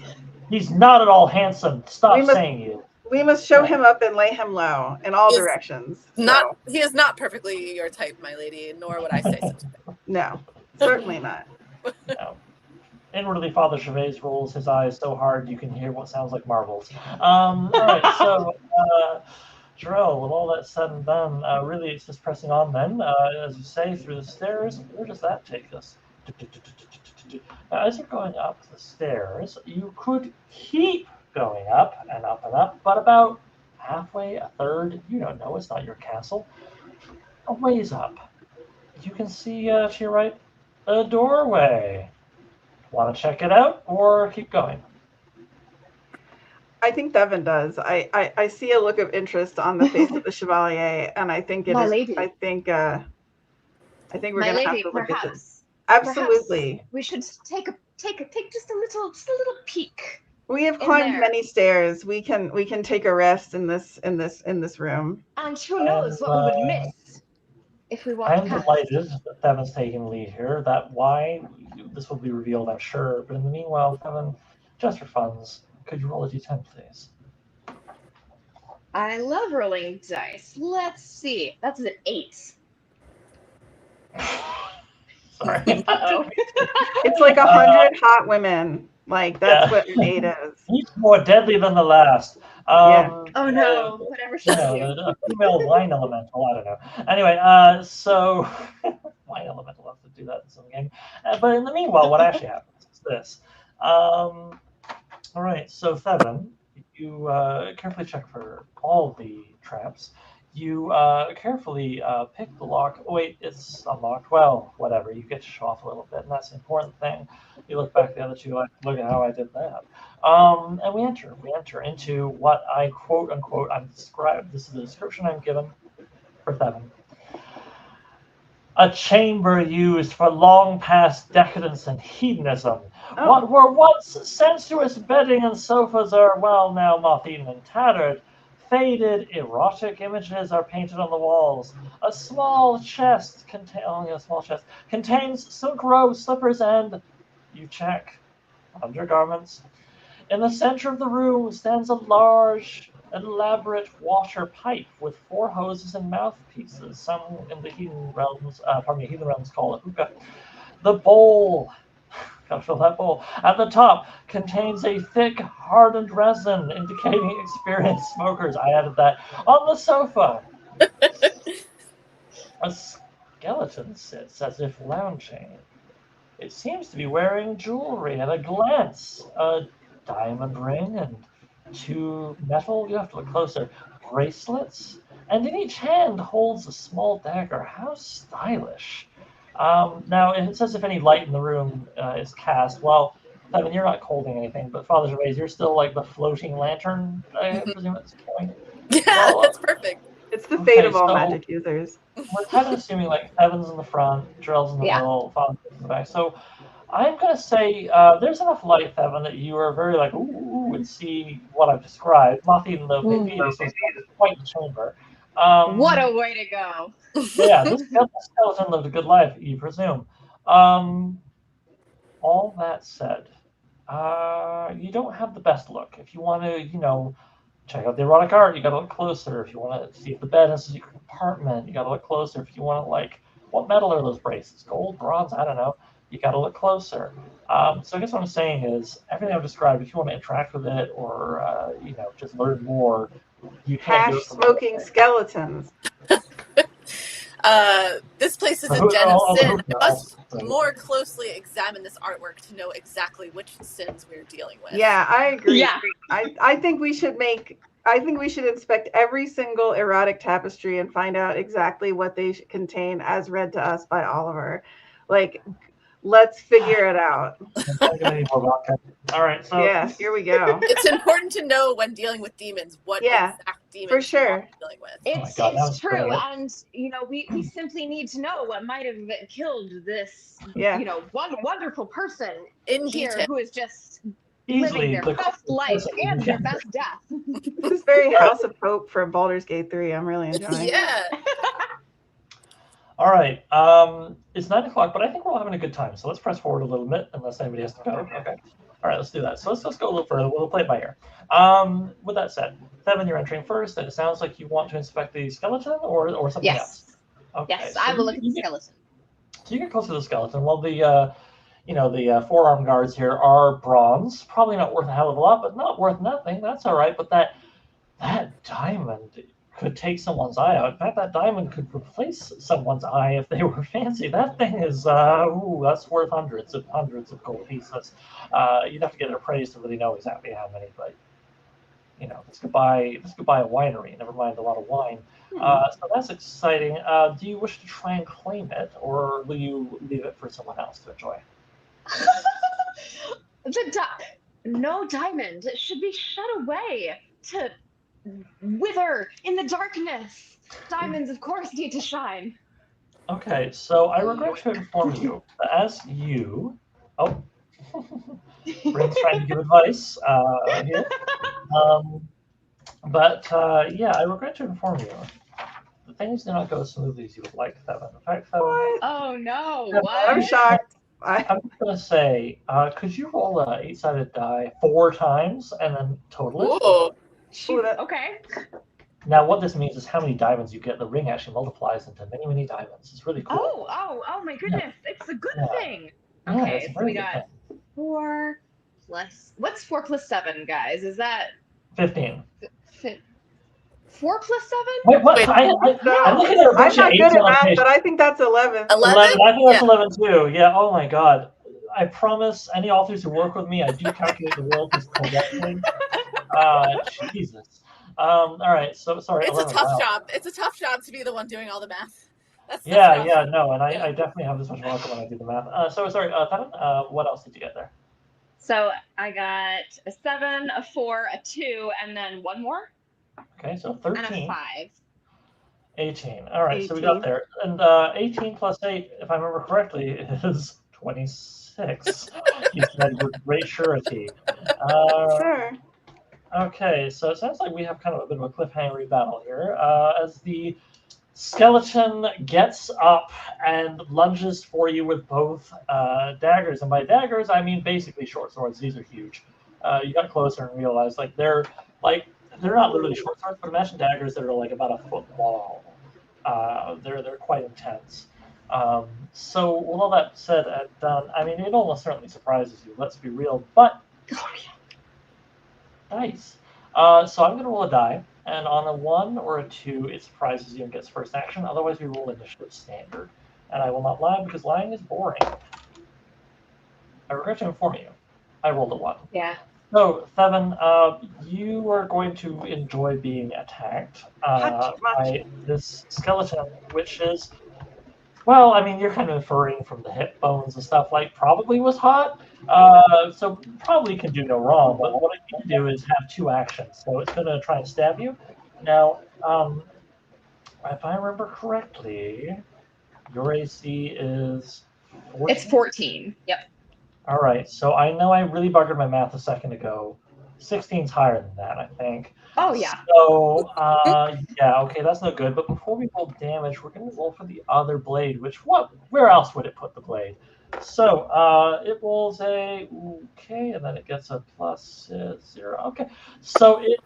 He's not at all handsome. Stop We must- saying you. we must show him up and lay him low in all directions. He is not perfectly your type, my lady, nor would I say such a thing. No, certainly not. No. Inwardly, Father Gervais rolls his eyes so hard you can hear what sounds like marbles. All right, so Jirel, with all that said and done, really it's just pressing on then, as you say, through the stairs. Where does that take us? Now, as you're going up the stairs, you could keep going up and up and up, but about halfway, a third, you don't know, it's not your castle, a ways up, you can see to your right a doorway. Want to check it out or keep going? I think Devin does. I see a look of interest on the face of the Chevalier, and I think it My is. lady. I think we're My gonna have lady, to look at this. perhaps Absolutely. we should take just a little peek. We have in climbed there. many stairs. We can take a rest in this room. And who knows what we would miss if we walked I'm past. delighted that Devin's taking lead here. That why this will be revealed, I'm sure. But in the meanwhile, Devin, just for funds, could you roll a d10, please? I love rolling dice. Let's see. That's an 8. Sorry. It's like 100 hot women. Like that's what an 8 is. Each more deadly than the last. Yeah. Oh no, whatever she You do. know, a female wine elemental. I don't know. Anyway, so wine elemental has to do that in some game. But in the meanwhile, what actually happens is this. All right, so Thevin, you carefully check for all the traps. You carefully pick the lock. Oh, wait, it's unlocked. Well, whatever. You get to show off a little bit, and that's the important thing. You look back at the other two, like, look at how I did that. And we enter into what I quote unquote I'm described. This is the description I'm given for Thevin. A chamber used for long past decadence and hedonism. Oh. What were once sensuous bedding and sofas are well now moth-eaten and tattered. Faded, erotic images are painted on the walls. A small chest contains silk robes, slippers, and you check undergarments. In the center of the room stands a large, elaborate water pipe with 4 hoses and mouthpieces. Some in the heathen realms call it hookah. The bowl. Gotta fill that bowl. At the top contains a thick, hardened resin indicating experienced smokers. I added that. On the sofa, a skeleton sits as if lounging. It seems to be wearing jewelry at a glance. A diamond ring and 2 metal, you have to look closer, bracelets. And in each hand holds a small dagger. How stylish. Now, it says if any light in the room is cast. Well, Devin, you're not holding anything, but Father Gervais, you're still like the floating lantern, I presume at this point. Yeah, Well, that's perfect. It's the fate of all so magic users. we're kind of assuming like Devin's in the front, Jirel's in the middle, Father's in the back. So I'm going to say there's enough light, Devin, that you are very like, ooh, and see what I've described. Not even though maybe this is quite the chamber. What a way to go. Yeah, this skeleton lived a good life, you presume. All that said, you don't have the best look. If you want to, check out the erotic art, you got to look closer. If you want to see if the bed has a secret compartment, you got to look closer. If you want to, what metal are those bracelets? Gold, bronze? I don't know. You got to look closer. So I guess what I'm saying is everything I've described, if you want to interact with it or, just learn more, you can do it. Smoking skeletons. This place is a den of sin. I must more closely examine this artwork to know exactly which sins we're dealing with. Yeah, I agree. Yeah. I think we should inspect every single erotic tapestry and find out exactly what they contain as read to us by Oliver. Let's figure it out. All right, so yeah, here we go. It's important to know when dealing with demons what exact demons for sure we're dealing with. It's true, and we simply need to know what might have killed this wonderful person in here detail. who is just easily living their best life and their best death. This is very House of Hope from Baldur's Gate 3. I'm really enjoying it. Yeah. All right. It's 9 o'clock, but I think we're all having a good time. So let's press forward a little bit, unless anybody has to go. Okay. All right, let's do that. So let's go a little further. We'll play it by ear. With that said, Theven, you're entering first, and it sounds like you want to inspect the skeleton or something else. Yes. Okay. Yes, so I will look at the skeleton. So you get close to the skeleton. Well, the forearm guards here are bronze. Probably not worth a hell of a lot, but not worth nothing. That's all right. But that diamond could take someone's eye out. In fact, that diamond could replace someone's eye if they were fancy. That thing is, that's worth hundreds of gold pieces. You'd have to get it appraised to really know exactly how many, but this could buy a winery. Never mind a lot of wine. So that's exciting. Do you wish to try and claim it, or will you leave it for someone else to enjoy? No diamond should be shut away to wither in the darkness. Diamonds, of course, need to shine. Okay, so I regret to inform you that as you... Oh, Bryn's trying to give advice here. Yeah, I regret to inform you that things do not go as smoothly as you would like, Theven. In fact, Theven... Oh, no. Theven, What? I'm shocked. I'm just going to say, could you roll a 8-sided die 4 times and then total it? Ooh. Okay. Now, what this means is how many diamonds you get. The ring actually multiplies into many, many diamonds. It's really cool. Oh my goodness. Yeah. It's a good thing. Yeah, Okay, so we got 4 plus... What's 4 plus 7, guys? Is that... 15. 4 plus 7? Wait, what? I'm looking at a bunch I'm not of good 8s at on math, page but I think that's 11. 11? I think that's 11 too. Yeah, oh my god. I promise any authors who work with me, I do calculate the royalties correctly. Jesus. All right, so sorry. It's 11, a tough wow. job. It's a tough job to be the one doing all the math. That's Yeah, rough. no, and I definitely have this much marker when I do the math. So sorry, Theven, what else did you get there? So I got a 7, a 4, a 2, and then one more. Okay, so 13. And a 5. 18. All right, 18. so we got there. And 18 plus 8, if I remember correctly, is 26. You said with great surety. Sure. Okay, so it sounds like we have kind of a bit of a cliffhanger battle here. As the skeleton gets up and lunges for you with both daggers. And by daggers, I mean basically short swords. These are huge. You got closer and realized they're not literally short swords, but imagine daggers that are like about a foot long. They're quite intense. So with all that said and done, I mean, it almost certainly surprises you, let's be real, but nice. So I'm going to roll a die, and on a 1 or a 2, it surprises you and gets first action. Otherwise, we roll initiative standard. And I will not lie, because lying is boring. I regret to inform you, I rolled a 1. Yeah. So, Theven, you are going to enjoy being attacked by this skeleton, which is, well, I mean, you're kind of inferring from the hip bones and stuff, probably was hot. So probably can do no wrong, but what it can do is have 2 actions. So it's going to try and stab you. Now, if I remember correctly, your AC is 14? It's 14. Yep. All right, so I know I really buggered my math a second ago. 16's higher than that, I think. Oh, yeah. So, yeah, okay, that's no good. But before we roll damage, we're going to roll for the other blade, where else would it put the blade? So, it rolls a, okay, and then it gets a plus 0. Okay, so it,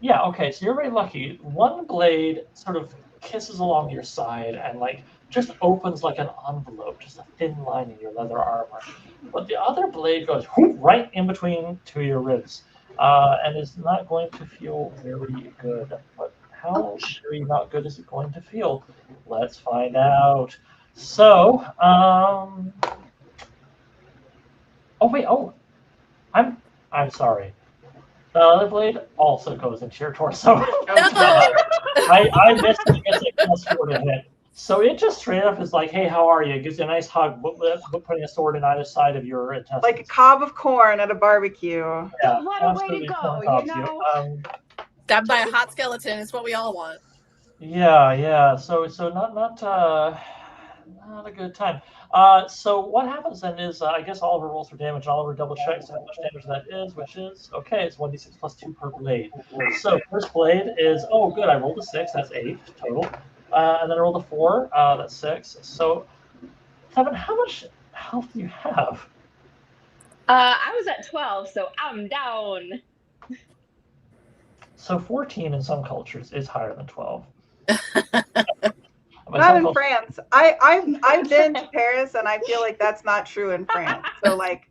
yeah, okay, so you're very lucky. One blade sort of kisses along your side and, just opens like an envelope, just a thin line in your leather armor. But the other blade goes right in between 2 of your ribs, and is not going to feel very good. But how very not good is it going to feel? Let's find out. So, I'm sorry. The other blade also goes into your torso. I missed it against a plus 4 to hit. So it just straight up is like, hey, how are you? It gives you a nice hug, putting a sword in either side of your intestines. Like a cob of corn at a barbecue. Yeah, what a way to go, Stabbed by a hot skeleton is what we all want. Yeah. So not a good time. So what happens then is, I guess Oliver rolls for damage. Oliver double checks how much damage that is, which is, okay, it's 1d6 plus 2 per blade. So first blade is, oh good, I rolled a 6, that's 8 total. And then I rolled a 4. That's 6. So, Seven, how much health do you have? I was at 12, so I'm down. So 14 in some cultures is higher than 12. Not in France. I've been to Paris, and I feel like that's not true in France. So like,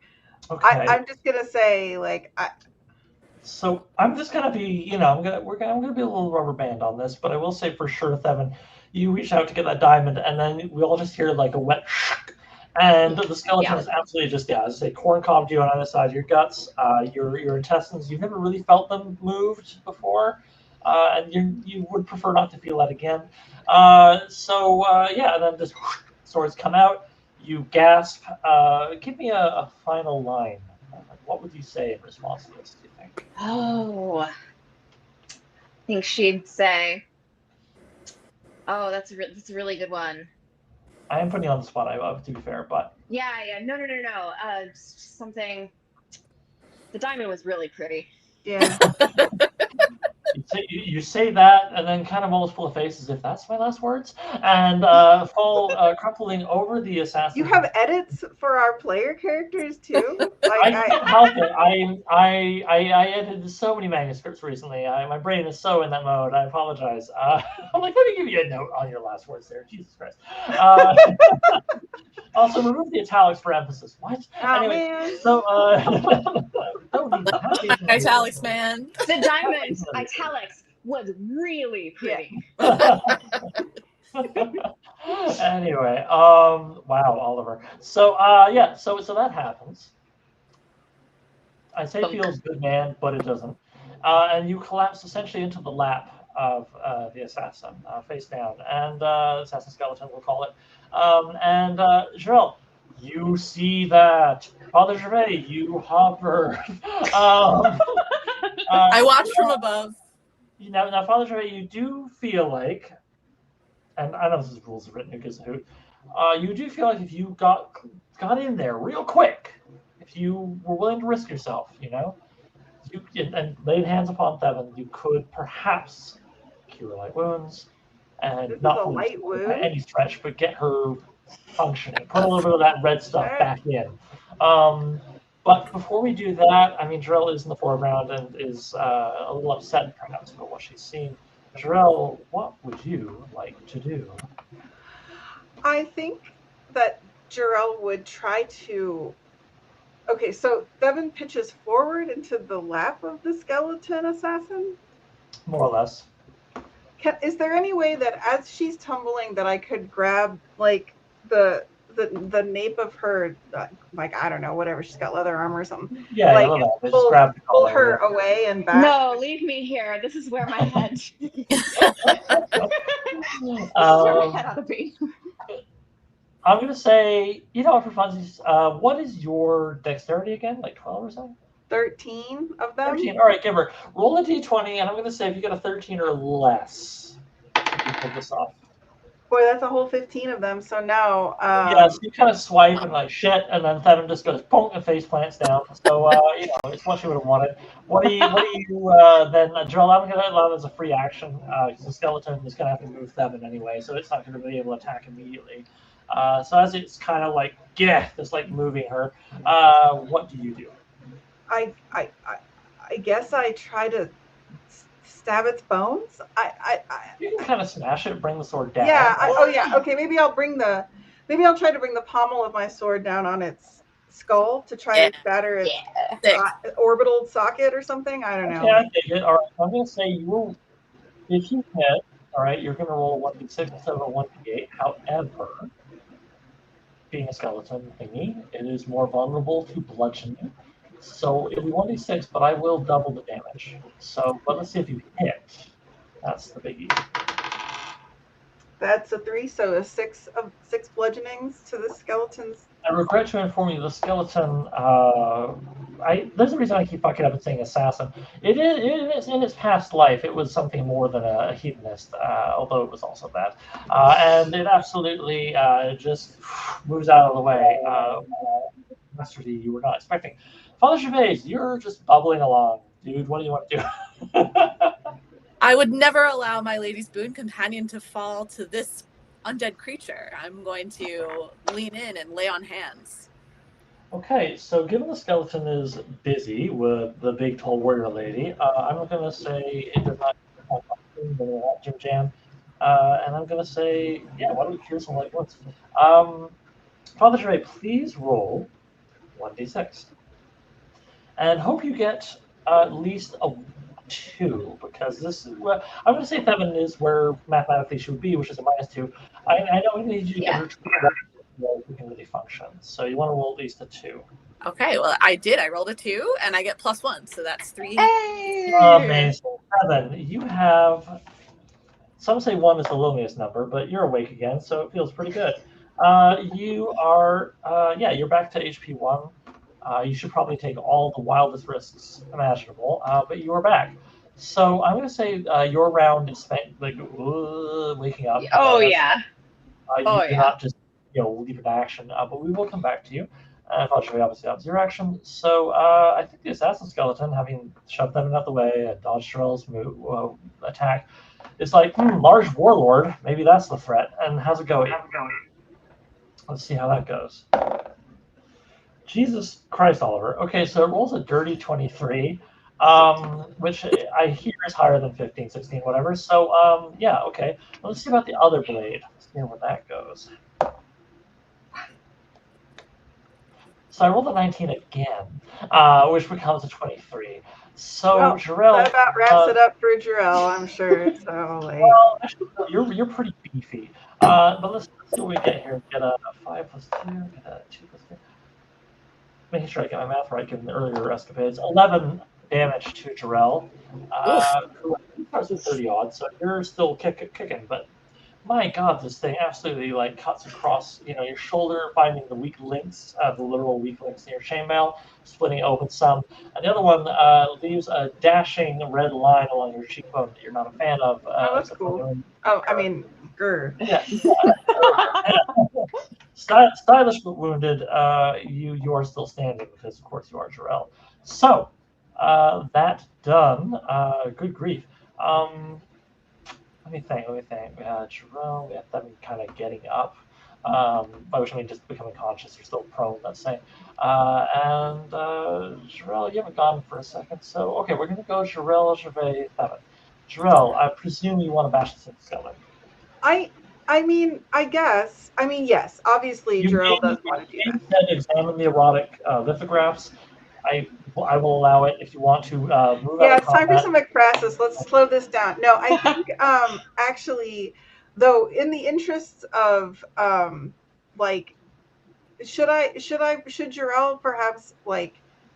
Okay. I'm just gonna say like So I'm just gonna be, I'm gonna be a little rubber band on this, but I will say for sure, Thevin, you reach out to get that diamond, and then we all just hear like a wet, and the skeleton is absolutely just, as I say, corn cobbed you on either side of your guts, your intestines. You've never really felt them moved before, and you would prefer not to feel that again. And then just swords come out. You gasp. Give me a final line. What would you say in response to this, do you think? Oh, I think she'd say, "Oh, that's a really good one." I am putting you on the spot, to be fair, but... Yeah, no. Something... The diamond was really pretty. Yeah. You say that, and then kind of almost full of face as if that's my last words, and fall crumpling over the assassin. You have edits for our player characters too? Like, I can't help it. I edited so many manuscripts recently. My brain is so in that mode. I apologize. I'm like, let me give you a note on your last words there. Jesus Christ. Also, remove the italics for emphasis. What? Oh, anyway, man. So, italics, man. The diamond italics was really pretty. Anyway, wow, Oliver. So, so that happens. I say feels good, man, but it doesn't. And you collapse essentially into the lap of the assassin, face down, and assassin skeleton, we'll call it. Jirel, you see that. Father Gervais, you hover. I watch from above. Now, Father Gervais, you do feel like, and I know this is rules written, who gives a hoot, you do feel like if you got in there real quick, if you were willing to risk yourself, and laid hands upon Thevin, you could perhaps cure light wounds, and This not is a light wound by any stretch, but get her functioning, put a little bit of that red stuff back in. But before we do that, I mean, Jirel is in the foreground and is a little upset perhaps about what she's seen. Jirel, what would you like to do? I think that Jirel would try to... Okay, so Thevin pitches forward into the lap of the skeleton assassin? More or less. Is there any way that as she's tumbling that I could grab, like, the nape of her, like, I don't know, whatever, she's got leather armor or something. Yeah, like, I love that. Just grab the pull her away and back. No, leave me here. This is where my head... ought to be. I'm going to say, for funsies, what is your dexterity again? Like 12 or something? 13 of them. 13. All right, give her. Roll a d20, and I'm going to say if you get a 13 or less, you pull this off. Boy, that's a whole 15 of them, so no. So you kind of swipe and like shit, and then Thevin just goes bonk and face plants down. So, it's what she would have wanted. What do you then, Jirel, I'm going to allow as a free action, because the skeleton is going to have to move Thevin anyway, so it's not going to be able to attack immediately. So as it's kind of like, just like moving her, what do you do? I guess I try to stab its bones. You can kind of smash it, bring the sword down. Yeah. Okay. Maybe I'll try to bring the pommel of my sword down on its skull to try to shatter its orbital socket or something. I don't know. Yeah, I take it. All right. I'm gonna say if you hit, all right, you're gonna roll a 1d6 instead of a 1d8. However, being a skeleton thingy, it is more vulnerable to bludgeoning. So it'll be 1d6, but I will double the damage. But let's see if you hit. That's the biggie. That's a 3, so a 6 bludgeonings to the skeleton's. I regret to inform you, the skeleton. There's a reason I keep fucking up and saying assassin. It is in its past life. It was something more than a hedonist, although it was also that. And it absolutely just moves out of the way. Masterly, you were not expecting. Father Gervais, you're just bubbling along, dude. What do you want to do? I would never allow my lady's boon companion to fall to this undead creature. I'm going to lean in and lay on hands. Okay, so given the skeleton is busy with the big tall warrior lady, I'm going to say it does not Jim Jam, and I'm going to say, yeah, why don't we cure some light wounds? Father Jirel, please roll 1d6, and hope you get at least a 2, because this is, well, I'm going to say 7 is where mathematically she would be, which is a -2. I know we need you to get her to we can really function, so you want to roll at least a 2. Okay, well, I did. I rolled a 2, and I get +1, so that's 3. Hey! Amazing. 7. You have, some say 1 is the loneliest number, but you're awake again, so it feels pretty good. You are, you're back to HP 1. You should probably take all the wildest risks imaginable, but you are back. So I'm going to say your round is spent waking up. Oh, yeah. You're not just leave it action, but we will come back to you. Unfortunately, obviously, that was your action. So I think the assassin skeleton, having shoved them out the way and dodged Jirel's attack, is like, large warlord. Maybe that's the threat. And how's it going? Let's see how that goes. Jesus Christ, Oliver. Okay, so it rolls a dirty 23, which I hear is higher than 15, 16, whatever. So, yeah, okay. Let's see about the other blade. Let's see where that goes. So I rolled a 19 again, which becomes a 23. So, well, Jirel... That about wraps it up for Jirel, I'm sure. So, like... Well, actually, you're pretty beefy. But let's see what we get here. Get a 5 plus 2, get a 2 plus 3. Making sure I get my math right, given the earlier escapades. 11 damage to Jirel, who starts with 30 odds, so you're still kicking. But my God, this thing absolutely like cuts across, your shoulder, finding the weak links, the literal weak links in your chainmail, splitting open some, and the other one leaves a dashing red line along your cheekbone that you're not a fan of. That's cool. I mean, grr. Yeah. Stylish but wounded, you are still standing because, of course, you are Jirel. So, that done. Good grief. Let me think. We had Jirel, we had them kind of getting up, by which I mean just becoming conscious. You're still prone, let's say. And Jirel, you haven't gone for a second. So, okay, we're going to go Jirel, Gervais, Thevin. Jirel, I presume you want to bash the skeleton. I mean, yes. Obviously, Jirel does want to do that. You said examine the erotic lithographs. I will allow it if you want to move out of combat. Yeah, it's time for some ekphrasis. Let's slow this down. No, I think actually, though, in the interests of should Jirel perhaps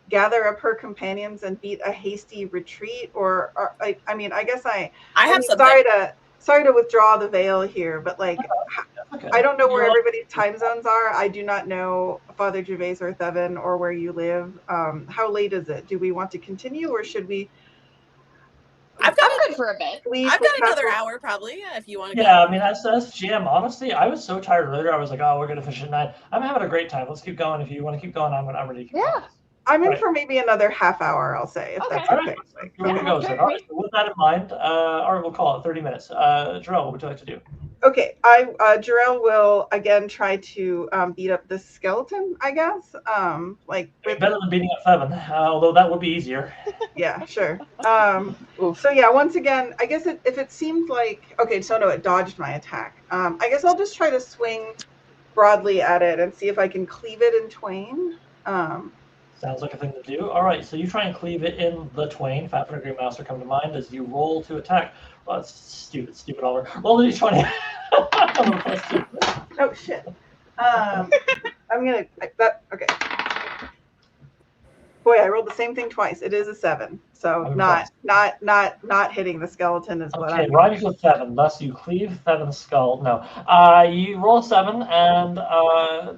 gather up her companions and beat a hasty retreat, or I guess I have something. Sorry to withdraw the veil here, but okay. I don't know where everybody's time zones are. I do not know Father Gervais or Thevin or where you live. How late is it? Do we want to continue or should we? I'm good for a bit. I've got another hour probably if you want to go. Yeah, I mean, as GM, honestly, I was so tired earlier. I was like, oh, we're going to finish at 9. I'm having a great time. Let's keep going. If you want to keep going, I'm ready to keep going. I'm in for maybe another half hour, I'll say, if that's okay. All right, so with that in mind, all right, we'll call it 30 minutes. Jirel, what would you like to do? Okay, Jirel will again try to beat up this skeleton, I guess. Better than beating up Thevin, although that would be easier. Yeah, sure. So yeah, once again, I guess if it seemed like it dodged my attack. I guess I'll just try to swing broadly at it and see if I can cleave it in twain. Sounds like a thing to do. All right, so you try and cleave it in the twain. Fafnir Green Master come to mind as you roll to attack. Well, that's stupid, Oliver. Roll the d20. Oh shit. Okay. Boy, I rolled the same thing twice. It is a 7, so not hitting the skeleton is what I'm. Okay, rhymes with 7. Thus, you cleave Thevin's skull. No, you roll a 7, and I'm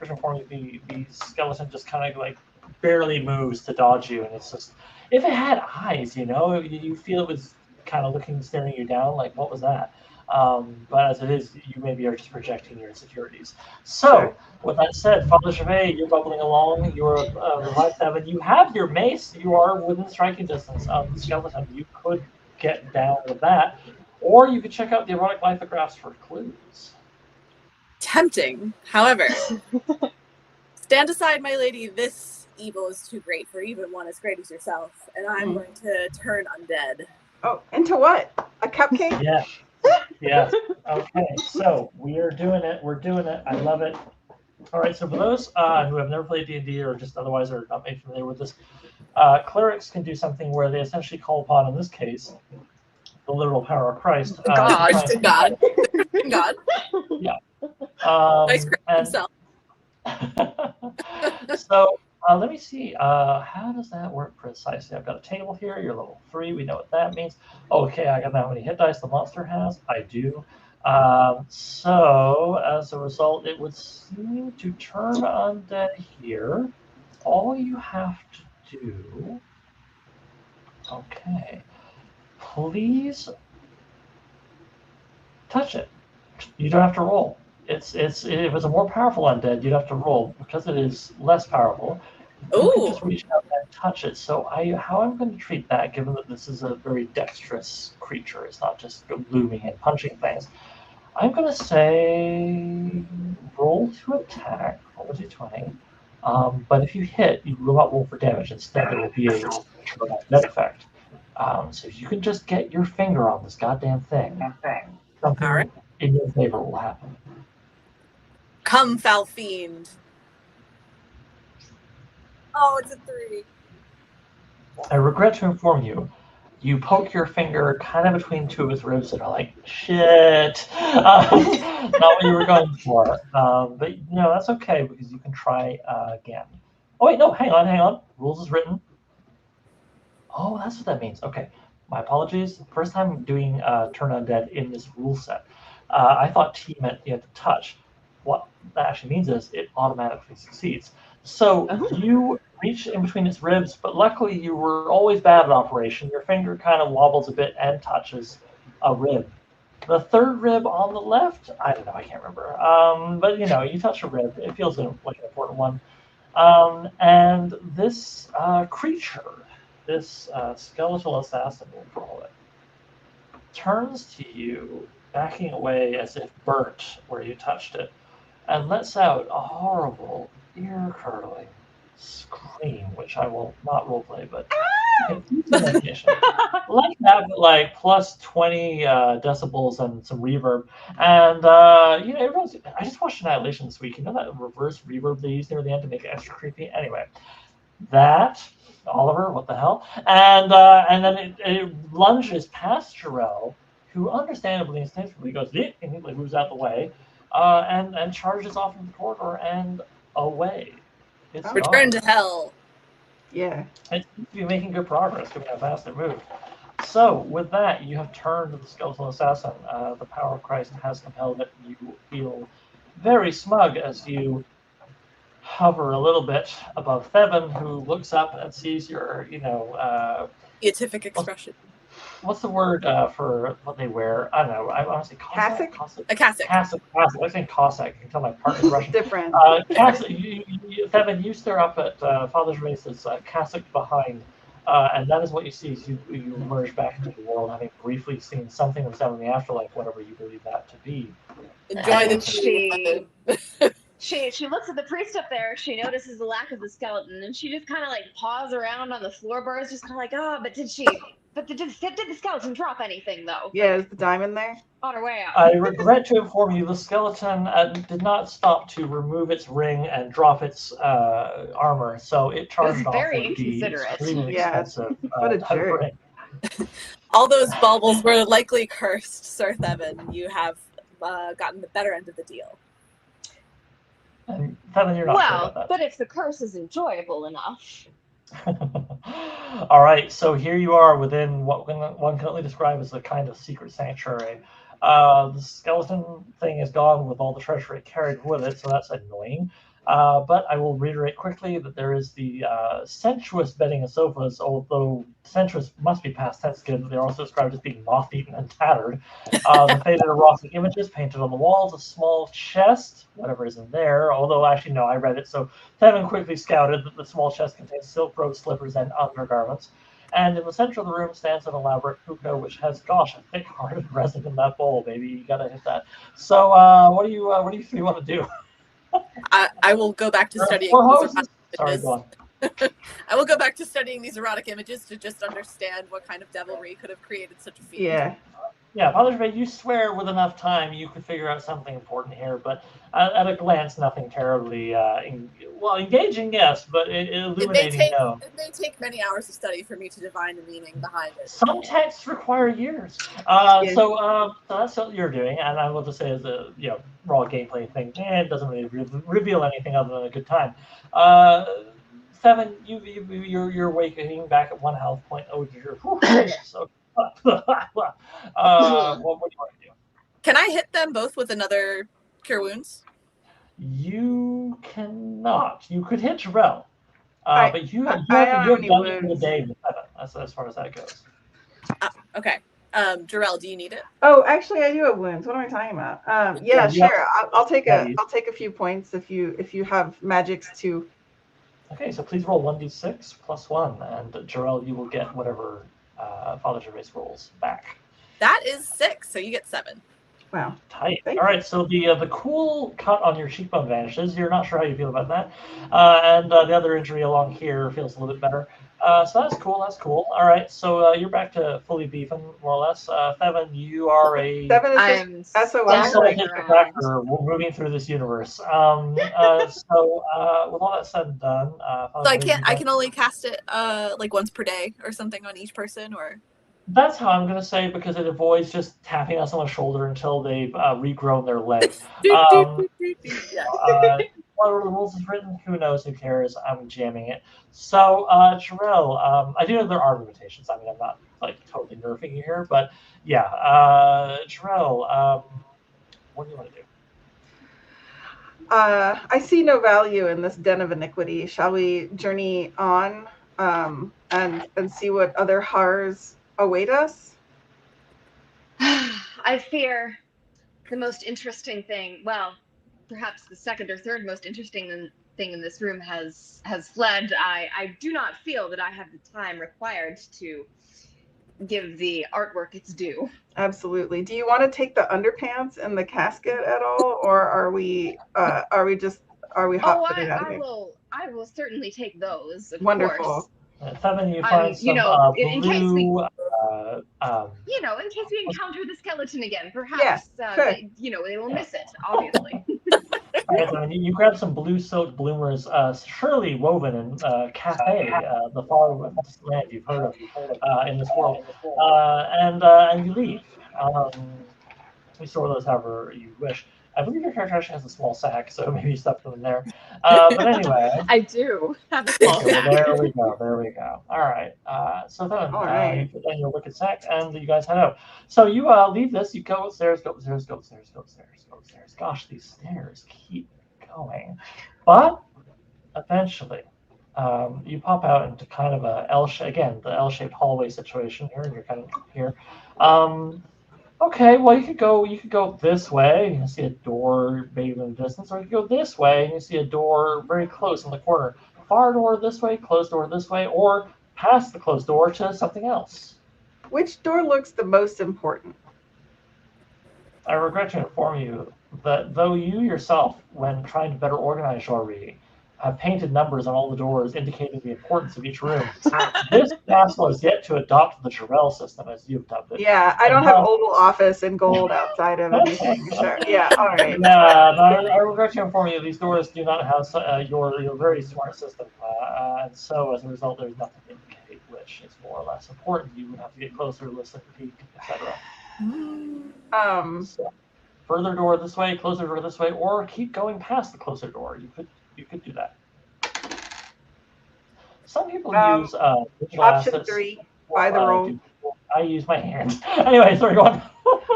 informing you the skeleton just kind of barely moves to dodge you, and it's just if it had eyes, you feel it was kind of staring you down. Like, what was that? But as it is, you maybe are just projecting your insecurities. So, with that said, Father Gervais, you're bubbling along. You're revived Thevin. You have your mace. You are within striking distance of the skeleton. You could get down with that. Or you could check out the erotic lithographs for clues. Tempting. However, stand aside, my lady. This evil is too great for even one as great as yourself, and I'm going to turn undead. Oh, into what? A cupcake? Yeah. Yeah. Okay. So we are doing it. We're doing it. I love it. All right. So for those who have never played D&D or just otherwise are not made familiar with this, clerics can do something where they essentially call upon, in this case, the literal power of Christ. God. God. Yeah. Nice himself. So let me see. How does that work precisely? I've got a table here. You're level 3. We know what that means. Okay, I got how many hit dice the monster has. I do. So as a result, it would seem to turn undead here. All you have to do. Okay. Please touch it. You don't have to roll. If it's a more powerful undead, you'd have to roll. Because it is less powerful, you can just reach out and touch it. So how I'm going to treat that, given that this is a very dexterous creature, it's not just looming and punching things, I'm going to say roll to attack, roll a d20. But if you hit, you will not roll for damage. Instead, there will be a net effect. So if you can just get your finger on this goddamn thing, something in your favor will happen. Come, foul fiend. Oh, it's a 3. I regret to inform you, you poke your finger kind of between two of his ribs and are like, shit. Not what you were going for. But no, that's okay because you can try again. Oh, wait, no, hang on. Rules is written. Oh, that's what that means. Okay, my apologies. First time doing Turn Undead in this rule set. I thought T meant you had to touch. What that actually means is it automatically succeeds. So you reach in between its ribs, but luckily you were always bad at operation. Your finger kind of wobbles a bit and touches a rib. The third rib on the left, I don't know, I can't remember. But you touch a rib. It feels like an important one. And this creature, this skeletal assassin, we'll call it, turns to you, backing away as if burnt where you touched it, and lets out a horrible, ear-curdling scream, which I will not roleplay, but imagination. Like that, but like plus 20 decibels and some reverb. And everyone's. I just watched Annihilation this week. You know that reverse reverb they use near the end to make it extra creepy. Anyway, that Oliver, what the hell? And then it lunges past Jirel, who understandably instinctively goes and he moves out the way, and charges off into the corridor and away. It's Return gone. to hell. Yeah. It seems to be making good progress given how fast it moved. So, with that, you have turned to the skeletal assassin. The power of Christ has compelled it. You feel very smug as you hover a little bit above Thevin, who looks up and sees your, beatific expression. What's the word for what they wear? I don't know. I want to say Cossack. A cassock. Cassock. I'm saying Cossack. I can tell my partner's Russian. Different. Thevin, you stare up at Father Gervais's cassock behind, and that is what you see as you emerge back into the world, having briefly seen something that was down in the afterlife, whatever you believe that to be. Enjoy the She looks at the priest up there. She notices the lack of the skeleton, and she just kind of like paws around on the floorboards, just kind of like, oh, but did the skeleton drop anything though? Yeah, is the diamond there? On her way out. I regret to inform you, the skeleton did not stop to remove its ring and drop its armor, so it charged off very with the inconsiderate. extremely Yeah, expensive what a jerk. ring. All those baubles were likely cursed, Sir Thevin. You have gotten the better end of the deal. And Thevin, you're not sure about that. But if the curse is enjoyable enough. All right, so here you are within what one can only describe as a kind of secret sanctuary. The skeleton thing is gone with all the treasure it carried with it, so that's annoying. But I will reiterate quickly that there is the sensuous bedding and sofas, although sensuous must be past tense given they're also described as being moth-eaten and tattered. The faded erotic images painted on the walls, a small chest, whatever is in there, although actually no, I read it, so Thevin quickly scouted that the small chest contains silk robe, slippers, and undergarments. And in the center of the room stands an elaborate hookah, which has, gosh, a thick hearted resin in that bowl, baby. You gotta hit that. So, what do you want to do? I will go back to studying Or these hoses? erotic Sorry, images. go on. I will go back to studying these erotic images to just understand what kind of devilry could have created such a feat. Yeah. Yeah, Father Gervais, you swear with enough time you could figure out something important here, but at a glance, nothing terribly engaging, yes, but illuminating, no. It may take many hours of study for me to divine the meaning behind it. Some texts require years. So that's what you're doing, and I will just say as a raw gameplay thing, it doesn't really reveal anything other than a good time. 7, you're awakening back at 1 health point. Oh dear. So what do you want to do? Can I hit them both with another Cure Wounds? You cannot. You could hit Jirel, but you have don't have done any it for the wounds. day with 7, as far as that goes. Okay. Jirel, do you need it? Oh, actually, I do have wounds. What am I talking about? Yeah, sure. I'll take a few points if you have magics too. Okay, so please roll 1d6 plus 1, and Jirel, you will get whatever Father Gervais rolls back. That is 6, so you get 7. Wow. Tight. Thank All you. right, so the cool cut on your cheekbone vanishes. You're not sure how you feel about that. And the other injury along here feels a little bit better. So that's cool. That's cool. All right, so you're back to fully beefing, more or less. 7, you are a... 7 is I'm just SOS. staggering around. We're moving through this universe. So with all that said and done... So I can only cast it like once per day or something on each person, or... That's how I'm going to say, because it avoids just tapping us on the shoulder until they've regrown their leg. What are the rules is written? Who knows? Who cares? I'm jamming it. So, Jirel, I do know there are limitations. I mean, I'm not like totally nerfing you here, but yeah. Jirel, what do you want to do? I see no value in this den of iniquity. Shall we journey on and see what other horrors await us? I fear the most interesting thing, well, perhaps the second or third most interesting thing in this room has fled. I do not feel that I have the time required to give the artwork its due. Absolutely. Do you want to take the underpants and the casket at all, or are we hot footed out of here? I will certainly take those. Of Wonderful. Course. 7, you find some in blue... case we, in case we encounter the skeleton again, perhaps sure. they will miss it, obviously. You grab some blue silk bloomers, surely woven in cafe, the far west land you've heard of in this world, and you leave. You store those however you wish. I believe your character actually has a small sack, so maybe you stuff them in there. But anyway. I do have a small sack. There we go. All right. So then you put that in your wicked sack, and you guys head out. So you leave this. You go upstairs. Gosh, these stairs keep going. But eventually, you pop out into kind of a the L-shaped hallway situation here, and you're kind of here. Okay, well you could go this way and you see a door maybe in the distance, or you could go this way and you see a door very close in the corner. Far door this way, closed door this way, or past the closed door to something else. Which door looks the most important? I regret to inform you that though you yourself, when trying to better organize Joiry, have painted numbers on all the doors indicating the importance of each room, this castle has yet to adopt the Jirel system as you've dubbed it. Yeah, I don't have Oval Office in gold outside of anything. Sure. Yeah, all right. Yeah, no, I regret to inform you these doors do not have your very smart system, and so as a result, there's nothing to indicate which is more or less important. You would have to get closer, listen, peek, etc. So, further door this way, closer door this way, or keep going past the closer door. You could do that. Some people use digital option assets. 3 by the roll. I use my hand. Anyway, sorry, go on.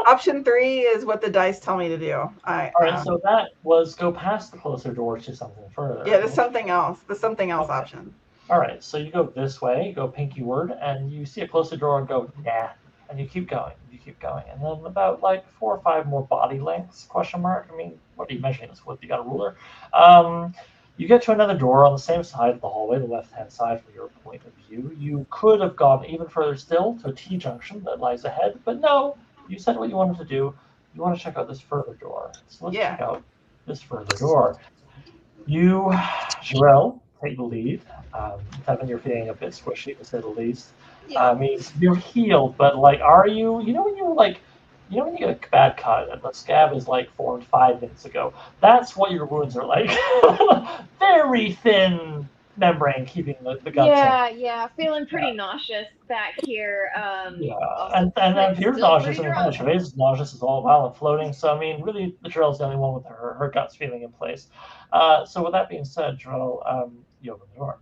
Option 3 is what the dice tell me to do. All right, so that was go past the closer door to something further. Yeah, there's something else. The something else option. All right, so you go this way, go pinky word, and you see a closer door and go, nah. And you keep going, and then about like 4 or 5 more body lengths, question mark. I mean, what are you measuring this with? You got a ruler? You get to another door on the same side of the hallway, the left-hand side from your point of view. You could have gone even further still to a T-junction that lies ahead, but no, you said what you wanted to do. You want to check out this further door. So let's check out this further door. You, Jirel, take the lead. Devin, you're feeling a bit squishy, to say the least. Yeah. I mean, you're healed, but like, are you? You know when you're like, you know when you get a bad cut and the scab is like formed 5 minutes ago. That's what your wounds are like. Very thin membrane keeping the guts in. Yeah, feeling pretty nauseous back here. Yeah, Also and then if you're still nauseous, I pretty mean, drunk. Chavez is nauseous as all while and floating. So I mean, really, Jarell's the only one with her guts feeling in place. So with that being said, Jarell, you open the door,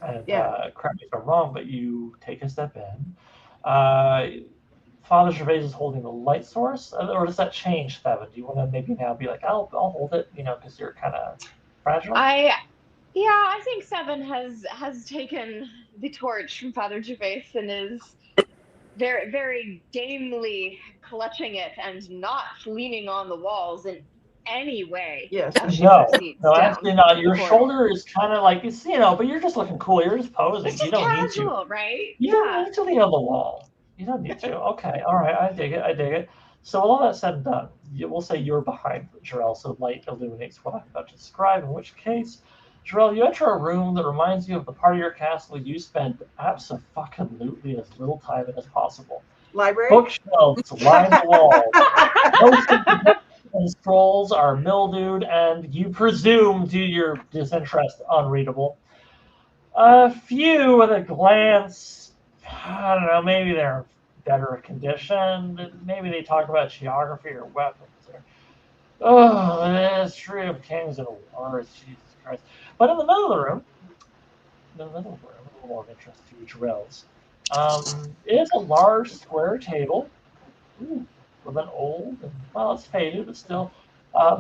and correct me if I'm wrong, but you take a step in. Father Gervais is holding the light source, or does that change, Thevin? Do you want to maybe now be like, I'll hold it, you know, because you're kind of fragile? I think Seven has taken the torch from Father Gervais and is very, very gamely clutching it and not leaning on the walls in any way. Yes. As she No, proceeds actually not. Your the shoulder is kind of like, it's, you know, but you're just looking cool. You're just posing. It's just You don't casual, need to. right? You don't need to lean on the wall. You don't need to. Okay, all right, I dig it. So with all that said and done, we'll say you're behind Jirel, so light illuminates what I'm about to describe, in which case, Jirel, you enter a room that reminds you of the part of your castle you spend absolutely as little time in as possible. Library? Bookshelves line the walls. Most of the books and scrolls are mildewed and, you presume, due to your disinterest, unreadable. A few at a glance, I don't know, maybe they're better condition. Maybe they talk about geography or weapons. Or, the history of kings and wars, Jesus Christ. But in the middle of the room, a little more of interest to Jirel's, is a large square table with an old, well, it's faded, but still,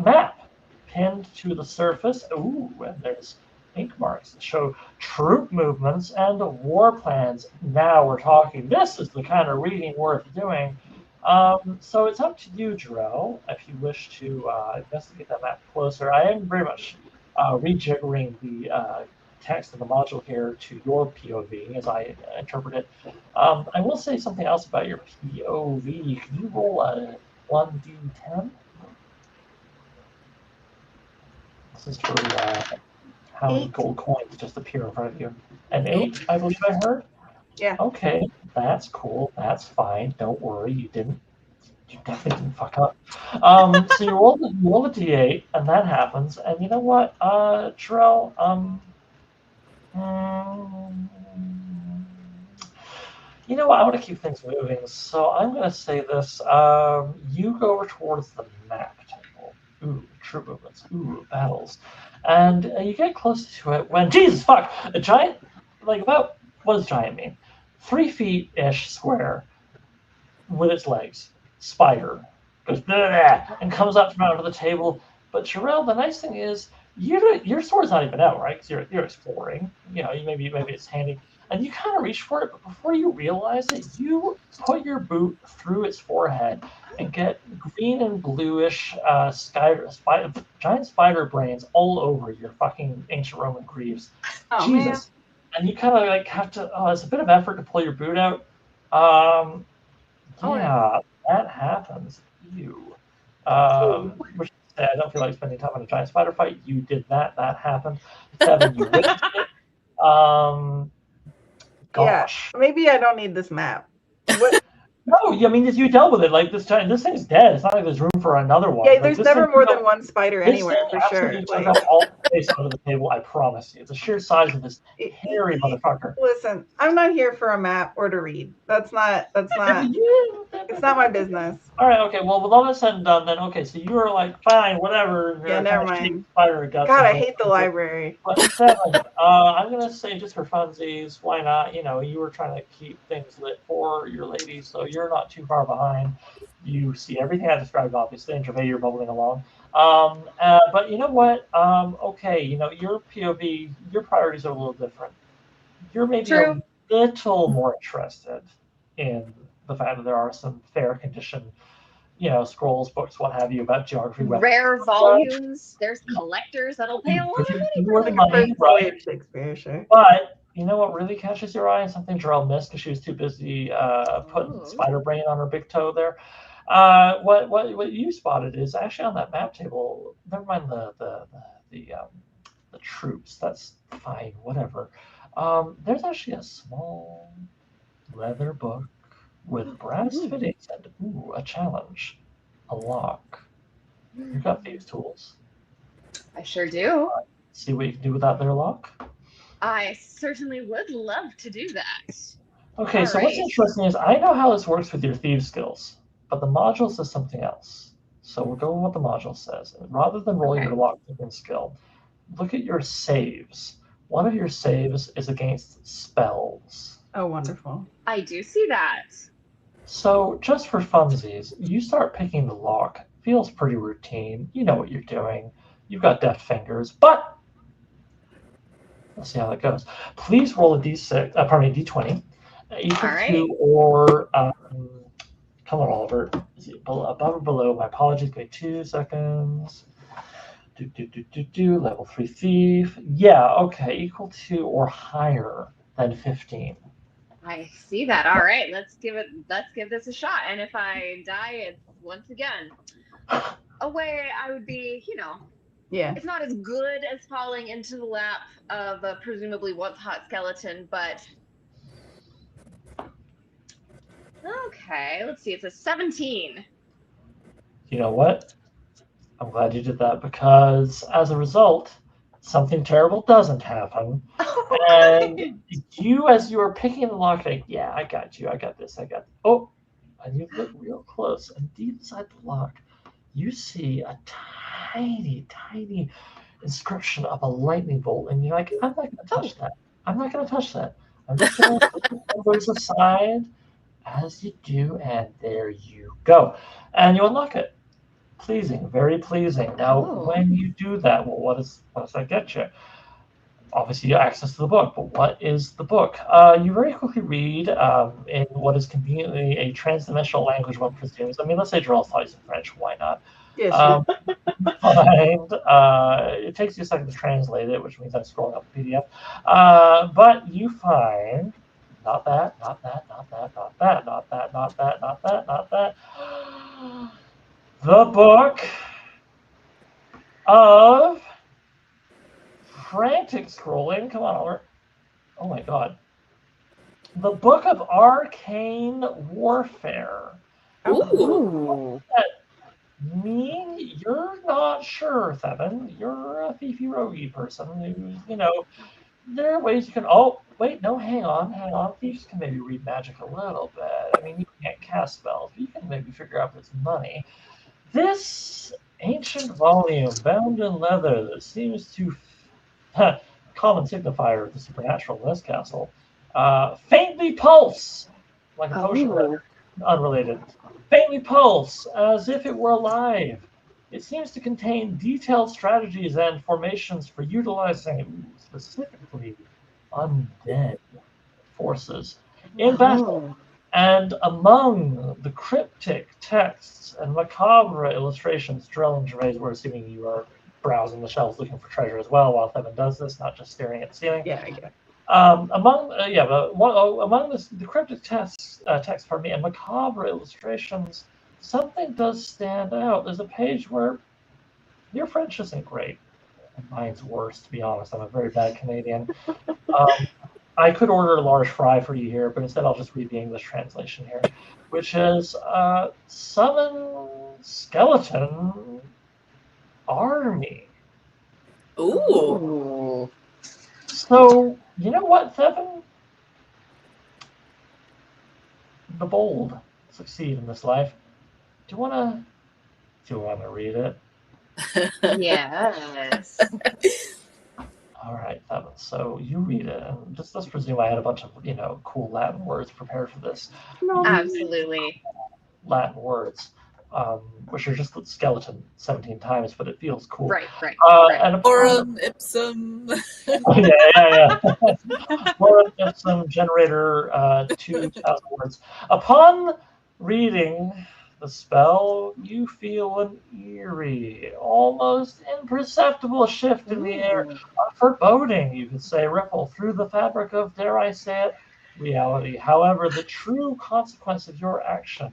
map pinned to the surface. Ooh, and there's ink marks that show troop movements and war plans. Now we're talking. This is the kind of reading worth doing. So it's up to you, Jirel, if you wish to investigate that map closer. I am very much rejiggering the text of the module here to your POV as I interpret it. I will say something else about your POV. Can you roll a 1d10? This is for how many gold coins just appear in front of you. An 8, I believe I heard? Yeah. Okay, that's cool. That's fine. Don't worry, you definitely didn't fuck up. So you roll a d8, and that happens. And you know what, Jirel, you know what? I want to keep things moving, so I'm going to say this. You go over towards the map table. Ooh, troop movements. Ooh, battles. And you get close to it when, Jesus fuck, a giant, like about, what does giant mean? 3 feet-ish square with its legs. Spider. Goes, and comes up from out of the table. But Jirel, the nice thing is, your sword's not even out, right? Because you're exploring. You know, maybe it's handy. And you kind of reach for it, but before you realize it, you put your boot through its forehead and get green and bluish giant spider brains all over your fucking ancient Roman greaves. Oh, Jesus. Man. And you kind of like have to, it's a bit of effort to pull your boot out. That happens. Which I don't feel like spending time on a giant spider fight. You did that. That happened. Seven, you witnessed it. Gosh. Yeah, maybe I don't need this map. What? No, I mean, you dealt with it. Like this thing's dead. It's not like there's room for another one. Yeah, like, there's never more than one spider anywhere, for sure. Took up all the space under the table, I promise you. The sheer size of this hairy motherfucker. Listen, I'm not here for a map or to read. It's not my business. All right, okay. Well, with all that said and done, then okay. So you were like, fine, whatever. Yeah, never mind. Spider guts. God, I hate the library. But Seven, I'm gonna say just for funsies, why not? You know, you were trying to keep things lit for your lady, so you're not too far behind. You see everything I described, obviously, and Gervais, you're bubbling along. But you know what? Okay, you know, your POV, your priorities are a little different. You're maybe a little more interested in the fact that there are some fair condition scrolls, books, what have you, about geography. Rare volumes. There's collectors that'll pay a lot of money for them. Money, right? Shakespeare, sure. But you know what really catches your eye, and something Jirel missed because she was too busy putting spider brain on her big toe there. What you spotted is actually on that map table. Never mind the troops. That's fine, whatever. There's actually a small leather book with brass fittings and a challenge, a lock. You've got thieves' tools. I sure do. See what you can do with that there lock? I certainly would love to do that. Okay, so what's interesting is I know how this works with your thieves skills, but the module says something else. So we'll go with what the module says. Rather than roll your lock picking skill, look at your saves. One of your saves is against spells. Oh, wonderful. I do see that. So just for funsies, you start picking the lock. Feels pretty routine. You know what you're doing. You've got deft fingers, but let's see how that goes. Please roll a d20, equal to or come on, Oliver. Is it above or below? My apologies. Give me 2 seconds. Level 3 thief. Yeah, okay. Equal to or higher than 15. I see that. All right, let's give this a shot. And if I die, it's once again a way I would be, Yeah. It's not as good as falling into the lap of a presumably once hot skeleton, but okay, let's see. It's a 17. You know what? I'm glad you did that because as a result, something terrible doesn't happen. And you, as you are picking the lock, like, yeah, I got you. I got this. And you look real close, and deep inside the lock, you see a tiny, tiny inscription of a lightning bolt, and you're like, I'm not going to touch that. I'm not going to touch that. I'm just going to put the numbers aside as you do, and there you go. And you unlock it. Pleasing, very pleasing. Now, when you do that, well, what does that get you? Obviously, access to the book, but what is the book? You very quickly read in what is conveniently a transdimensional language one presumes. I mean, let's say Jirel's taught you some French. Why not? Yes. It takes you a second to translate it, which means I'm scrolling up the PDF. But you find not that. The book of frantic scrolling. Come on, Oliver. Oh my God. The book of arcane warfare. Ooh. That mean you're not sure, Theven. You're a thiefy roguey person who's, there are ways you can. Oh, wait, no, hang on. Thieves can maybe read magic a little bit. I mean, you can't cast spells, but you can maybe figure out if it's money. This ancient volume, bound in leather, that seems to common signifier of the supernatural in this castle, faintly pulse like a potion, unrelated. Faintly pulse as if it were alive. It seems to contain detailed strategies and formations for utilizing specifically undead forces in battle. And among the cryptic texts and macabre illustrations, Jirel and Gervais, we're assuming you are browsing the shelves looking for treasure as well while Theven does this, not just staring at the ceiling. Yeah, I get it. Among the cryptic text, and macabre illustrations, something does stand out. There's a page where your French isn't great, and mine's worse, to be honest. I'm a very bad Canadian. I could order a large fry for you here, but instead I'll just read the English translation here, which is summon skeleton army. Ooh. So, you know what, Theven? The bold succeed in this life. Do you want to read it? Yes. All right, Theven. So you read it, and just let's presume I had a bunch of cool Latin words prepared for this. Absolutely. Latin words, which are just skeleton 17 times, but it feels cool. Right. And Forum ipsum. Yeah. Forum ipsum generator 2,000 words. Upon reading the spell, you feel an eerie, almost imperceptible shift in the air. A foreboding, you could say, ripple through the fabric of, dare I say it, reality. However, the true consequence of your action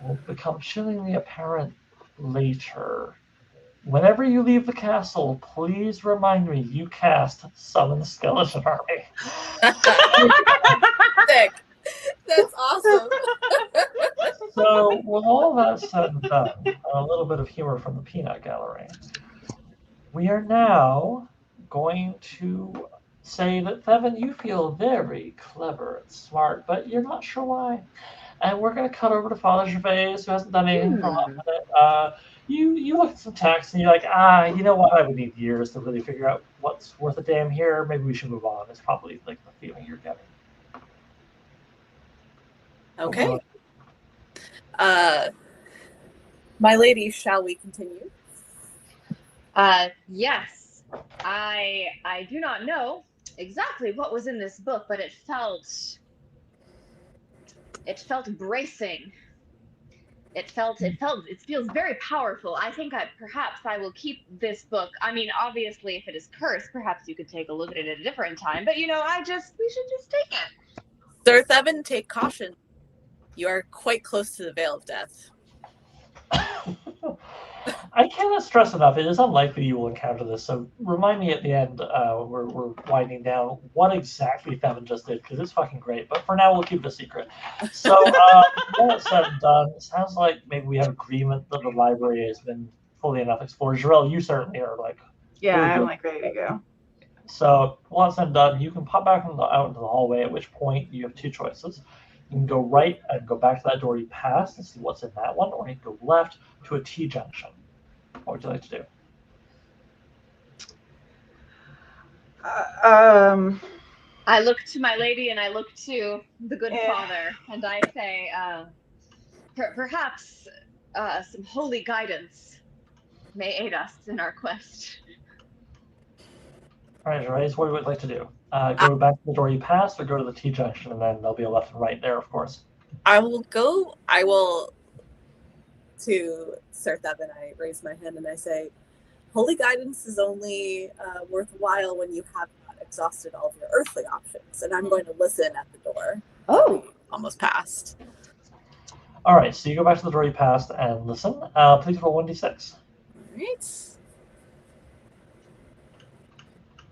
will become chillingly apparent later. Whenever you leave the castle, please remind me you cast Summon Skeleton Army. Sick. That's awesome. So, with all that said and done, a little bit of humor from the peanut gallery, we are now going to say that, Thevin, you feel very clever and smart, but you're not sure why. And we're going to cut over to Father Gervais, who hasn't done anything for a hot minute. You look at some text and you're like, you know what? I would need years to really figure out what's worth a damn here. Maybe we should move on. It's probably like the feeling you're getting. Okay. My lady, shall we continue? Yes. I do not know exactly what was in this book, but it felt bracing. It feels very powerful. I think perhaps I will keep this book. I mean, obviously, if it is cursed, perhaps you could take a look at it at a different time. But we should just take it. Sir Thevin, take caution. You are quite close to the Veil of Death. I cannot stress enough, it is unlikely you will encounter this, so remind me at the end, we're winding down, what exactly Thevin just did, because it's fucking great, but for now we'll keep it a secret. So, all that's said and done, it sounds like maybe we have agreement that the library has been fully enough explored. Jirel, you certainly are like... Yeah, really I'm good. like ready to go. So, once I'm done, you can pop back out into the hallway, at which point you have two choices. You can go right and go back to that door you passed and see what's in that one, or you can go left to a T-junction. What would you like to do? I look to my lady and I look to the good father, and I say, perhaps some holy guidance may aid us in our quest. All right, Gervais, what would you like to do? Go back to the door you passed, or go to the T-junction, and then there'll be a left and right there, of course. I will to Sir Thevin, I raise my hand and I say, holy guidance is only worthwhile when you have not exhausted all of your earthly options. And I'm going to listen at the door. Oh. Almost passed. All right, so you go back to the door you passed and listen. Please roll 1d6. All right.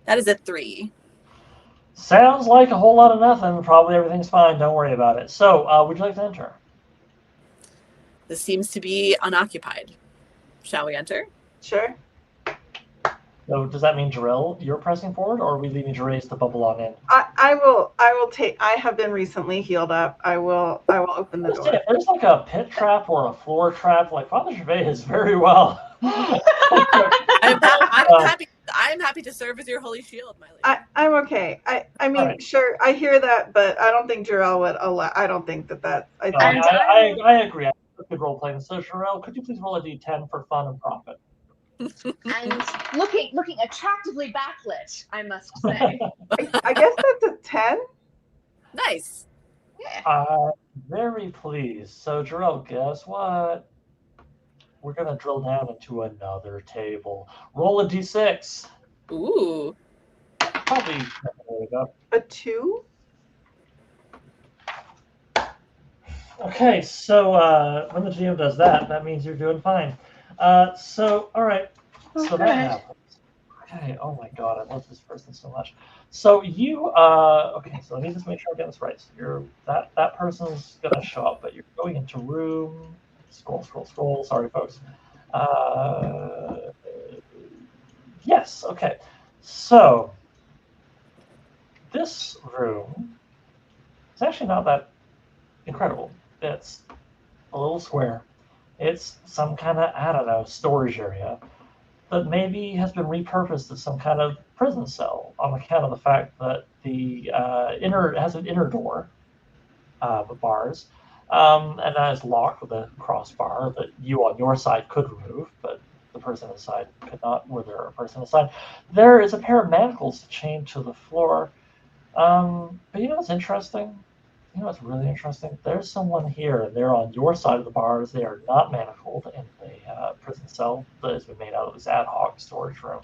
That is a 3. Sounds like a whole lot of nothing. Probably everything's fine. Don't worry about it. So, would you like to enter? This seems to be unoccupied. Shall we enter? Sure. So does that mean, Jirel, you're pressing forward, or are we leaving Jirel to bubble on in? I will take. I have been recently healed up. I will open the door. If there's like a pit trap or a floor trap, like Father Gervais is very well. I'm happy to serve as your holy shield, my lady. I'm okay. I mean, right. Sure, I hear that, but I don't think Jirel would allow. I don't think that. I agree. I good role playing. So, Jirel, could you please roll a d10 for fun and profit? And looking attractively backlit, I must say. I guess that's a 10. Nice. Yeah. Very pleased. So, Jirel, guess what? We're gonna drill down into another table. Roll a d6. Ooh. Probably a 2. Okay, so when the GM does that, that means you're doing fine. So, all right. So that happens. Okay, oh my god, I love this person so much. So you, okay, so let me just make sure I get this right. So you're, that person's gonna show up, but you're going into room, scroll, sorry folks. Yes, okay. So, this room is actually not that incredible. It's a little square. It's some kind of, I don't know, storage area that maybe has been repurposed as some kind of prison cell on account of the fact that the it has an inner door with bars, and that is locked with a crossbar that you on your side could remove, but the person inside could not, were there a person inside. There is a pair of manacles chained to the floor. But you know what's interesting? you know what's really interesting? There's someone here, and they're on your side of the bars. They are not manacled in the prison cell that has been made out of this ad hoc storage room.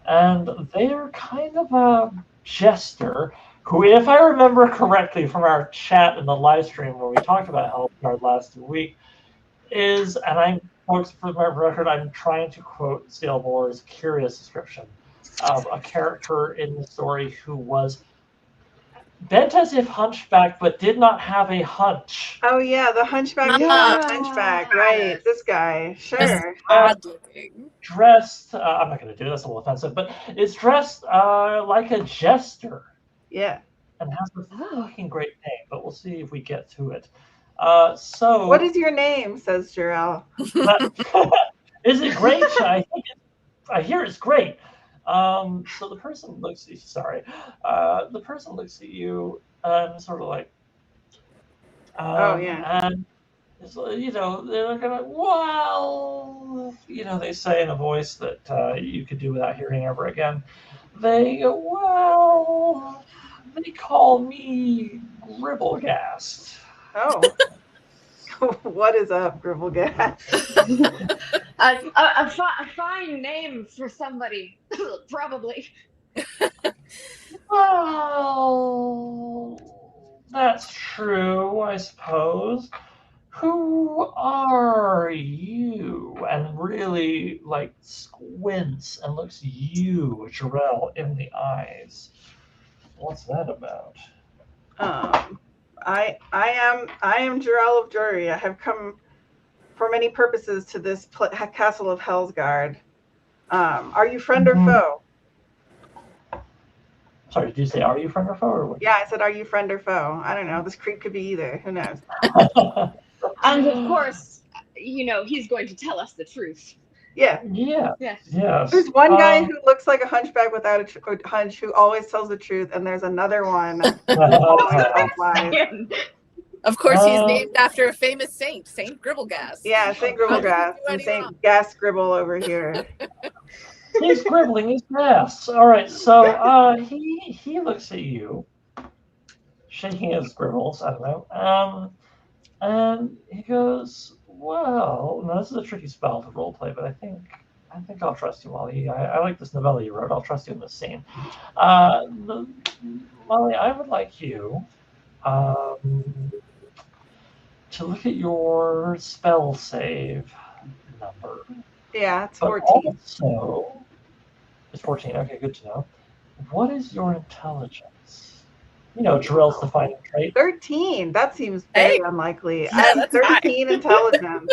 And they are kind of a jester who, if I remember correctly from our chat in the live stream where we talked about Hellsgarde last week, is, and I'm, folks, for my record, I'm trying to quote Steel Moore's curious description of a character in the story who was bent as if hunchback, but did not have a hunch. Oh yeah, the hunchback, hunchback, right? This guy, sure. Odd looking. Dressed, I'm not going to do this, a little offensive, but is dressed like a jester. Yeah. And has a fucking great name, but we'll see if we get to it. So, what is your name? Says Jirel. Is it great? I hear it's great. So the person looks at you. Sorry, the person looks at you and sort of like, oh yeah, and it's, you know, they're gonna, well, you know, they say in a voice that you could do without hearing ever again. They go, well, they call me Gribblegast. Oh. What is up, Gribblegast? A fine name for somebody, probably. Well, that's true, I suppose. Who are you? And really, like, squints and looks you, Jirel, in the eyes. What's that about? I am Jirel of Joiry. I have come for many purposes to this castle of Hellsgarde. Are you friend or foe? Sorry, did you say are you friend or foe? Or what? Yeah, I said are you friend or foe? I don't know. This creep could be either. Who knows? And of course, you know, he's going to tell us the truth. Yeah. Yeah. Yes. Yes. There's one guy who looks like a hunchback without a hunch who always tells the truth, and there's another one who always tells lies. Of course, he's named after a famous saint, Saint Gribblegast. Yeah, Saint Gribblegast and Saint Gas Gribble over here. He's gribbling his gas. All right, so he looks at you, shaking his gribbles. I don't know. And he goes, "Well, now this is a tricky spell to roleplay, but I think I'll trust you, Molly. I like this novella you wrote. I'll trust you in this scene. Molly, I would like you to look at your spell save number. Yeah, it's But 14. also, it's 14. Okay, good to know. What is your intelligence? You know, Jirel's defining trait. 13. That seems very unlikely. Yeah, I have that's 13 intelligence.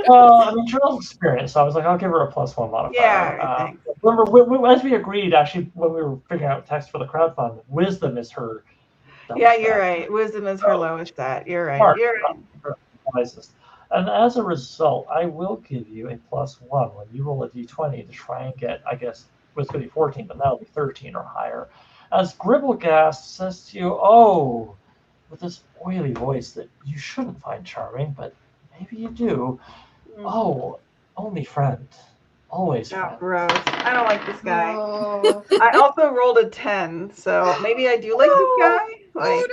Well, I mean, Jirel's experienced, so I was like, I'll give her a +1 modifier. Yeah, thanks. Remember, as we agreed, actually, when we were figuring out text for the crowdfund, wisdom is her. Yeah, you're right. Wisdom is her lowest stat. You're right. Smart. You're right. Her wisest. And as a result, I will give you a +1 when you roll a d20 to try and get, I guess, well, it's going to be 14, but that'll be 13 or higher. As Gribblegast says to you, oh, with this oily voice that you shouldn't find charming, but maybe you do. Oh, only friend. Always friend. Oh, gross. I don't like this guy. Oh. I also rolled a 10, so maybe I do like this guy. Like,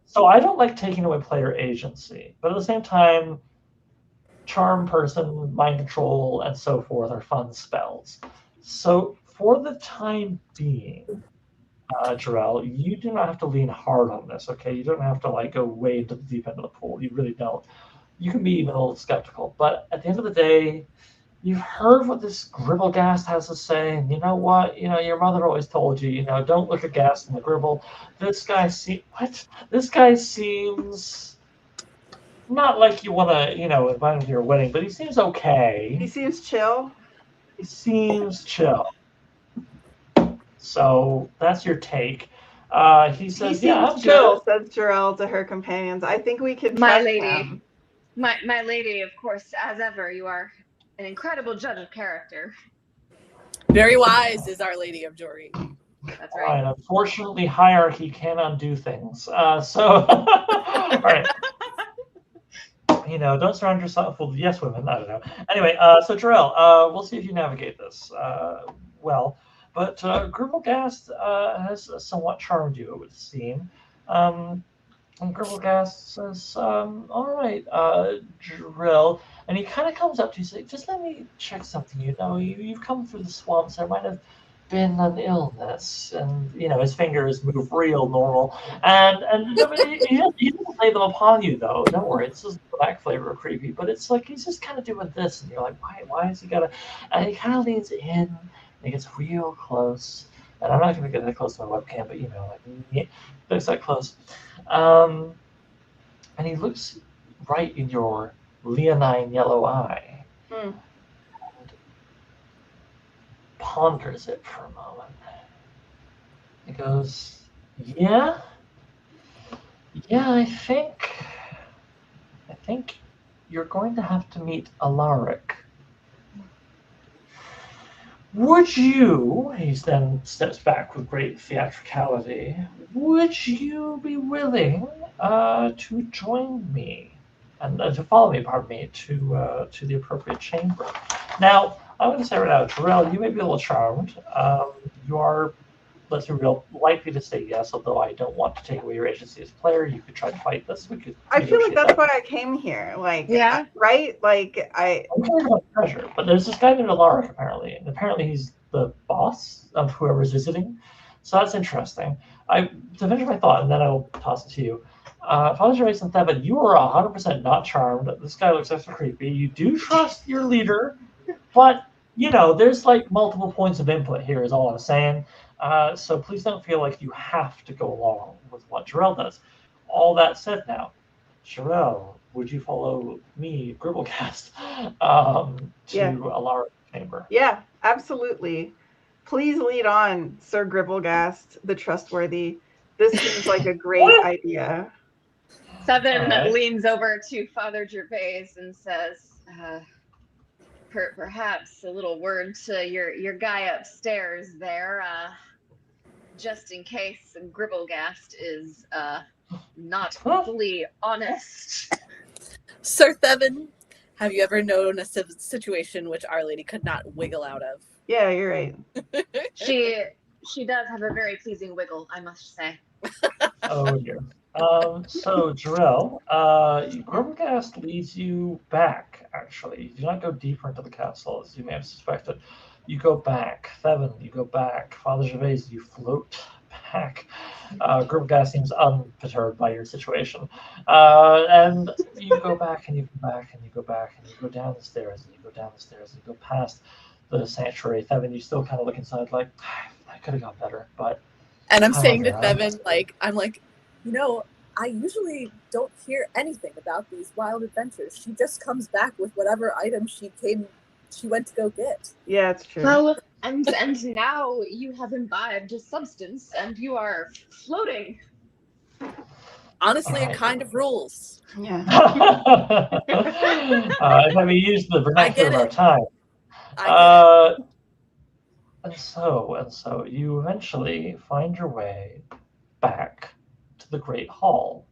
So I don't like taking away player agency, but at the same time, charm person, mind control, and so forth are fun spells. So for the time being, Jirel, you do not have to lean hard on this, okay? You don't have to like go way into the deep end of the pool. You really don't. You can be even a little skeptical, but at the end of the day, you've heard what this Gribblegast has to say, and you know what? You know, your mother always told you, you know, don't look at gas in the gribble. This guy seems not like you want to, you know, invite him to your wedding, but he seems okay. he seems chill. He seems chill. So that's your take. He says, he "Yeah, seems I'm chill," good." says Jirel to her companions. I think we can My trust lady. him. My lady, of course, as ever, you are an incredible judge of character. Very wise is Our Lady of Joiry. That's right. And unfortunately, hierarchy can undo things. All right. You know, don't surround yourself with yes women. I don't know. Anyway, so Jirel, we'll see if you navigate this well. But Gribblegast has somewhat charmed you, it would seem. And Gribblegast says, all right, Jirel. And he kind of comes up to you and says, just let me check something. You've come through the swamps. There might have been an illness. And, his fingers move real normal. And I mean, he doesn't lay them upon you, though. Don't worry. This is the black flavor of creepy. But it's like he's just kind of doing this. And you're like, why is he got to... And he kind of leans in. And he gets real close. And I'm not going to get that close to my webcam, but, looks that close. And he looks right in your leonine yellow eye and ponders it for a moment. He goes, yeah, I think you're going to have to meet Alaric. Would you, he then steps back with great theatricality, would you be willing to join me, and to follow me, to the appropriate chamber? Now, I'm going to say right now, Jirel, you may be a little charmed. You are, let's be real, likely to say yes, although I don't want to take away your agency as a player. You could try to fight this. I feel like that's why I came here. Yeah. Right? I'm caring about treasure, but there's this guy named Alaric, apparently, and apparently he's the boss of whoever's visiting. So that's interesting. To finish my thought, and then I'll toss it to you. Father Jirel and Thevin, you are 100% not charmed. This guy looks extra creepy. You do trust your leader, but, there's multiple points of input here is all I'm saying. So please don't feel like you have to go along with what Jirel does. All that said now, Jirel, would you follow me, Gribblegast, to Alaric chamber? Yeah, absolutely. Please lead on, Sir Gribblegast, the trustworthy. This seems like a great idea. Seven leans over to Father Gervais and says, perhaps a little word to your guy upstairs there, just in case Gribblegast is not fully honest. Sir Thevin, have you ever known a situation which Our Lady could not wiggle out of? Yeah, you're right. She does have a very pleasing wiggle, I must say. Oh dear. So Jirel, Gribblegast leads you back, actually. You do not go deeper into the castle, as you may have suspected. You go back. Thevin, you go back. Father Gervais, you float back. Gribblegast seems unperturbed by your situation. And you go back, and you go back, and you go back, and you go down the stairs, and you go down the stairs, and you go past the sanctuary. Thevin, you still kind of look inside like, I could have gone better, but... And I'm saying to Thevin, I usually don't hear anything about these wild adventures. She just comes back with whatever item she went to go get. Yeah, it's true. Well, and now you have imbibed a substance and you are floating. Honestly, it kind of rules. Yeah. If we use the vernacular of our time. And so you eventually find your way back to the Great Hall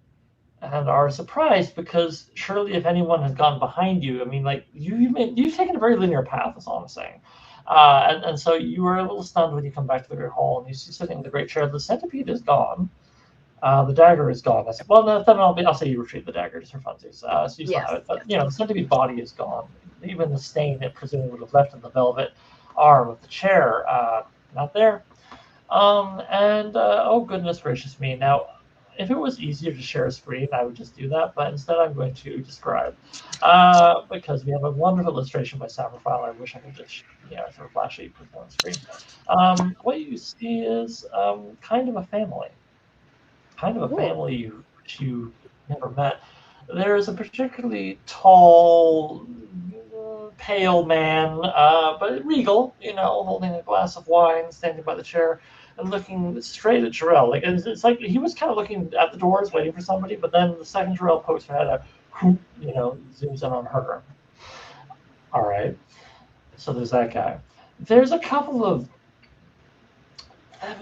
and are surprised because surely if anyone had gone behind you, I mean, you've taken a very linear path, is all I'm saying. And so you were a little stunned when you come back to the Great Hall and you see sitting in the great chair, the centipede is gone. The dagger is gone. I said, well, no, then I'll say you retrieve the dagger just for funsies. So you still have it. But, the centipede body is gone. Even the stain it presumably would have left in the velvet arm of the chair, not there. Oh, goodness gracious me. Now, if it was easier to share a screen, I would just do that. But instead, I'm going to describe. Because we have a wonderful illustration by Sabrifile. I wish I could just, sort of flash it, put it on the screen. What you see is kind of a family. Kind of a family which you never met. There's a particularly tall, pale man, but regal, holding a glass of wine, standing by the chair, and looking straight at Jirel. It's like he was kind of looking at the doors, waiting for somebody, but then the second Jirel pokes her head out, zooms in on her. All right. So there's that guy. There's a couple of,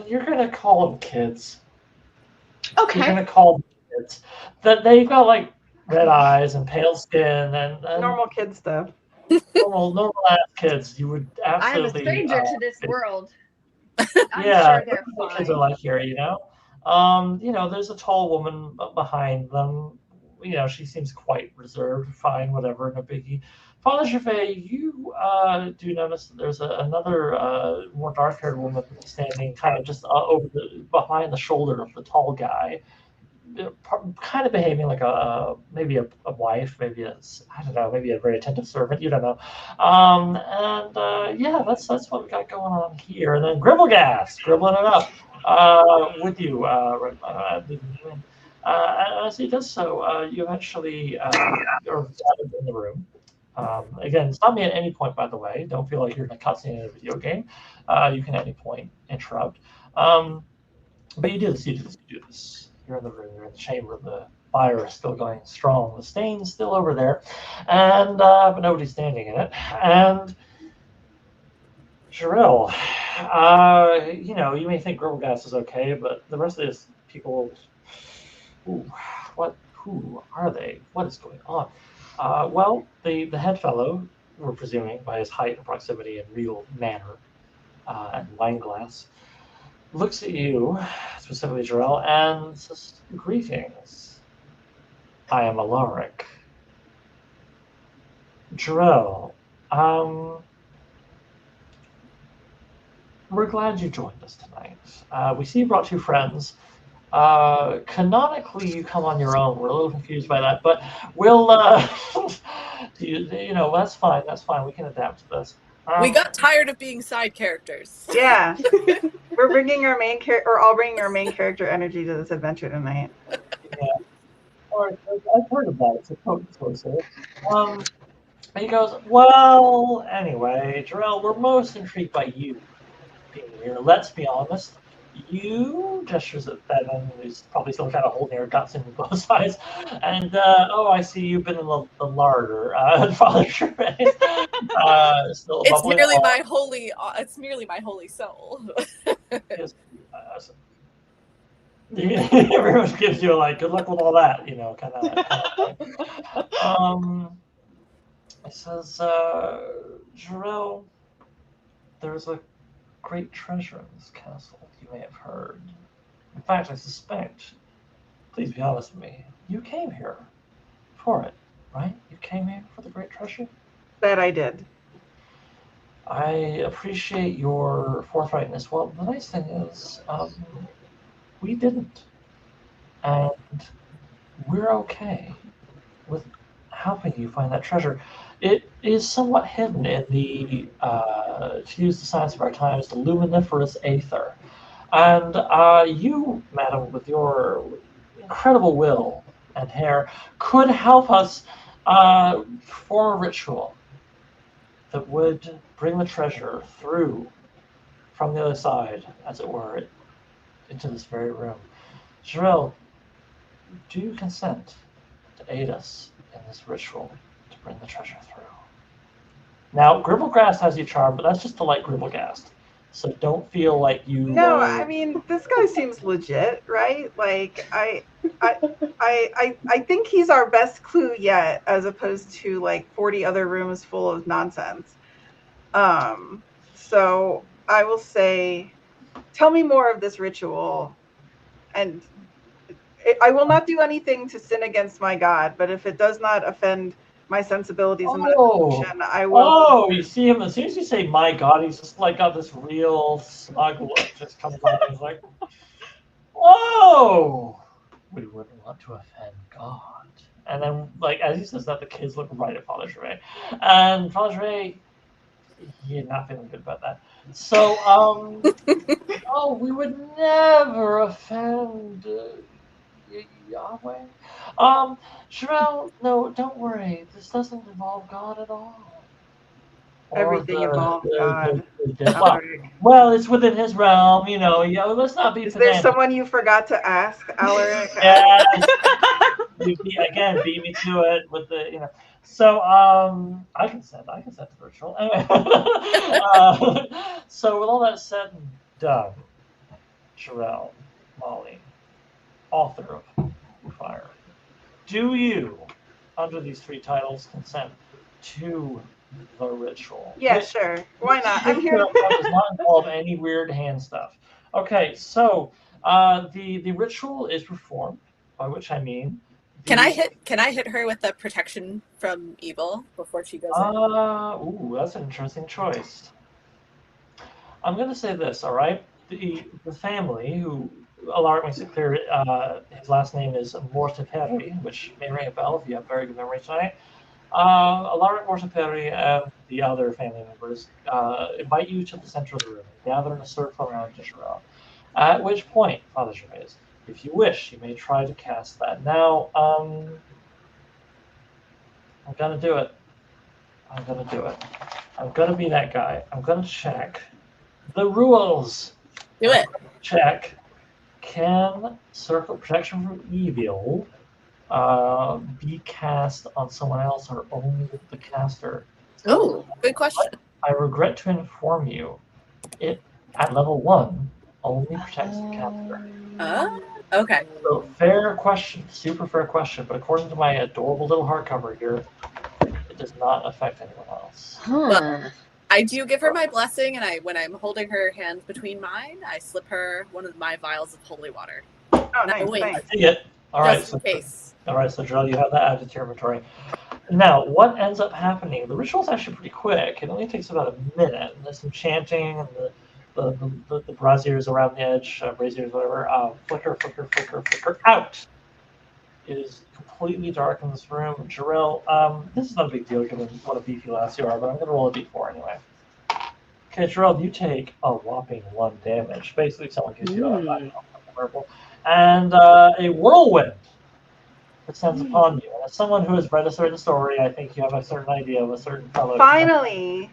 you're going to call them kids. Okay. You're going to call them kids. That they've got red eyes and pale skin and normal kid stuff. normal ass kids. You would absolutely. I'm a stranger to this world. I'm yeah, sure they're fine. Kids are like here, There's a tall woman behind them. She seems quite reserved, fine, whatever, no biggie. Father Gervais, you do notice that there's another more dark-haired woman standing kind of just behind the shoulder of the tall guy, kind of behaving like maybe a wife, maybe I don't know, maybe a very attentive servant. You don't know. Yeah, that's what we got going on here. And then Gribblegas, gribbling it up with you. As he does so, you eventually are gathered in the room. Again, stop me at any point, by the way. Don't feel like you're in a cutscene in a video game. You can at any point interrupt. But you do this. You're in the room. You're in the chamber. The fire is still going strong. The stain's still over there, and but nobody's standing in it. And Jirel, you may think Gribblegas is okay, but the rest of these people, who are they? What is going on? Well, the head fellow, we're presuming by his height and proximity and real manner and wine glass, looks at you, specifically Jirel, and says, "Greetings. I am Alaric." Jirel, we're glad you joined us tonight. We see you brought two friends. Canonically, you come on your own. We're a little confused by that, but we'll, that's fine. That's fine. We can adapt to this. We got tired of being side characters. Yeah. We're bringing our main character, or all bringing our main character energy to this adventure tonight. Yeah. I've heard about it. It's a potent sorcerer. And he goes, well, anyway, Jirel, we're most intrigued by you being here. Let's be honest. You gestures at Bevan, who's probably still kind of holding her guts in both sides. And, I see you've been in the larder. Father Gervais. It's merely my holy soul. Yes, everyone gives you good luck with all that, kind of. It says, Jirel, there's a great treasure in this castle, you may have heard. In fact, I suspect, please be honest with me, you came here for it, right? You came here for the great treasure? That I did. I appreciate your forthrightness. Well, the nice thing is, we didn't. And we're okay with helping you find that treasure. It is somewhat hidden in the, to use the science of our times, the luminiferous aether. And you, madam, with your incredible will and hair, could help us form a ritual that would bring the treasure through from the other side, as it were, into this very room. Jirel, do you consent to aid us in this ritual to bring the treasure through? Now, Gribblegrass has you charmed, but that's just to like Gribblegast. So don't feel like you. No, I mean, this guy seems legit, right? Like, I think he's our best clue yet, as opposed to like 40 other rooms full of nonsense. So I will say, tell me more of this ritual, and I will not do anything to sin against my God, but if it does not offend my sensibilities and my function, I will. Oh, you see him, as soon as you say my God, he's just like got this real smug look just comes on, and he's like, whoa, we wouldn't want to offend God. And then, like, as he says that, the kids look right at Father Gervais. And Father Gervais, you're not feeling good about that. So, we would never offend Yahweh. Jirel, no, don't worry. This doesn't involve God at all. Everything involves God. Well, it's within his realm, let's not be. Is there someone you forgot to ask, Alaric? Yes. Again, beat me to it with the, So, I consent to the ritual. Anyway. So, with all that said and done, Jirel, Molly, author of Fire, do you, under these 3 titles, consent to the ritual? Yeah, sure. Why not? I'm here. Does not involve any weird hand stuff. Okay, so The ritual is performed, by which I mean. Can I hit her with the protection from evil before she goes in? Ooh, that's an interesting choice. I'm going to say this, all right? The family, who Alaric makes it clear, his last name is Mortiperi, which may ring a bell if you have very good memory tonight. Alaric Mortiperi and the other family members invite you to the center of the room, gather in a circle around Jirel. At which point, Father Gervais, if you wish, you may try to cast that. Now, I'm going to do it. I'm going to do it. I'm going to be that guy. I'm going to check the rules. Do it. Check. Can Circle Protection from Evil be cast on someone else or only the caster? Oh, good question. I regret to inform you, it at level 1 only protects the caster. Okay. So fair question, super fair question, but according to my adorable little hardcover here, it does not affect anyone else. Well, I do give her my blessing, and when I'm holding her hand between mine, I slip her one of my vials of holy water. Oh, nice. I see it. All right, just in case. All right, so Jirel, you have that added to your inventory. Now, what ends up happening? The ritual's actually pretty quick. It only takes about a minute. And there's some chanting and the braziers around the edge, braziers, whatever. Flicker, flicker, flicker, flicker, out. It is completely dark in this room. Jirel, this is not a big deal given what a beefy lass you are, but I'm going to roll a d4 anyway. Okay, Jirel, you take a whopping 1 damage. Basically, someone gives you a purple. And a whirlwind descends upon you. And as someone who has read a certain story, I think you have a certain idea of a certain fellow. Finally!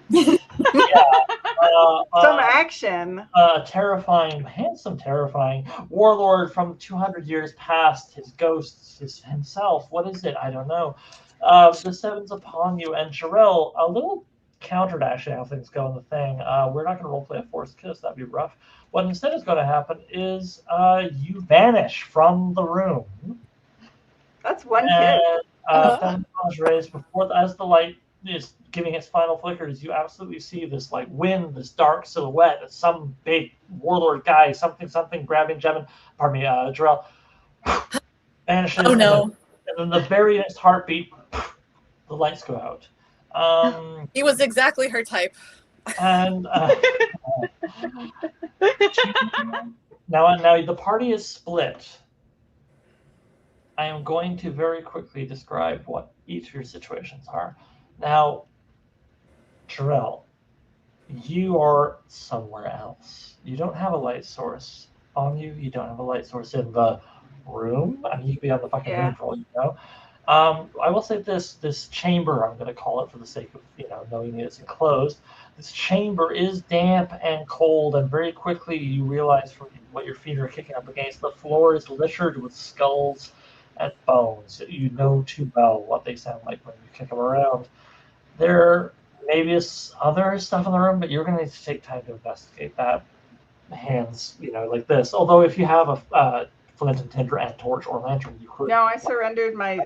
Some action. Terrifying, handsome, terrifying warlord from 200 years past, his ghost, himself. What is it? I don't know. Descends upon you, and Jirel, a little counter to actually how things go in the thing. We're not going to roleplay a forced kiss. That'd be rough. What instead is going to happen is you vanish from the room. That's one kiss. Before, as the light is giving its final flickers, you absolutely see this like wind, this dark silhouette of some big warlord guy, something grabbing Jirel vanishes. Oh no! And then the very next heartbeat, the lights go out. He was exactly her type. And now the party is split. I am going to very quickly describe what each of your situations are. Now, Jirel, you are somewhere else. You don't have a light source on you. You don't have a light source in the room. I mean, you could be on the fucking room for all you know. I will say this chamber, I'm going to call it for the sake of knowing it's enclosed. This chamber is damp and cold, and very quickly you realize from what your feet are kicking up against, the floor is littered with skulls and bones. You know too well what they sound like when you kick them around. There maybe is other stuff in the room, but you're going to need to take time to investigate that. Hands, like this. Although if you have a flint and tinder and torch or lantern, you could. No, I surrendered my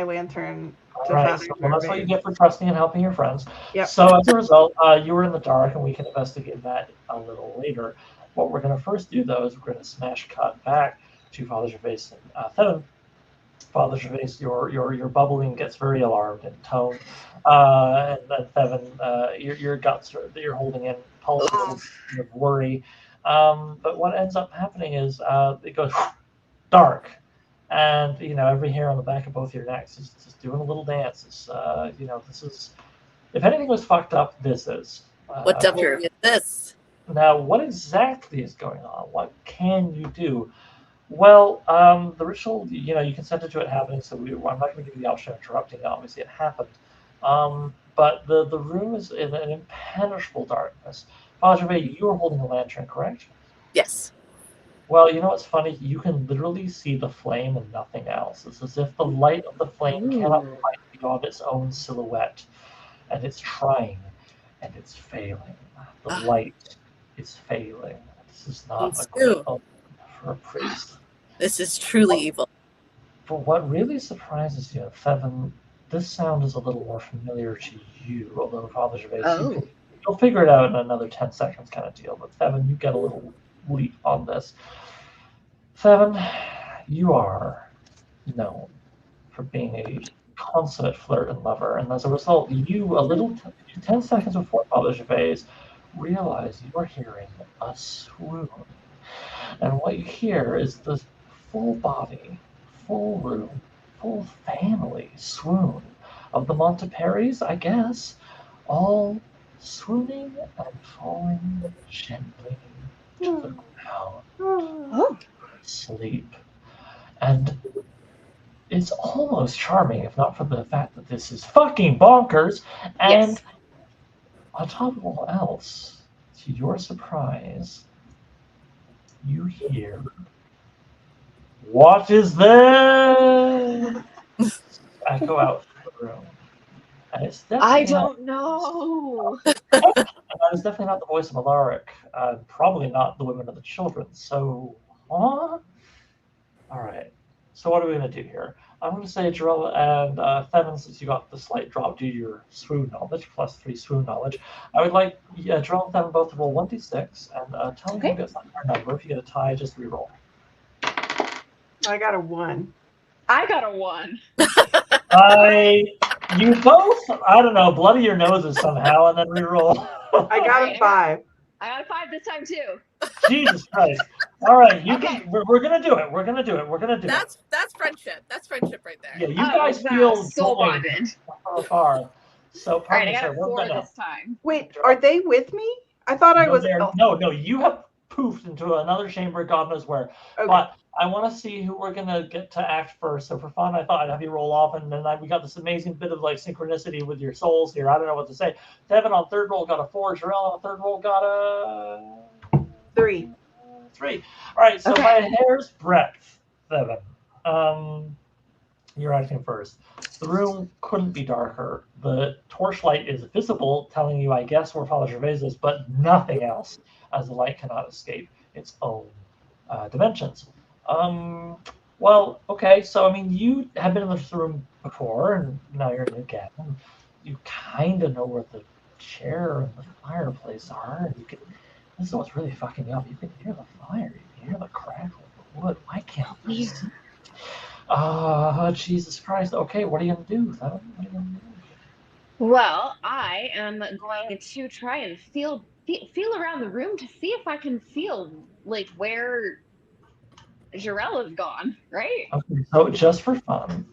lantern. All right, so that's what you get for trusting and helping your friends. Yep. So as a result, you were in the dark, and we can investigate that a little later. What we're going to first do, though, is we're going to smash cut back to Father Gervais and Theven. Father Gervais, your bubbling gets very alarmed in tone, and then Theven, your guts that you're holding in pulse a little bit of worry. But what ends up happening is it goes dark, and every hair on the back of both your necks is just doing a little dance. It's this is, if anything was fucked up, this is. What devil is this? Now, what exactly is going on? What can you do? Well, the ritual, you consented to it happening, so I'm not going to give you the option of interrupting it. Obviously, it happened. But the room is in an impenetrable darkness. Father Gervais, you are holding a lantern, correct? Yes. Well, you know what's funny? You can literally see the flame and nothing else. It's as if the light of the flame cannot fight beyond its own silhouette. And it's trying, and it's failing. The light is failing. This is not a good omen for a priest. This is truly evil. But what really surprises you, Theven, this sound is a little more familiar to you, although Father Gervais, you'll figure it out in another 10 seconds kind of deal. But Theven, you get a little leap on this. Seven, you are known for being a consummate flirt and lover, and as a result, you, 10 seconds before Father Gervais, realize you are hearing a swoon. And what you hear is the full body, full room, full family swoon of the Monteperis, I guess, all swooning and falling gently to the ground. Oh. Sleep. And it's almost charming, if not for the fact that this is fucking bonkers. And Yes. on top of all else, to your surprise, you hear, "What is there?" echo out from the room. And it's I definitely don't know. it's definitely not the voice of Alaric. Probably not the women of the children. So, huh? All right. So what are we going to do here? I'm going to say Jirel and Theven, since you got the slight drop due to your swoon knowledge, +3 swoon knowledge. I would like Jirel and Theven both to roll 1d6 and tell me who gets that higher number. If you get a tie, just reroll. I got a 1. I got a 1. You both, I don't know, bloody your noses somehow and then reroll. I got a 5. I got a 5 this time too. Jesus Christ. All right, Okay. we're going to do it. We're going to do it. We're going to do it. That's friendship. That's friendship right there. Yeah, you guys feel so joined bonded. from afar. So, All right, I pardon me, got sir, a we're 4 gonna. this time. Wait, are they with me? I thought I was. No, you have poofed into another chamber, God knows where. Okay. But I want to see who we're gonna get to act first. So for fun, I thought I'd have you roll off, and then we got this amazing bit of like synchronicity with your souls here. I don't know what to say. Theven on third roll got a 4. Jirel on third roll got a 3. 3. All right, so Okay. by a hair's breadth, Theven, you're acting first. The room couldn't be darker. The torchlight is visible, telling you, I guess, where Father Gervais is, but nothing else, as the light cannot escape its own dimensions. Well, okay, so I mean, you have been in this room before, and now you're new again. You kind of know where the chair and the fireplace are, and you can. This is what's really fucking you up. You can hear the fire, you can hear the crackle of the wood. Why can't you see? Jesus Christ. Okay, what are you going to do? What are you going to do? Well, I am going to try and feel around the room to see if I can feel like where Jirel is gone, right? Okay, so just for fun,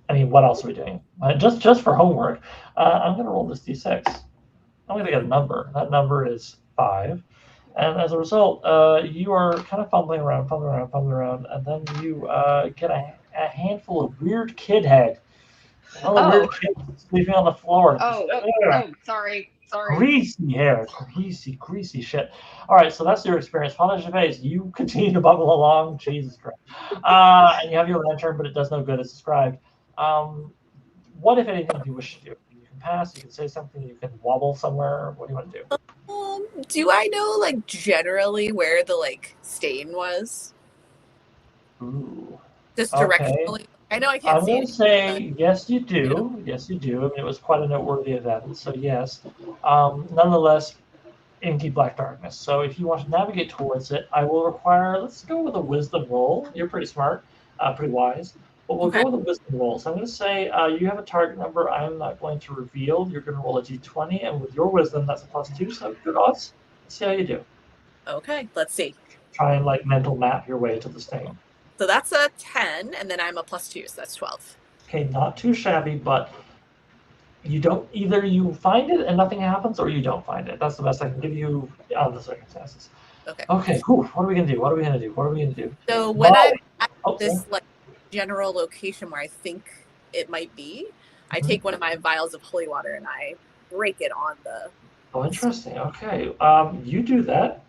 I mean, what else are we doing? Just for homework, I'm going to roll this d6. I'm going to get a number. That number is 5. And as a result, you are kind of fumbling around, and then you get a handful of weird kid head. Another weird kid sleeping on the floor. Sorry. Greasy hair, greasy shit. All right, so that's your experience. Father Gervais, you continue to bubble along. Jesus Christ. And you have your lantern, but it does no good as described. What, if anything, do you wish to do? You can pass, you can say something, you can wobble somewhere. What do you want to do? Do I know, like, generally where the, like, stain was? Ooh. Just directionally? I know I can't I'm see going it. to say, yes, you do. Yeah. Yes, you do. I mean, it was quite a noteworthy event, so yes. Nonetheless, inky black darkness. So if you want to navigate towards it, I will require, let's go with a wisdom roll. You're pretty smart, pretty wise. But we'll go with a wisdom roll. So I'm going to say you have a target number I'm not going to reveal. You're going to roll a d20, and with your wisdom, that's a +2, so good odds. Let's see how you do. Okay, let's see. Try and, like, mental map your way to the stain. So that's a 10, and then I'm a +2, so that's 12. Okay, not too shabby, but you don't, either you find it and nothing happens, or you don't find it. That's the best I can give you on the circumstances. Okay, cool. What are we gonna do? So when I'm at this like general location where I think it might be, I take one of my vials of holy water and I break it on the. Oh, interesting. Okay, you do that,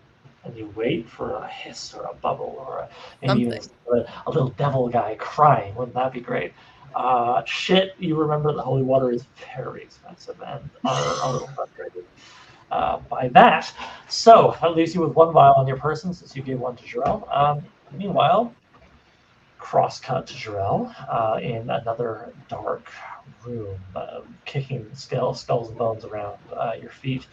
and you wait for a hiss or a bubble or maybe even a little devil guy crying. Wouldn't that be great? Shit, you remember that holy water is very expensive and are a little frustrated by that. So that leaves you with one vial on your person since you gave one to Jirel. Meanwhile, cross-cut to Jirel in another dark room, kicking skulls and bones around your feet.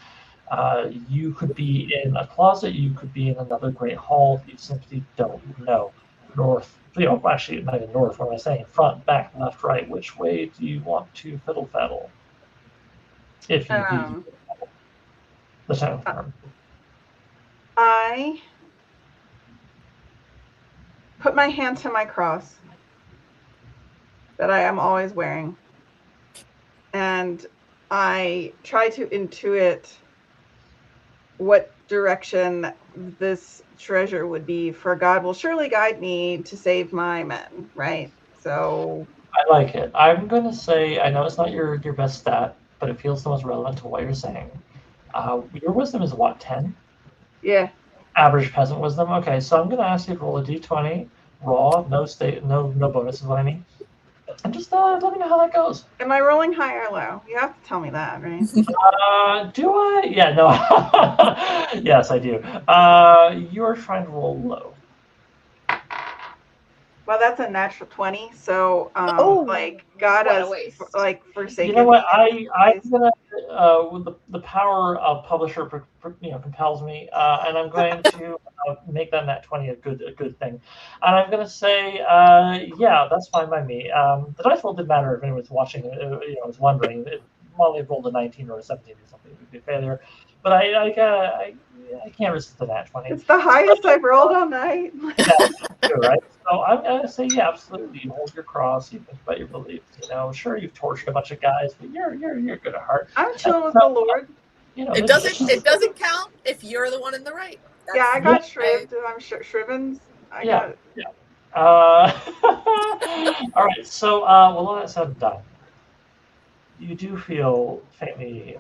You could be in a closet, you could be in another great hall, you simply don't know. north. Actually, not even north. What am I saying? Front, back, left, right. Which way do you want to fiddle faddle? If you do the town farm. I put my hand to my cross that I am always wearing, and I try to intuit what direction this treasure would be, for God will surely guide me to save my men, right? So I like it. I'm going to say, I know it's not your best stat, but it feels the most relevant to what you're saying. Your wisdom is what, 10? yeah. Average peasant wisdom. Okay, so I'm going to ask you to roll a d20, raw, no bonus is what I mean. And just let me know how that goes. Am I rolling high or low? You have to tell me that, right? Do I? Yeah, no. Yes, I do. You're trying to roll low. Well, that's a natural 20. So, like, God what a has waste. forsaken You know what? me. I'm gonna with the power of publisher compels me, and I'm going to make that nat 20 a good thing, and I'm gonna say yeah, that's fine by me. The dice roll didn't matter if anyone was watching. Was wondering. Molly rolled a 19 or a 17 or something, it would be a failure. But I can't resist the nat 20. It's the highest I've rolled all night. Yeah, true, right? So I'm gonna say, yeah, absolutely. You hold your cross. You think about your beliefs. Sure, you've tortured a bunch of guys, but you're good at heart. I'm chilling with the Lord. It doesn't count if you're the one in the right. Yeah, I got shrived. I'm shrivens. Yeah. All right. So, well, all that said and done, you do feel faintly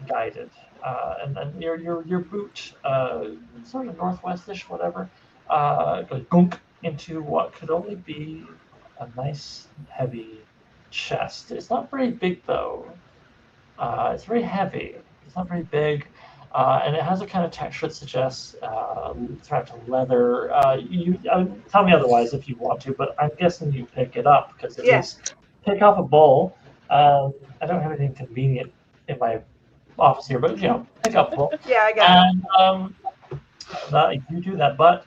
guided, and then your boot, sort of northwestish, whatever, goes gunk into what could only be a nice heavy chest. It's not very big though. It's very heavy. It's not very big, and it has a kind of texture that suggests sort of leather. Tell me otherwise if you want to, but I'm guessing you pick it up because it is pick up a bowl. I don't have anything convenient in my office here, but pick up a bowl. Yeah, I got it. You do that, but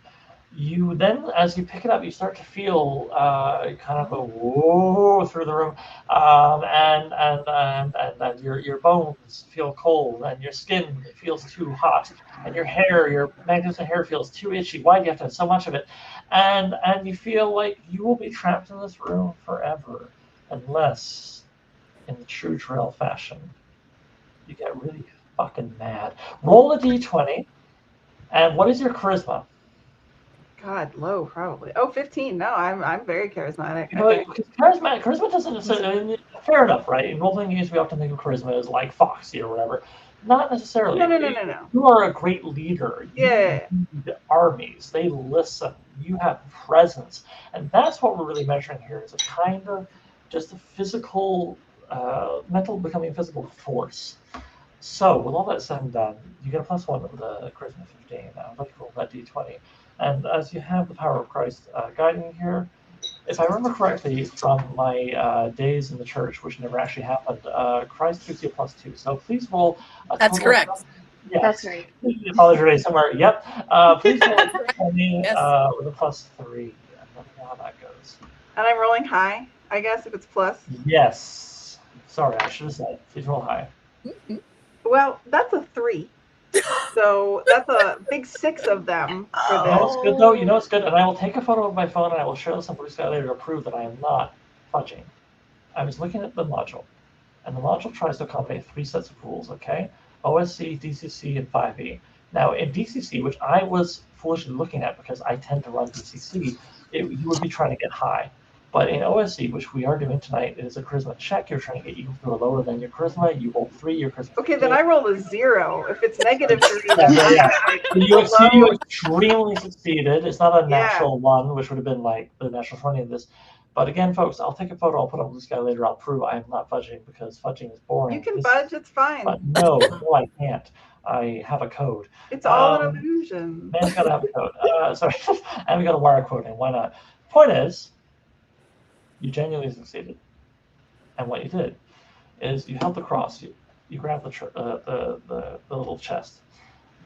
you then, as you pick it up, you start to feel kind of a whoa through the room, and your bones feel cold, and your skin feels too hot, and your magnificent hair feels too itchy. Why do you have to have so much of it? And you feel like you will be trapped in this room forever, unless, in the true Jirel fashion, you get really fucking mad. Roll a d20, and what is your charisma? God, low probably. Oh, 15. No, I'm very charismatic. Charisma doesn't. Fair enough, right? In role-playing games, we often think of charisma as like Foxy or whatever. Not necessarily. No. You are a great leader. Yeah. You lead armies. They listen. You have presence, and that's what we're really measuring here. Is a kind of just a physical, mental becoming a physical force. So, with all that said and done, you get a +1 with the charisma 15. I'd like to roll that d20. And as you have the power of Christ guiding you here, if I remember correctly from my days in the church, which never actually happened, Christ gives you a +2. So please roll a That's correct. Yes. That's right. Apologize somewhere. Yep. Please roll a me with a +3. Let me know how that goes. And I'm rolling high, I guess, if it's plus. Yes. Sorry, I should have said. Please roll high. Mm-hmm. Well, that's a 3. So that's a big 6 of them for this. It's good though. It's good, and I will take a photo of my phone and I will share this on Blue Sky later to prove that I am not fudging. I was looking at the module, and the module tries to accommodate 3 sets of rules. Okay, OSC, DCC, and 5e. Now in DCC, which I was foolishly looking at because I tend to run DCC, you would be trying to get high. But in OSC, which we are doing tonight, it is a charisma check. You're trying to get equal to or lower than your charisma. You roll 3, your charisma. Okay, then I roll a 0. If it's -3, then You extremely succeeded. It's not a natural 1, which would have been like the natural 20 of this. But again, folks, I'll take a photo. I'll put on Blue Sky later. I'll prove I am not fudging because fudging is boring. You can fudge. It's fine. But no, I can't. I have a code. It's all an illusion. Man's got to have a code. Sorry, and we got a wire code in. Why not? Point is, you genuinely succeeded, and what you did is you held the cross. You grabbed the little chest.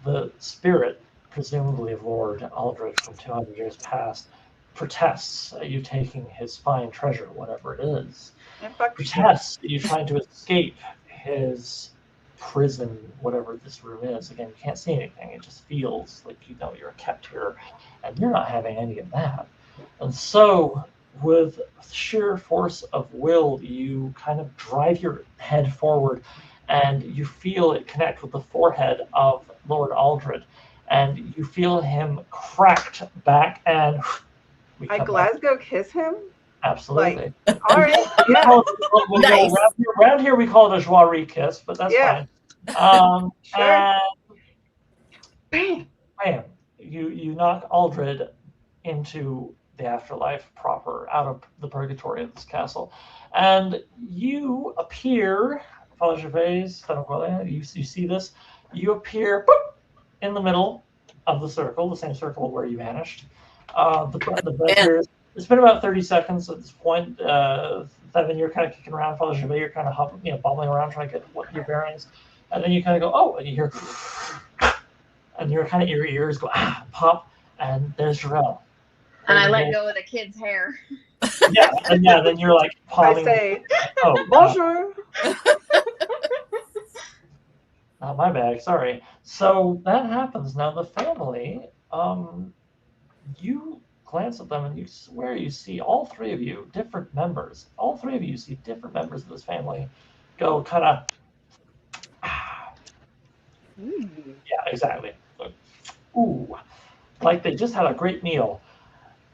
The spirit, presumably of Lord Aldrich from 200 years past, protests at you taking his fine treasure, whatever it is. And fuck Protests at you trying to escape his prison, whatever this room is. Again, you can't see anything. It just feels like you know you're kept here, and you're not having any of that. And so, with sheer force of will, you kind of drive your head forward, and you feel it connect with the forehead of Lord Aldred, and you feel him cracked back, and we I come back. Glasgow kiss him? Absolutely. All right. We Yeah. call it- Nice. around here we call it a Joiry kiss, but that's Yeah. fine. Sure. And Bam. bam, you knock Aldred into the afterlife proper, out of the purgatory of this castle, and you appear, Father Gervais, you see this, you appear boop, in the middle of the circle, the same circle where you vanished. The bed here, it's been about 30 seconds at this point. Thevin, you're kind of kicking around. Father Gervais, you're kind of bumbling around trying to get what your bearings, and then you kind of go, oh, and you hear, and your ears go pop, and there's Jirel. And I let go of the kid's hair. Then you're like I palming. say, Oh, bonjour. not my bag, sorry. So that happens. Now the family, you glance at them and you swear you see all three of you, different members. All three of you see different members of this family go kind of, yeah, exactly. Ooh, like they just had a great meal.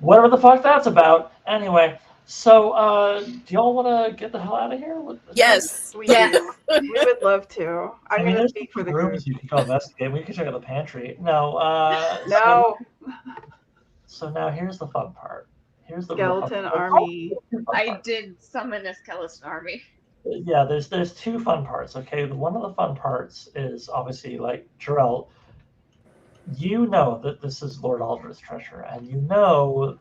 Whatever the fuck that's about. Anyway, so do y'all want to get the hell out of here? Yes. We Yeah. do. We would love to. I'm going to there's speak for the rooms group. you can go investigate. We can check out the pantry. No. No. So now here's the fun part. Here's the real fun Skeleton part. army. I did summon a skeleton army. Yeah, there's two fun parts. Okay, one of the fun parts is obviously like Jirel. You know that this is Lord Aldred's treasure, and you know,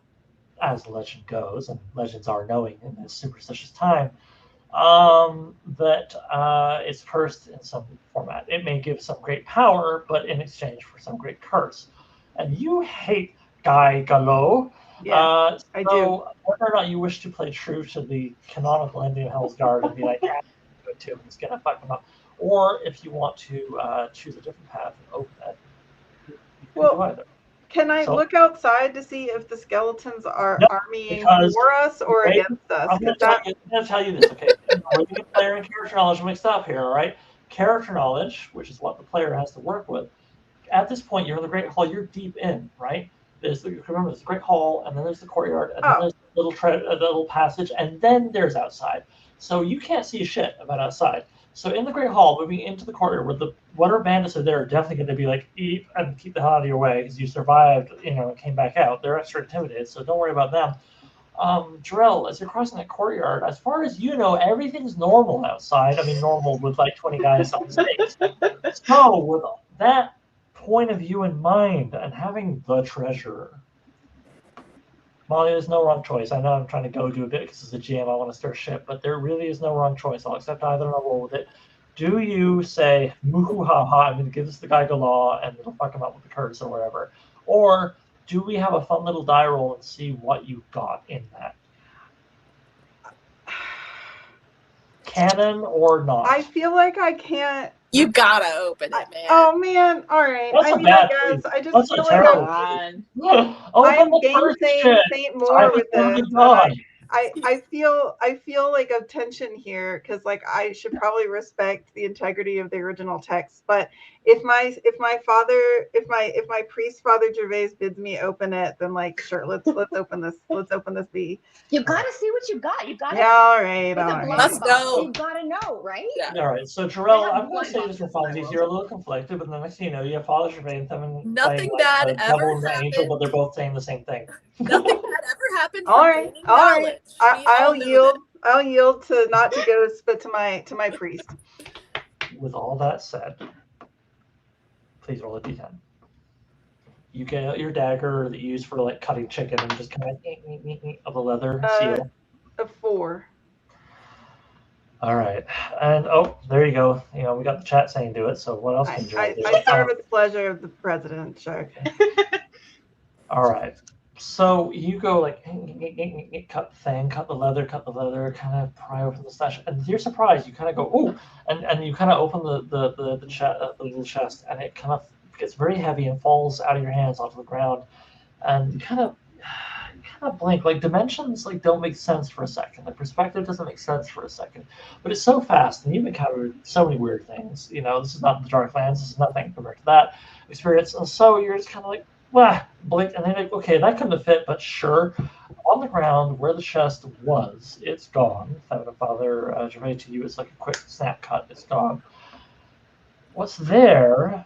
as the legend goes, and legends are knowing in this superstitious time, that it's cursed in some format. It may give some great power, but in exchange for some great curse. And you hate Guy Gallo. Yeah, I do. So whether or not you wish to play true to the canonical ending of Hellsgarde and be like, yeah, good too, I'm just gonna fuck them up, or if you want to choose a different path and open it, you can do either. Can I look outside to see if the skeletons are No, armying because for us or wait, against us? I'm going to tell you this, okay? We're going to get player and character knowledge mixed up here, all right? Character knowledge, which is what the player has to work with. At this point, you're in the Great Hall. You're deep in, right? There's the Great Hall, and then there's the courtyard, and then there's the little passage, and then there's outside. So you can't see shit about outside. So in the Great Hall, moving into the courtyard, where the whatever bandits are there are definitely going to be like, eat and keep the hell out of your way because you survived, and came back out. They're extra intimidated, so don't worry about them. Jirel, as you're crossing that courtyard, as far as you know, everything's normal outside. I mean, normal with like 20 guys on stage. So with that point of view in mind and having the treasure, Molly, there's no wrong choice. I know I'm trying to go do a bit because it's a GM, I want to stir shit, but there really is no wrong choice. I'll accept either and I'll roll with it. Do you say, moo ha ha, I'm going to give this to Guy Galaw and it'll fuck him up with the curse or whatever? Or do we have a fun little die roll and see what you've got in that? Canon or not? I feel like I can't. You gotta open it, man. Oh man! All right. That's I a mean, bad I guess thing. I just That's a feel terrible like Open I'm the game first saying shit. Saint more with Totally this. gone. I feel like a tension here because like I should probably respect the integrity of the original text, but if my priest Father Gervais bids me open it, then like sure, let's open this. Let's open this bee. You gotta see what you got. You gotta. Yeah, all right, It's a all blind right. Let's box. go. You gotta know, right? Yeah. All right, so Jirel, have I'm going one to say this for box funsies. of You're a little conflicted, but the next thing you know, you have Father Gervais and them Nothing playing bad like the ever devil and the angel, happened. but they're both saying the same thing. Nothing bad ever happened. All from right, gaining all right. knowledge. We I'll all know yield. that. I'll yield to not to ghosts, but to my priest. With all that said, please roll a d10. You get out your dagger that you use for like cutting chicken and just kind of the leather seal. A 4. All right, and oh, there you go. We got the chat saying do it. So what else can Jirel do? I serve at the pleasure of the president. Sure. All right. So you go like cut the thing, cut the leather, kind of pry open the stash, and to your surprise, you kind of go ooh, and you kind of open the little chest, and it kind of gets very heavy and falls out of your hands onto the ground, and you kind of blank. Like dimensions like don't make sense for a second. Like perspective doesn't make sense for a second, but it's so fast, and you've encountered so many weird things. You know, this is not the Darklands. This is nothing compared to that experience, and so you're just kind of like. Wah, blink, and then like, okay, that couldn't have fit, but sure. On the ground where the chest was, it's gone. Father Jirel, to you, it's like a quick snap cut. It's gone. What's there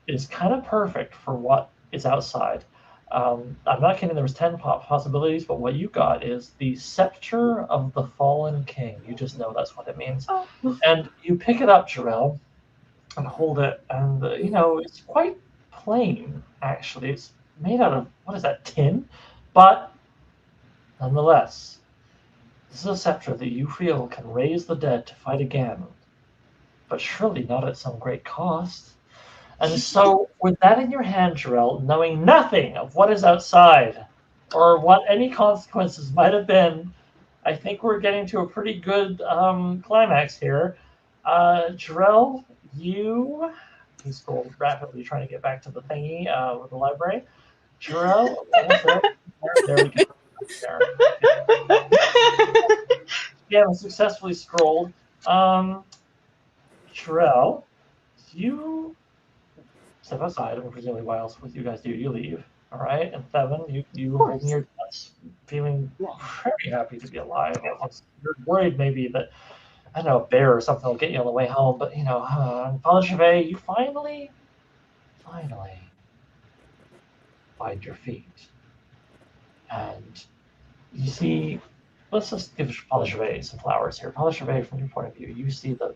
is kind of perfect for what is outside. I'm not kidding. There was 10 possibilities, but what you got is the Scepter of the Fallen King. You just know that's what it means. Oh. And you pick it up, Jirel, and hold it, and you know it's quite plain. Actually, it's made out of what is that, tin? But nonetheless, this is a scepter that you feel can raise the dead to fight again, but surely not at some great cost. And so, with that in your hand, Jirel, knowing nothing of what is outside or what any consequences might have been, I think we're getting to a pretty good climax here. Jirel, he scrolled rapidly trying to get back to the thingy with the library. Jirel, there we go. There. Yeah, successfully scrolled. Jirel, you step outside, and presumably what else would you guys do? You leave, all right? And Thevin, you holding your guts, feeling very happy to be alive. You're worried maybe that, I don't know, a bear or something will get you on the way home, but, you know, Father Gervais, you finally find your feet. And you see, let's just give Father Gervais some flowers here. Father Gervais, from your point of view, you see the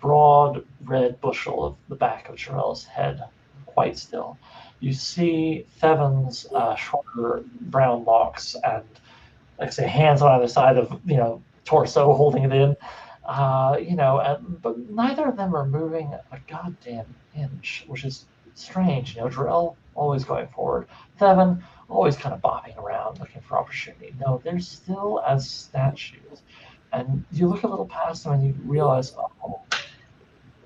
broad red bushel of the back of Jirel's head quite still. You see Thevin's shorter brown locks and, like I say, hands on either side of, you know, torso holding it in. You know, but neither of them are moving a goddamn inch, which is strange. You know, Jirel always going forward. Thevin always kind of bopping around looking for opportunity. No, they're still as statues. And you look a little past them and you realize,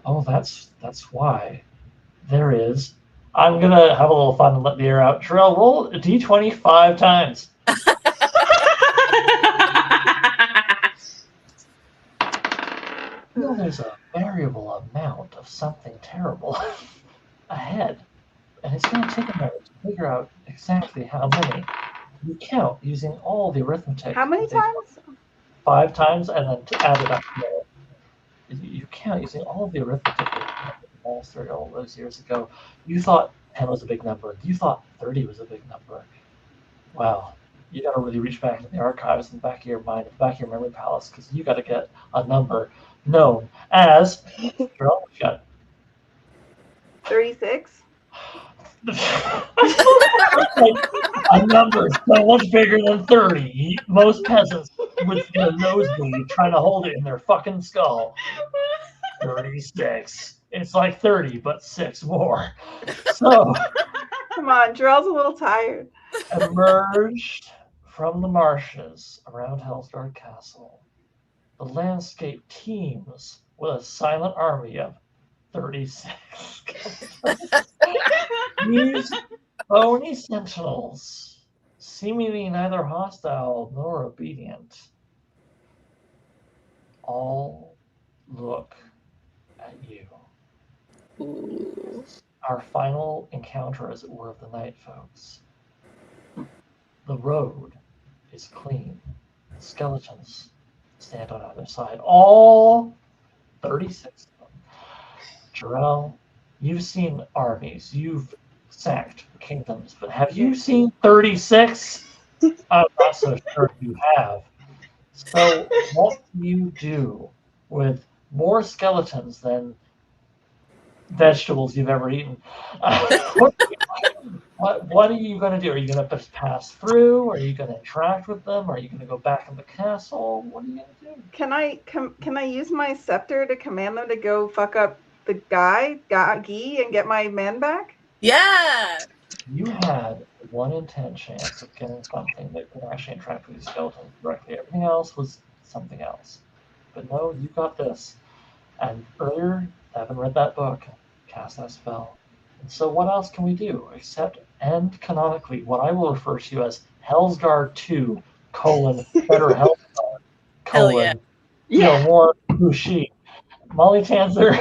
oh, that's why. There is. I'm going to have a little fun and let the air out. Jirel, roll a d20 5 times. Well, there's a variable amount of something terrible ahead. And it's going to take a minute to figure out exactly how many. You count using all the arithmetic. How many times? 5 times, and then to add it up more. You count using all the arithmetic all those years ago. You thought 10 was a big number. You thought 30 was a big number. Wow. You got to really reach back in the archives in the back of your mind, in the back of your memory palace, because you got to get a number known as. Jirel, what you got? 36. A number so much bigger than 30. Most peasants with a nosebleed trying to hold it in their fucking skull. 36. It's like 30, but 6 more. So, come on, Jirel's a little tired. Emerged from the marshes around Hellsgarde Castle, the landscape teems with a silent army of 36. These bony sentinels, seemingly neither hostile nor obedient, all look at you. Ooh. Our final encounter, as it were, of the night, folks. The road is clean. The skeletons stand on either side. All 36 of them. Jirel, you've seen armies. You've sacked kingdoms. But have you seen 36? I'm not so sure you have. So what do you do with more skeletons than vegetables you've ever eaten? What are you going to do? Are you going to pass through? Are you going to interact with them? Are you going to go back in the castle? What are you going to do? Can I use my scepter to command them to go fuck up the guy, and get my men back? Yeah. You had a 1 in 10 chance of getting something that could actually interact with these skeletons directly. Everything else was something else. But no, you got this. And earlier, Evan read that book, cast that spell. And so what else can we do except end canonically what I will refer to as Hellsgarde 2, better Hellsgarde, Hell yeah. more Bushi. Molly Tanzer,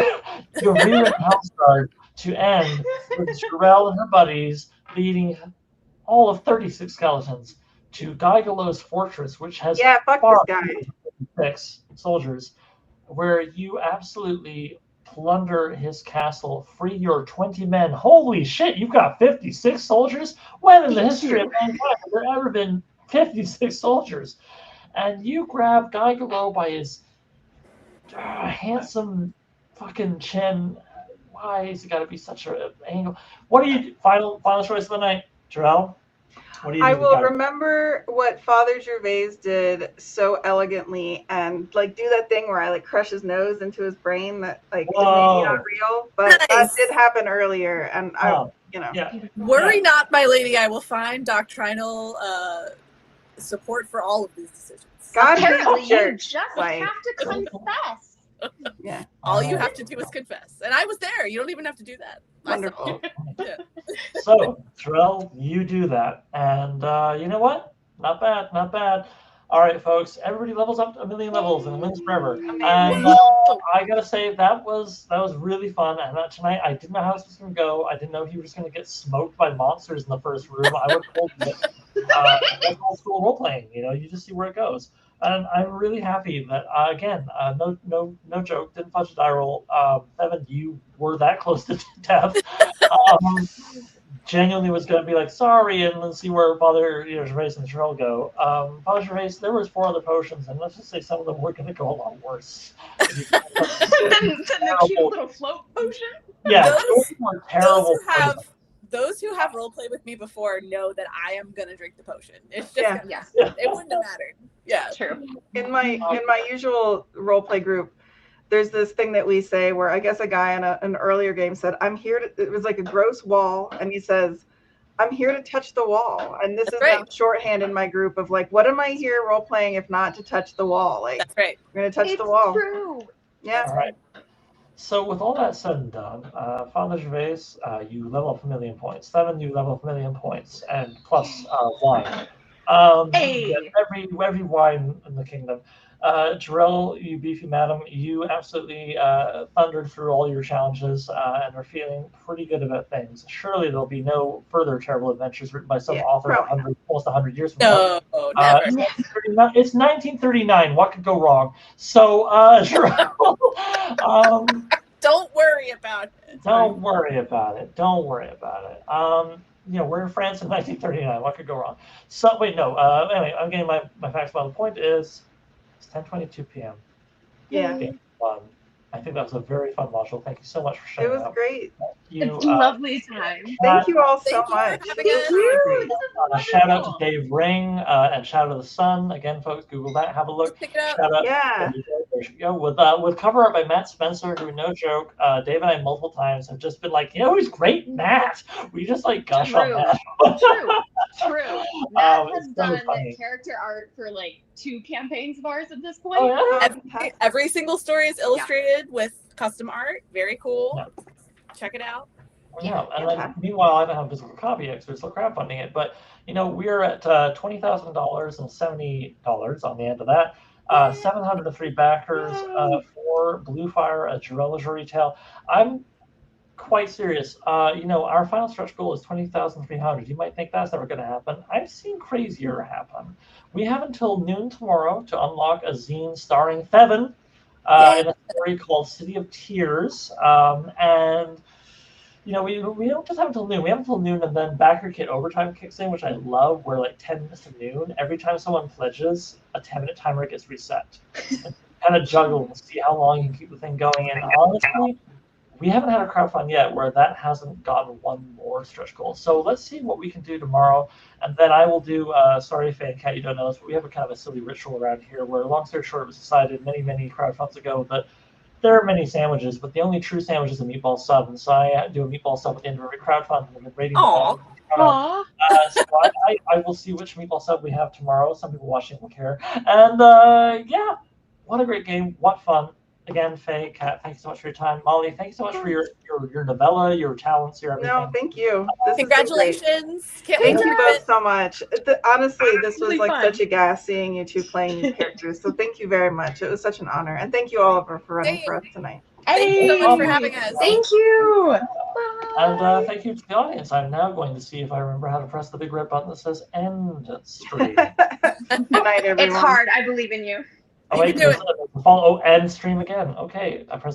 you rewritten Hellsgarde to end with Jirel and her buddies leading all of 36 skeletons to Gigolo's fortress, which has fuck this guy. 6 soldiers, where you absolutely plunder his castle, free your 20 men. Holy shit, you've got 56 soldiers? When in the history of mankind have there ever been 56 soldiers? And you grab Gigolo by his handsome fucking chin. Why has it got to be such an angle? What are you final choice of the night, Jirel? What do you do? I will remember what Father Gervais did so elegantly, and like do that thing where I like crush his nose into his brain. That like is maybe not real, but that did happen earlier, and Worry not, my lady. I will find doctrinal support for all of these decisions. God, apparently you just have to confess. Yeah. All you have to do is confess. And I was there. You don't even have to do that. Wonderful. Yeah. So, Jirel, you do that. And you know what? Not bad, not bad. All right, folks, everybody levels up to 1,000,000 levels and wins forever. And I gotta say that was really fun. And tonight I didn't know how this was gonna go. I didn't know he was gonna get smoked by monsters in the first room. I would have told you that's old school role playing. You just see where it goes. And I'm really happy that again, no joke, didn't fudge a die roll. Evan, you were that close to death. Genuinely was going to be like, sorry, and let's see where Father Gervais and Jirel go. Father Gervais, there was 4 other potions, and let's just say some of them were going to go a lot worse. the cute little float potion? Yeah, those were terrible. Those who have roleplay with me before know that I am going to drink the potion. It's just, it wouldn't have mattered. Yeah, true. In my usual roleplay group, there's this thing that we say where I guess a guy in an earlier game said, I'm here to, it was like a gross wall. And he says, I'm here to touch the wall. And this is the shorthand in my group of like, what am I here role playing if not to touch the wall? Like, that's right. We're going to touch the wall. True. Yeah. All right. So with all that said and done, Father Gervais, you level up 1,000,000 points. 7, you level up 1,000,000 points, and plus wine. Every wine in the kingdom. Jirel, you beefy madam, you absolutely thundered through all your challenges and are feeling pretty good about things. Surely there'll be no further terrible adventures written by some author almost 100 years from now. No, never. It's 1939. What could go wrong? So, Jirel, don't worry about it. Don't worry about it. We're in France in 1939. What could go wrong? So, wait, no. Anyway, I'm getting my facts. Well, the point is, it's 10:22 p.m. Yeah. I think that was a very fun module. Thank you so much for showing up. It was great. It's a lovely time. Thank you all so much. Thank you. Shout out to Dave Ring and shout out to the Sun. Again, folks, Google that. Have a look. Pick it up. Shout out. Yeah. There you go. With cover art by Matt Spencer, who, no joke, Dave and I multiple times have just been like, who's great, Matt? We just like gush on Matt. True. Matt has done character art for like 2 campaigns of ours at this point. Oh, yeah. Every single story is illustrated with custom art. Very cool. Yeah. Check it out. Yeah, and then meanwhile, I don't have a physical copy yet, so we're still crowdfunding it. But we're at $20,000 and $70 on the end of that. 703 backers for Blue Fire, a Jirel Joiry tale. I'm quite serious. Our final stretch goal is 20,300. You might think that's never going to happen. I've seen crazier happen. We have until noon tomorrow to unlock a zine starring Theven in a story called City of Tears. And we don't just have until noon. We have until noon, and then backer kit overtime kicks in, which I love, where like 10 minutes to noon, every time someone pledges, a 10-minute timer gets reset. Kind of juggle and see how long you can keep the thing going. And honestly, we haven't had a crowdfund yet where that hasn't gotten one more stretch goal. So let's see what we can do tomorrow. And then I will do, sorry, Fan Cat, you don't know this, but we have a kind of a silly ritual around here where, long story short, it was decided many, many crowdfunds ago that There are many sandwiches, but the only true sandwich is a meatball sub, and so I do a meatball sub at the end of every crowdfund, and I've been rating Aw. so I will see which meatball sub we have tomorrow. Some people watching will care. And yeah, what a great game. What fun. Again, Faye, Kat, thank you so much for your time. Molly, thank you so much for your novella, your talents, your everything. No, thank you. This Congratulations. Can't Thank wait you to both so much. Honestly, this was Really like fun. such a gas seeing you two playing these characters. So thank you very much. It was such an honor. And thank you, Oliver, for running for us tonight. Thank you so much for having us. Thank you. And thank you to the audience. I'm now going to see if I remember how to press the big red button that says end stream. Good night, everyone. It's hard. I believe in you. Oh, You wait, can do it. follow end stream again. Okay, I press